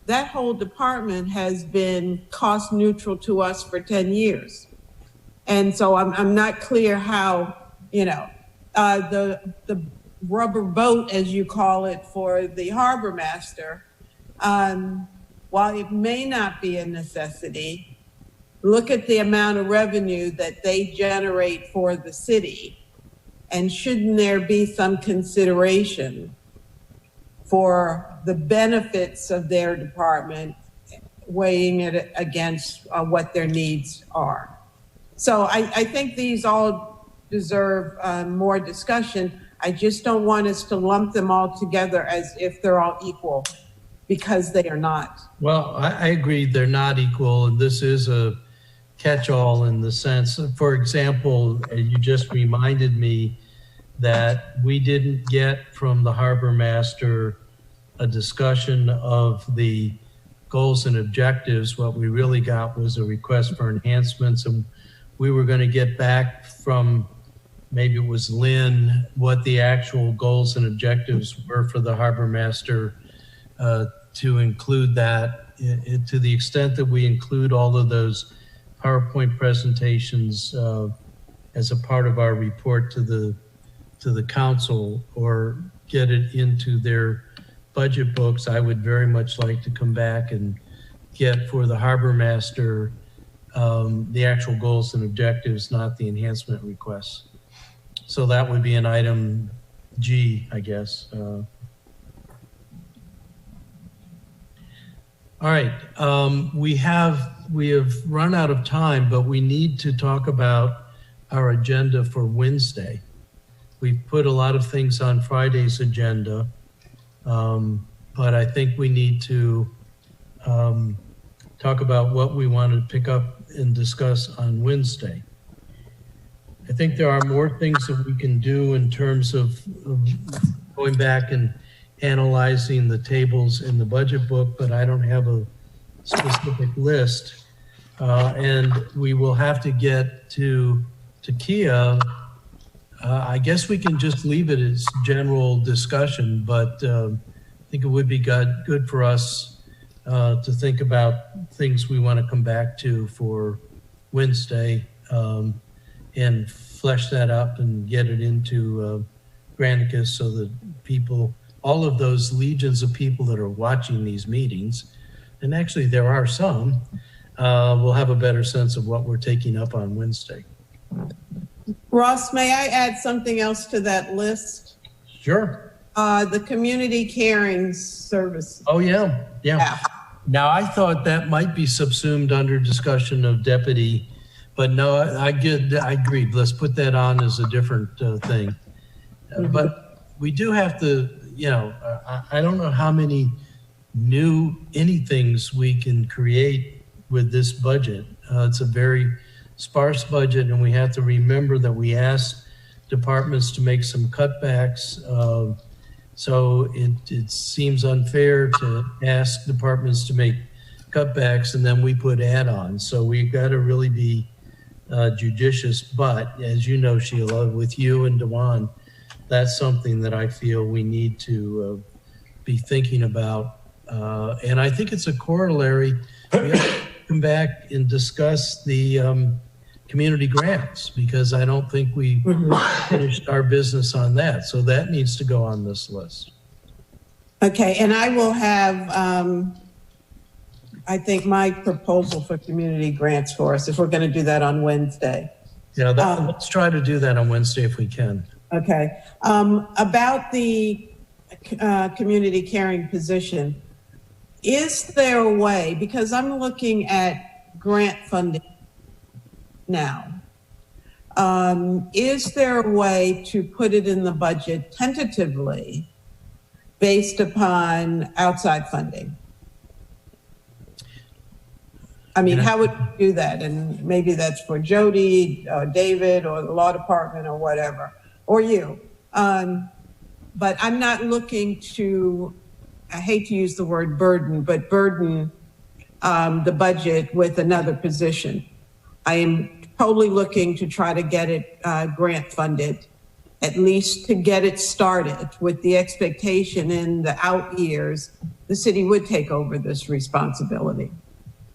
that whole department has been cost neutral to us for 10 years. And so I'm not clear how, the rubber boat, as you call it, for the harbor master, while it may not be a necessity, look at the amount of revenue that they generate for the city. And shouldn't there be some consideration for the benefits of their department, weighing it against what their needs are? So I think these all deserve more discussion. I just don't want us to lump them all together as if they're all equal, because they are not. Well, I agree they're not equal, and this is a catch-all in the sense, for example, you just reminded me that we didn't get from the harbor master a discussion of the goals and objectives. What we really got was a request for enhancements, and we were going to get back from, maybe it was Lynn, what the actual goals and objectives were for the harbor master, to include that. To the extent that we include all of those PowerPoint presentations as a part of our report to the council, or get it into their budget books, I would very much like to come back and get for the harbor master the actual goals and objectives, not the enhancement requests. So that would be an item G, I guess. All right, we have run out of time, but we need to talk about our agenda for Wednesday. We've put a lot of things on Friday's agenda, but I think we need to talk about what we want to pick up and discuss on Wednesday. I think there are more things that we can do in terms of going back and analyzing the tables in the budget book, but I don't have a specific list. And we will have to get to Kia. I guess we can just leave it as general discussion, but I think it would be good for us to think about things we want to come back to for Wednesday, and flesh that up and get it into Granicus so that people, all of those legions of people that are watching these meetings, and actually there are some, will have a better sense of what we're taking up on Wednesday. Ross, may I add something else to that list? Sure. The community caring service. Oh, yeah. Now, I thought that might be subsumed under discussion of deputy, but no, I agreed. Let's put that on as a different thing. But we do have to, I don't know how many new anythings we can create with this budget. It's a very sparse budget, and we have to remember that we asked departments to make some cutbacks. So it seems unfair to ask departments to make cutbacks and then we put add-ons. So we've got to really be judicious. But as you know, Sheila, with you and Dewan, that's something that I feel we need to be thinking about. And I think it's a corollary. We have to come back and discuss the community grants, because I don't think we finished our business on that. So that needs to go on this list. Okay, and I will have, I think, my proposal for community grants for us, if we're going to do that on Wednesday. Yeah, let's try to do that on Wednesday if we can. Okay. About the community caring position, is there a way, because I'm looking at grant funding now, is there a way to put it in the budget tentatively based upon outside funding? I mean, how would you do that? And maybe that's for Jody, David, or the law department, or whatever, or you. But I'm not looking to, I hate to use the word burden, but burden the budget with another position. I am totally looking to try to get it grant funded, at least to get it started, with the expectation in the out years, the city would take over this responsibility.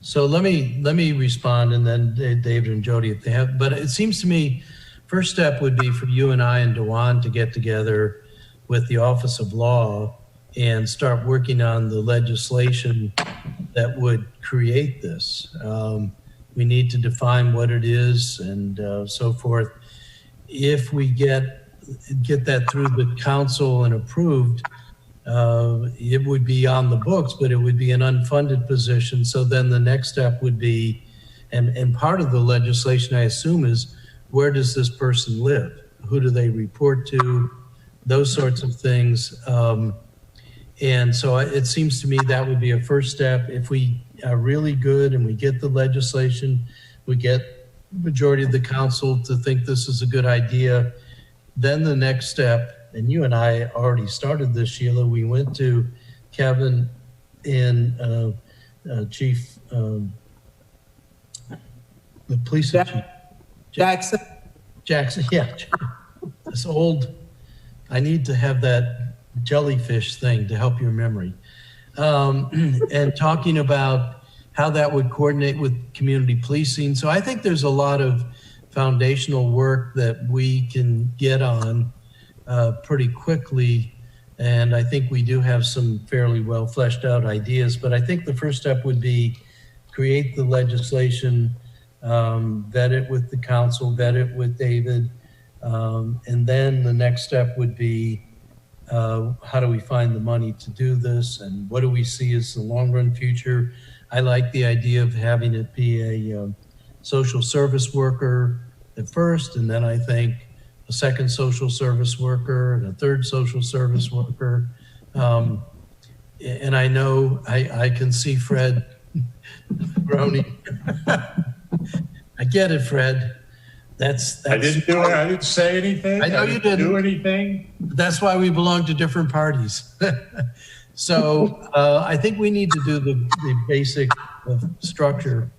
So let me respond, and then David and Jody, if they have, but it seems to me, first step would be for you and I and Dewan to get together with the Office of Law and start working on the legislation that would create this. We need to define what it is and so forth. If we get that through the council and approved, it would be on the books, but it would be an unfunded position. So then the next step would be, and part of the legislation, I assume, is where does this person live? Who do they report to? Those sorts of things. And so it seems to me that would be a first step. If we are really good and we get the legislation, we get the majority of the council to think this is a good idea, then the next step, and you and I already started this, Sheila, we went to Kevin and Chief, the police chief. Jackson, yeah. This old, I need to have that jellyfish thing to help your memory. And talking about how that would coordinate with community policing. So I think there's a lot of foundational work that we can get on pretty quickly. And I think we do have some fairly well fleshed out ideas, but I think the first step would be create the legislation, vet it with the council, vet it with David. And then the next step would be, how do we find the money to do this? And what do we see as the long run future? I like the idea of having it be a social service worker at first, and then I think a second social service worker and a third social service worker. And I know I can see Fred groaning. I get it, Fred. That's I didn't do it. I didn't say anything. I know you didn't do anything. That's why we belong to different parties. So I think we need to do the basic structure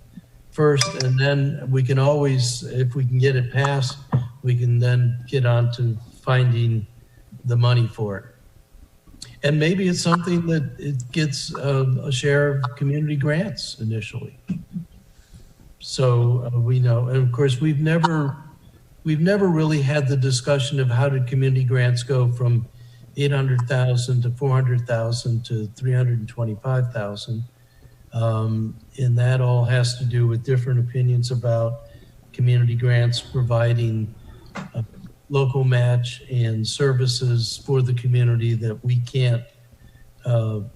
first, and then we can always, if we can get it passed, we can then get on to finding the money for it. And maybe it's something that it gets a share of community grants initially. So we know, and of course, we've never really had the discussion of how did community grants go from 800,000 to 400,000 to 325,000. And that all has to do with different opinions about community grants providing a local match and services for the community that we can't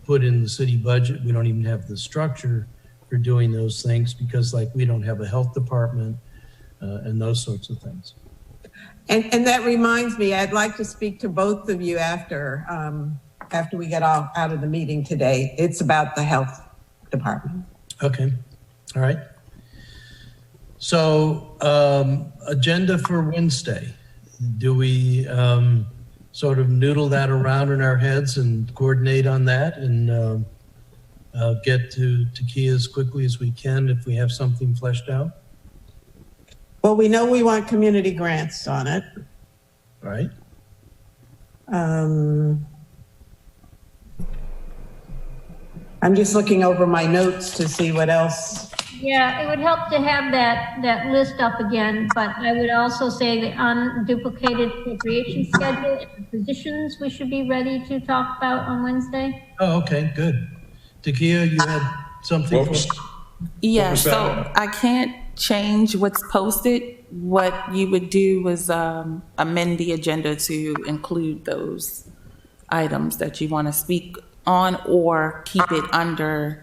put in the city budget. We don't even have the structure for doing those things because, like, we don't have a health department and those sorts of things. And that reminds me, I'd like to speak to both of you after we get out of the meeting today. It's about the health department. Okay. All right. So, agenda for Wednesday. Do we sort of noodle that around in our heads and coordinate on that and get to Kia as quickly as we can if we have something fleshed out? Well, we know we want community grants on it. All right. I'm just looking over my notes to see what else. Yeah, it would help to have that list up again, but I would also say the unduplicated appropriation schedule and the positions we should be ready to talk about on Wednesday. Oh, okay, good. Takia, you had something for us? Yeah, was so that? I can't change what's posted. What you would do was amend the agenda to include those items that you want to speak on or keep it under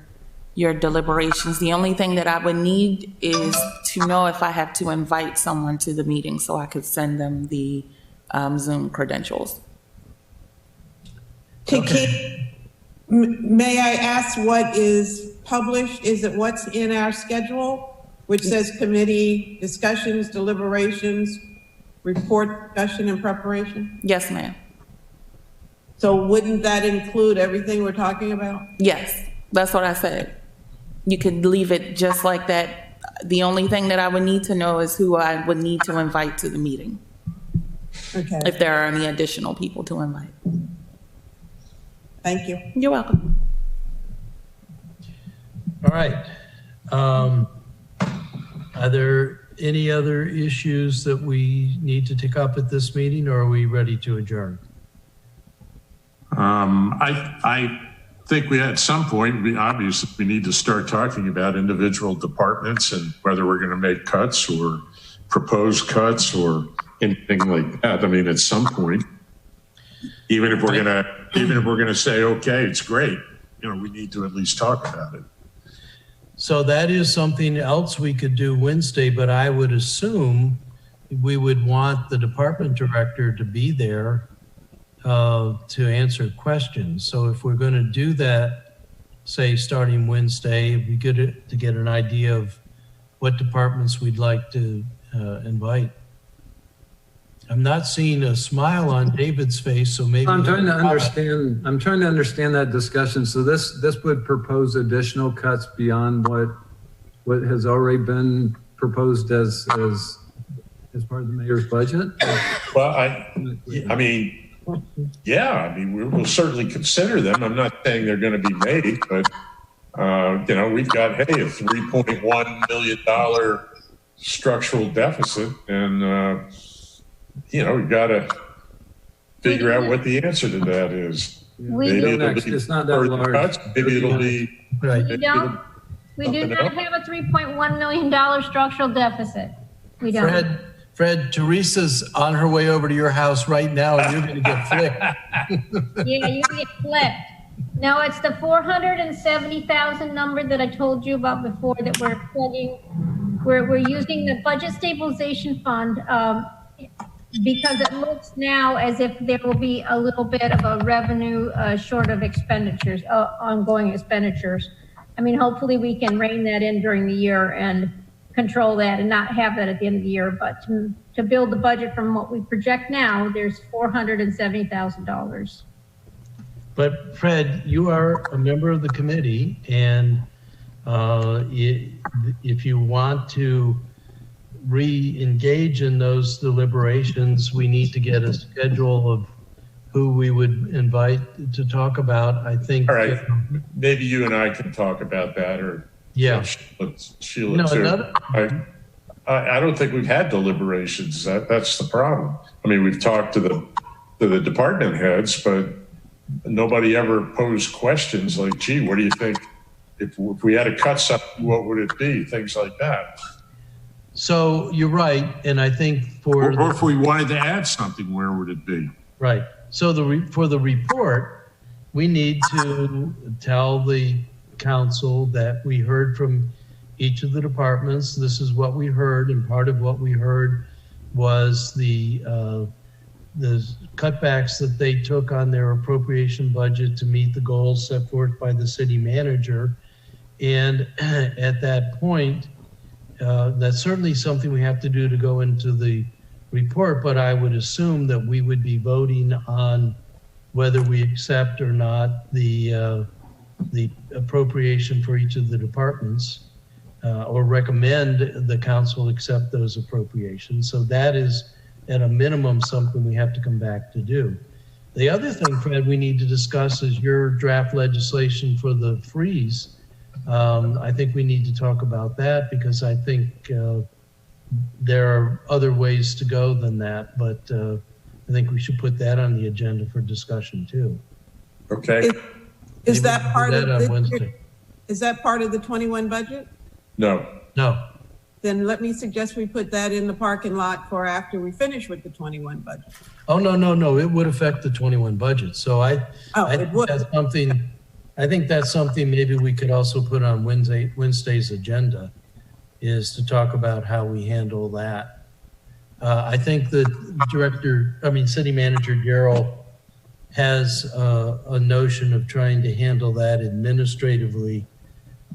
your deliberations. The only thing that I would need is to know if I have to invite someone to the meeting so I could send them the Zoom credentials. May I ask what is published? Is it what's in our schedule, which says committee discussions, deliberations, report discussion and preparation? Yes, ma'am. So wouldn't that include everything we're talking about? Yes, that's what I said. You could leave it just like that. The only thing that I would need to know is who I would need to invite to the meeting, Okay, if there are any additional people to invite. thank you. You're welcome. All right. Are there any other issues that we need to take up at this meeting, or are we ready to adjourn? I think we at some point, we need to start talking about individual departments and whether we're going to make cuts or propose cuts or anything like that. I mean, at some point, even if we're going to say, okay, it's great, we need to at least talk about it. So that is something else we could do Wednesday, but I would assume we would want the department director to be there to answer questions. So if we're going to do that, say, starting Wednesday, it'd be good to get an idea of what departments we'd like to invite. I'm not seeing a smile on David's face, so maybe. I'm trying to understand that discussion. So this would propose additional cuts beyond what has already been proposed as part of the mayor's budget? Well, I mean, we'll certainly consider them. I'm not saying they're going to be made, but, we've got, a $3.1 million structural deficit, and, we've got to figure out what the answer to that is. It's not that large. Cuts, maybe it'll be. Right. We do not have a $3.1 million structural deficit. We don't. Fred, Teresa's on her way over to your house right now, and you're going to get flipped. Yeah, you get flipped. No, it's the 470,000 number that I told you about before that we're plugging. We're using the budget stabilization fund because it looks now as if there will be a little bit of a revenue short of expenditures, ongoing expenditures. I mean, hopefully we can rein that in during the year and control that and not have that at the end of the year. But to build the budget from what we project now, there's $470,000. But Fred, you are a member of the committee, and if you want to re-engage in those deliberations, we need to get a schedule of who we would invite to talk about. I think. All right, maybe you and I can talk about that, or yeah, Sheila too. I don't think we've had deliberations. That's the problem. I mean, we've talked to the department heads, but nobody ever posed questions like, "Gee, what do you think? If we had to cut something, what would it be?" Things like that. So you're right, and I think or if we wanted to add something, where would it be? Right. So for the report, we need to tell the council that we heard from each of the departments. This is what we heard, and part of what we heard was the cutbacks that they took on their appropriation budget to meet the goals set forth by the city manager. And at that point, that's certainly something we have to do to go into the report, but I would assume that we would be voting on whether we accept or not the appropriation for each of the departments, or recommend the council accept those appropriations. So that is at a minimum something we have to come back to do. The other thing, Fred, we need to discuss is your draft legislation for the freeze. I think we need to talk about that because I think there are other ways to go than that, but I think we should put that on the agenda for discussion too. Okay. Is that part of on this Wednesday? year? Is that part of the 21 budget? No. No. Then let me suggest we put that in the parking lot for after we finish with the 21 budget. Oh, no. It would affect the 21 budget. So I It think would. that's something, I think that's something maybe we could also put on Wednesday's agenda, is to talk about how we handle that. I think the city manager Darrell has a notion of trying to handle that administratively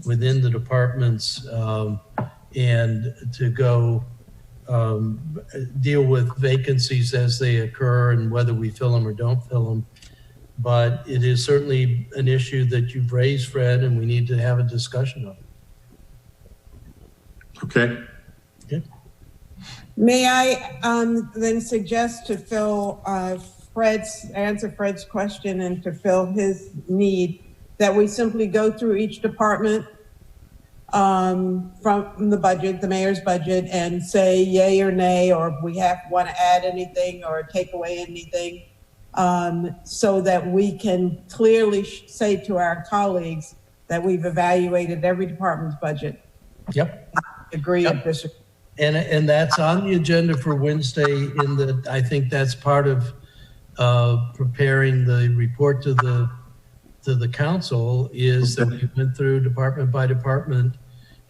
within the departments, and to go deal with vacancies as they occur and whether we fill them or don't fill them. But it is certainly an issue that you've raised, Fred, and we need to have a discussion of. Okay. May I then suggest to fill answer Fred's question and to fill his need, that we simply go through each department from the budget, the mayor's budget, and say yay or nay, or if we want to add anything or take away anything, so that we can clearly say to our colleagues that we've evaluated every department's budget. Yep. Agree or disagree. And that's on the agenda for Wednesday. I think that's part of preparing the report to the council, is that we went through department by department,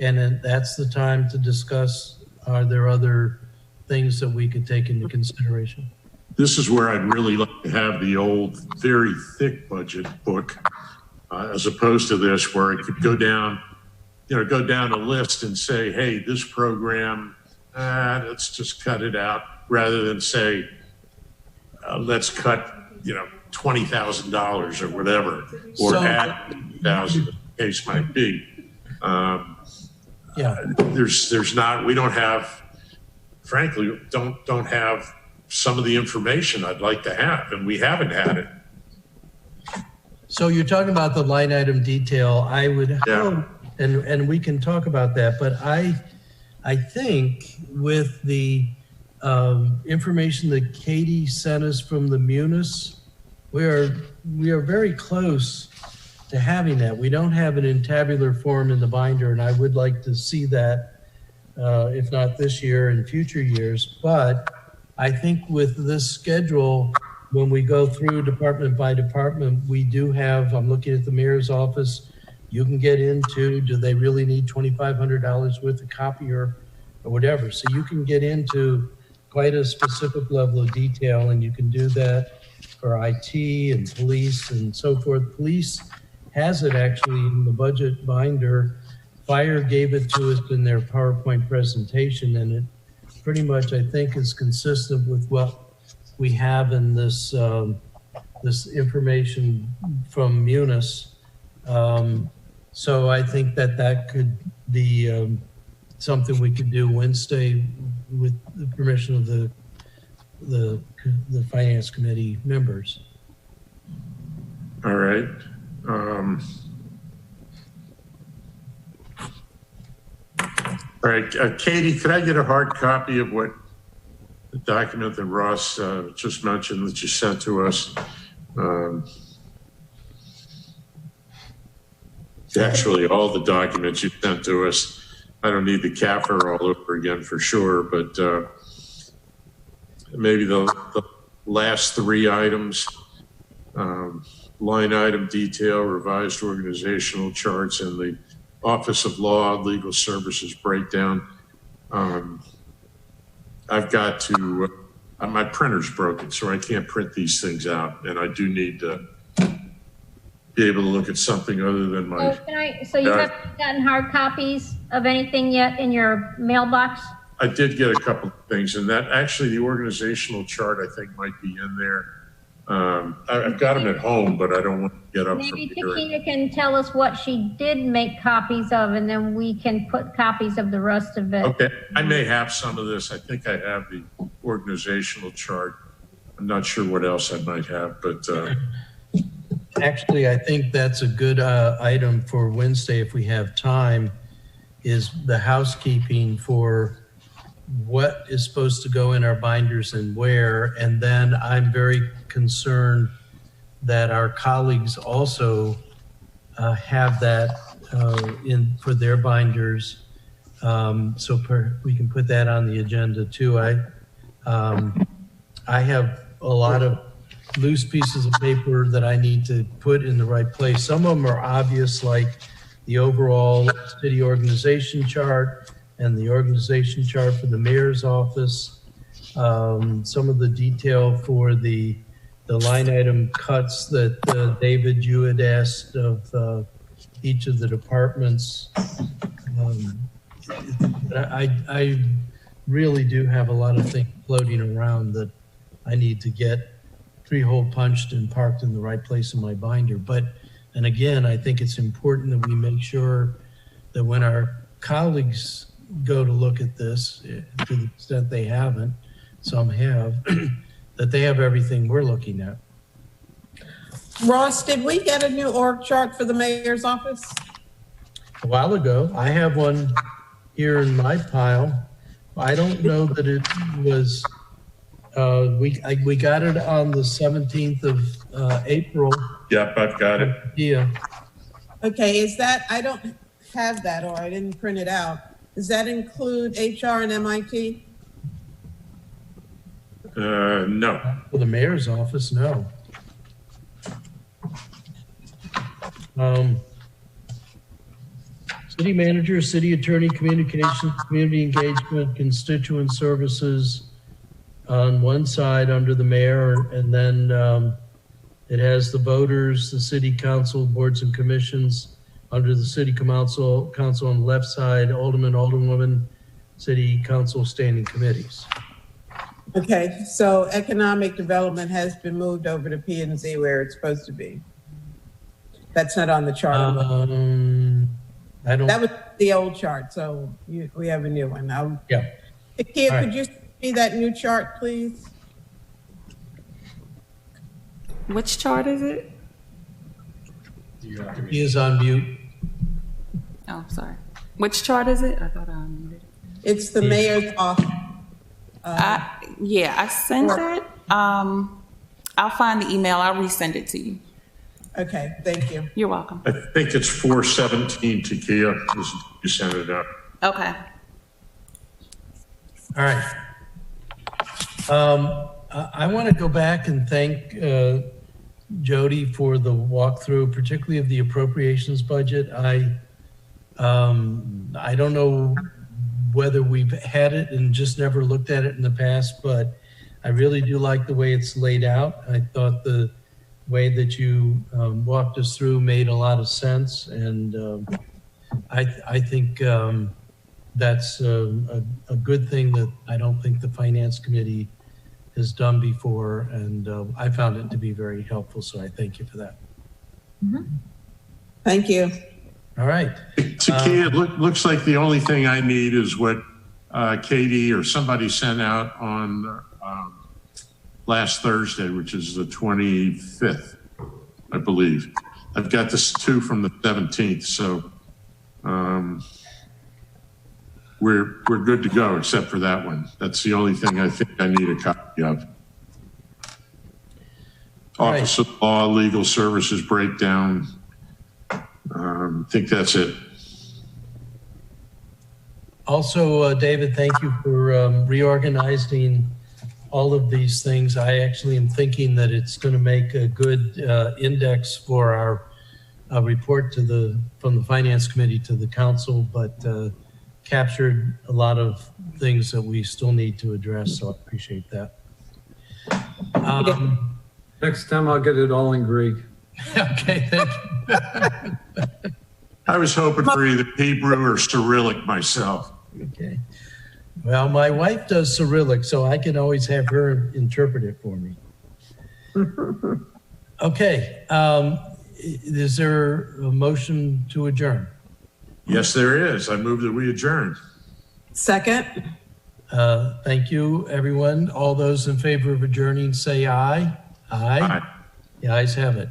and then that's the time to discuss, are there other things that we could take into consideration? This is where I'd really like to have the old, very thick budget book, as opposed to this, where it could go down a list and say, hey, this program, let's just cut it out, rather than say, let's cut, $20,000 or whatever, or add 1,000, the case might be. We don't have, frankly, don't have some of the information I'd like to have, and we haven't had it. So you're talking about the line item detail. I would hope, Yeah. and we can talk about that, but I think with the information that Katie sent us from the Munis, we are very close to having that. We don't have it in tabular form in the binder, and I would like to see that, if not this year, in future years. But I think with this schedule, when we go through department by department, we do have, I'm looking at the mayor's office, you can get into, do they really need $2,500 worth of copier or whatever? So you can get into quite a specific level of detail, and you can do that for IT and police and so forth. Police has it actually in the budget binder. Fire gave it to us in their PowerPoint presentation, and it pretty much, I think, is consistent with what we have in this this information from Munis. So I think that could be something we could do Wednesday with the permission of the Finance Committee members. All right. All right, Katie, could I get a hard copy of what the document that Ross just mentioned that you sent to us? Actually, all the documents you sent to us. I don't need the CAFR all over again for sure, but maybe the last three items, line item detail, revised organizational charts, and the Office of Law, Legal Services breakdown. I've got to, my printer's broken, so I can't print these things out, and I do need to be able to look at something other than my. So you haven't gotten hard copies of anything yet in your mailbox? I did get a couple of things, and that actually the organizational chart I think might be in there. I've got them at home, but I don't want to get up. Maybe Takina can tell us what she did make copies of, and then we can put copies of the rest of it. Okay, I may have some of this. I think I have the organizational chart. I'm not sure what else I might have, but Actually, I think that's a good item for Wednesday if we have time, is the housekeeping for what is supposed to go in our binders and where. And then I'm very concerned that our colleagues also have that in for their binders. We can put that on the agenda too. I have a lot of loose pieces of paper that I need to put in the right place. Some of them are obvious, like the overall city organization chart and the organization chart for the mayor's office. Some of the detail for the line item cuts that David, you had asked of each of the departments. I really do have a lot of things floating around that I need to get three-hole punched and parked in the right place in my binder. And again, I think it's important that we make sure that when our colleagues go to look at this, to the extent they haven't, some have, that they have everything we're looking at. Ross, did we get a new org chart for the mayor's office? A while ago, I have one here in my pile. I don't know that it was, we got it on the 17th of April. yep, I've got it. Yeah. Okay, is that, I don't have that, or I didn't print it out. Does that include HR and MIT? No. For the mayor's office, no. City manager, city attorney, communications, community engagement, constituent services on one side under the mayor, and then it has the voters, the city council, boards and commissions under the city council on the left side, alderman, alderwoman, city council standing committees. Okay, so economic development has been moved over to P&Z where it's supposed to be. That's not on the chart. I don't. That was the old chart, so we have a new one now. Yeah. Kia, All right. could you see that new chart, please? Which chart is it? He is on mute. Oh, sorry. Which chart is it? I thought I unmuted it. It's the mayor's office. Yeah, I sent it. I'll find the email. I'll resend it to you. Okay, thank you. You're welcome. I think it's 417 to Kia. You sent it out. Okay. All right. I want to go back and thank Jody for the walkthrough, particularly of the appropriations budget. I don't know whether we've had it and just never looked at it in the past, but I really do like the way it's laid out. I thought the way that you walked us through made a lot of sense, and I think that's a good thing that I don't think the Finance Committee has done before, and I found it to be very helpful, so I thank you for that. Thank you. All right. Takia, it looks like the only thing I need is what Katie or somebody sent out on last Thursday, which is the 25th, I believe. I've got this two from the 17th, so we're good to go except for that one. That's the only thing I think I need a copy of. All right. Office of Law, Legal Services Breakdown. I think that's it. Also, David, thank you for reorganizing all of these things. I actually am thinking that it's going to make a good index for our report from the Finance Committee to the Council, but captured a lot of things that we still need to address, so I appreciate that. Next time I'll get it all in Greek. Okay, thank you. I was hoping for either Hebrew or Cyrillic myself. Okay. Well, my wife does Cyrillic, so I can always have her interpret it for me. Okay, is there a motion to adjourn? Yes, there is. I move that we adjourn. Second? Thank you, everyone. All those in favor of adjourning, say aye. Aye. Aye. The ayes have it.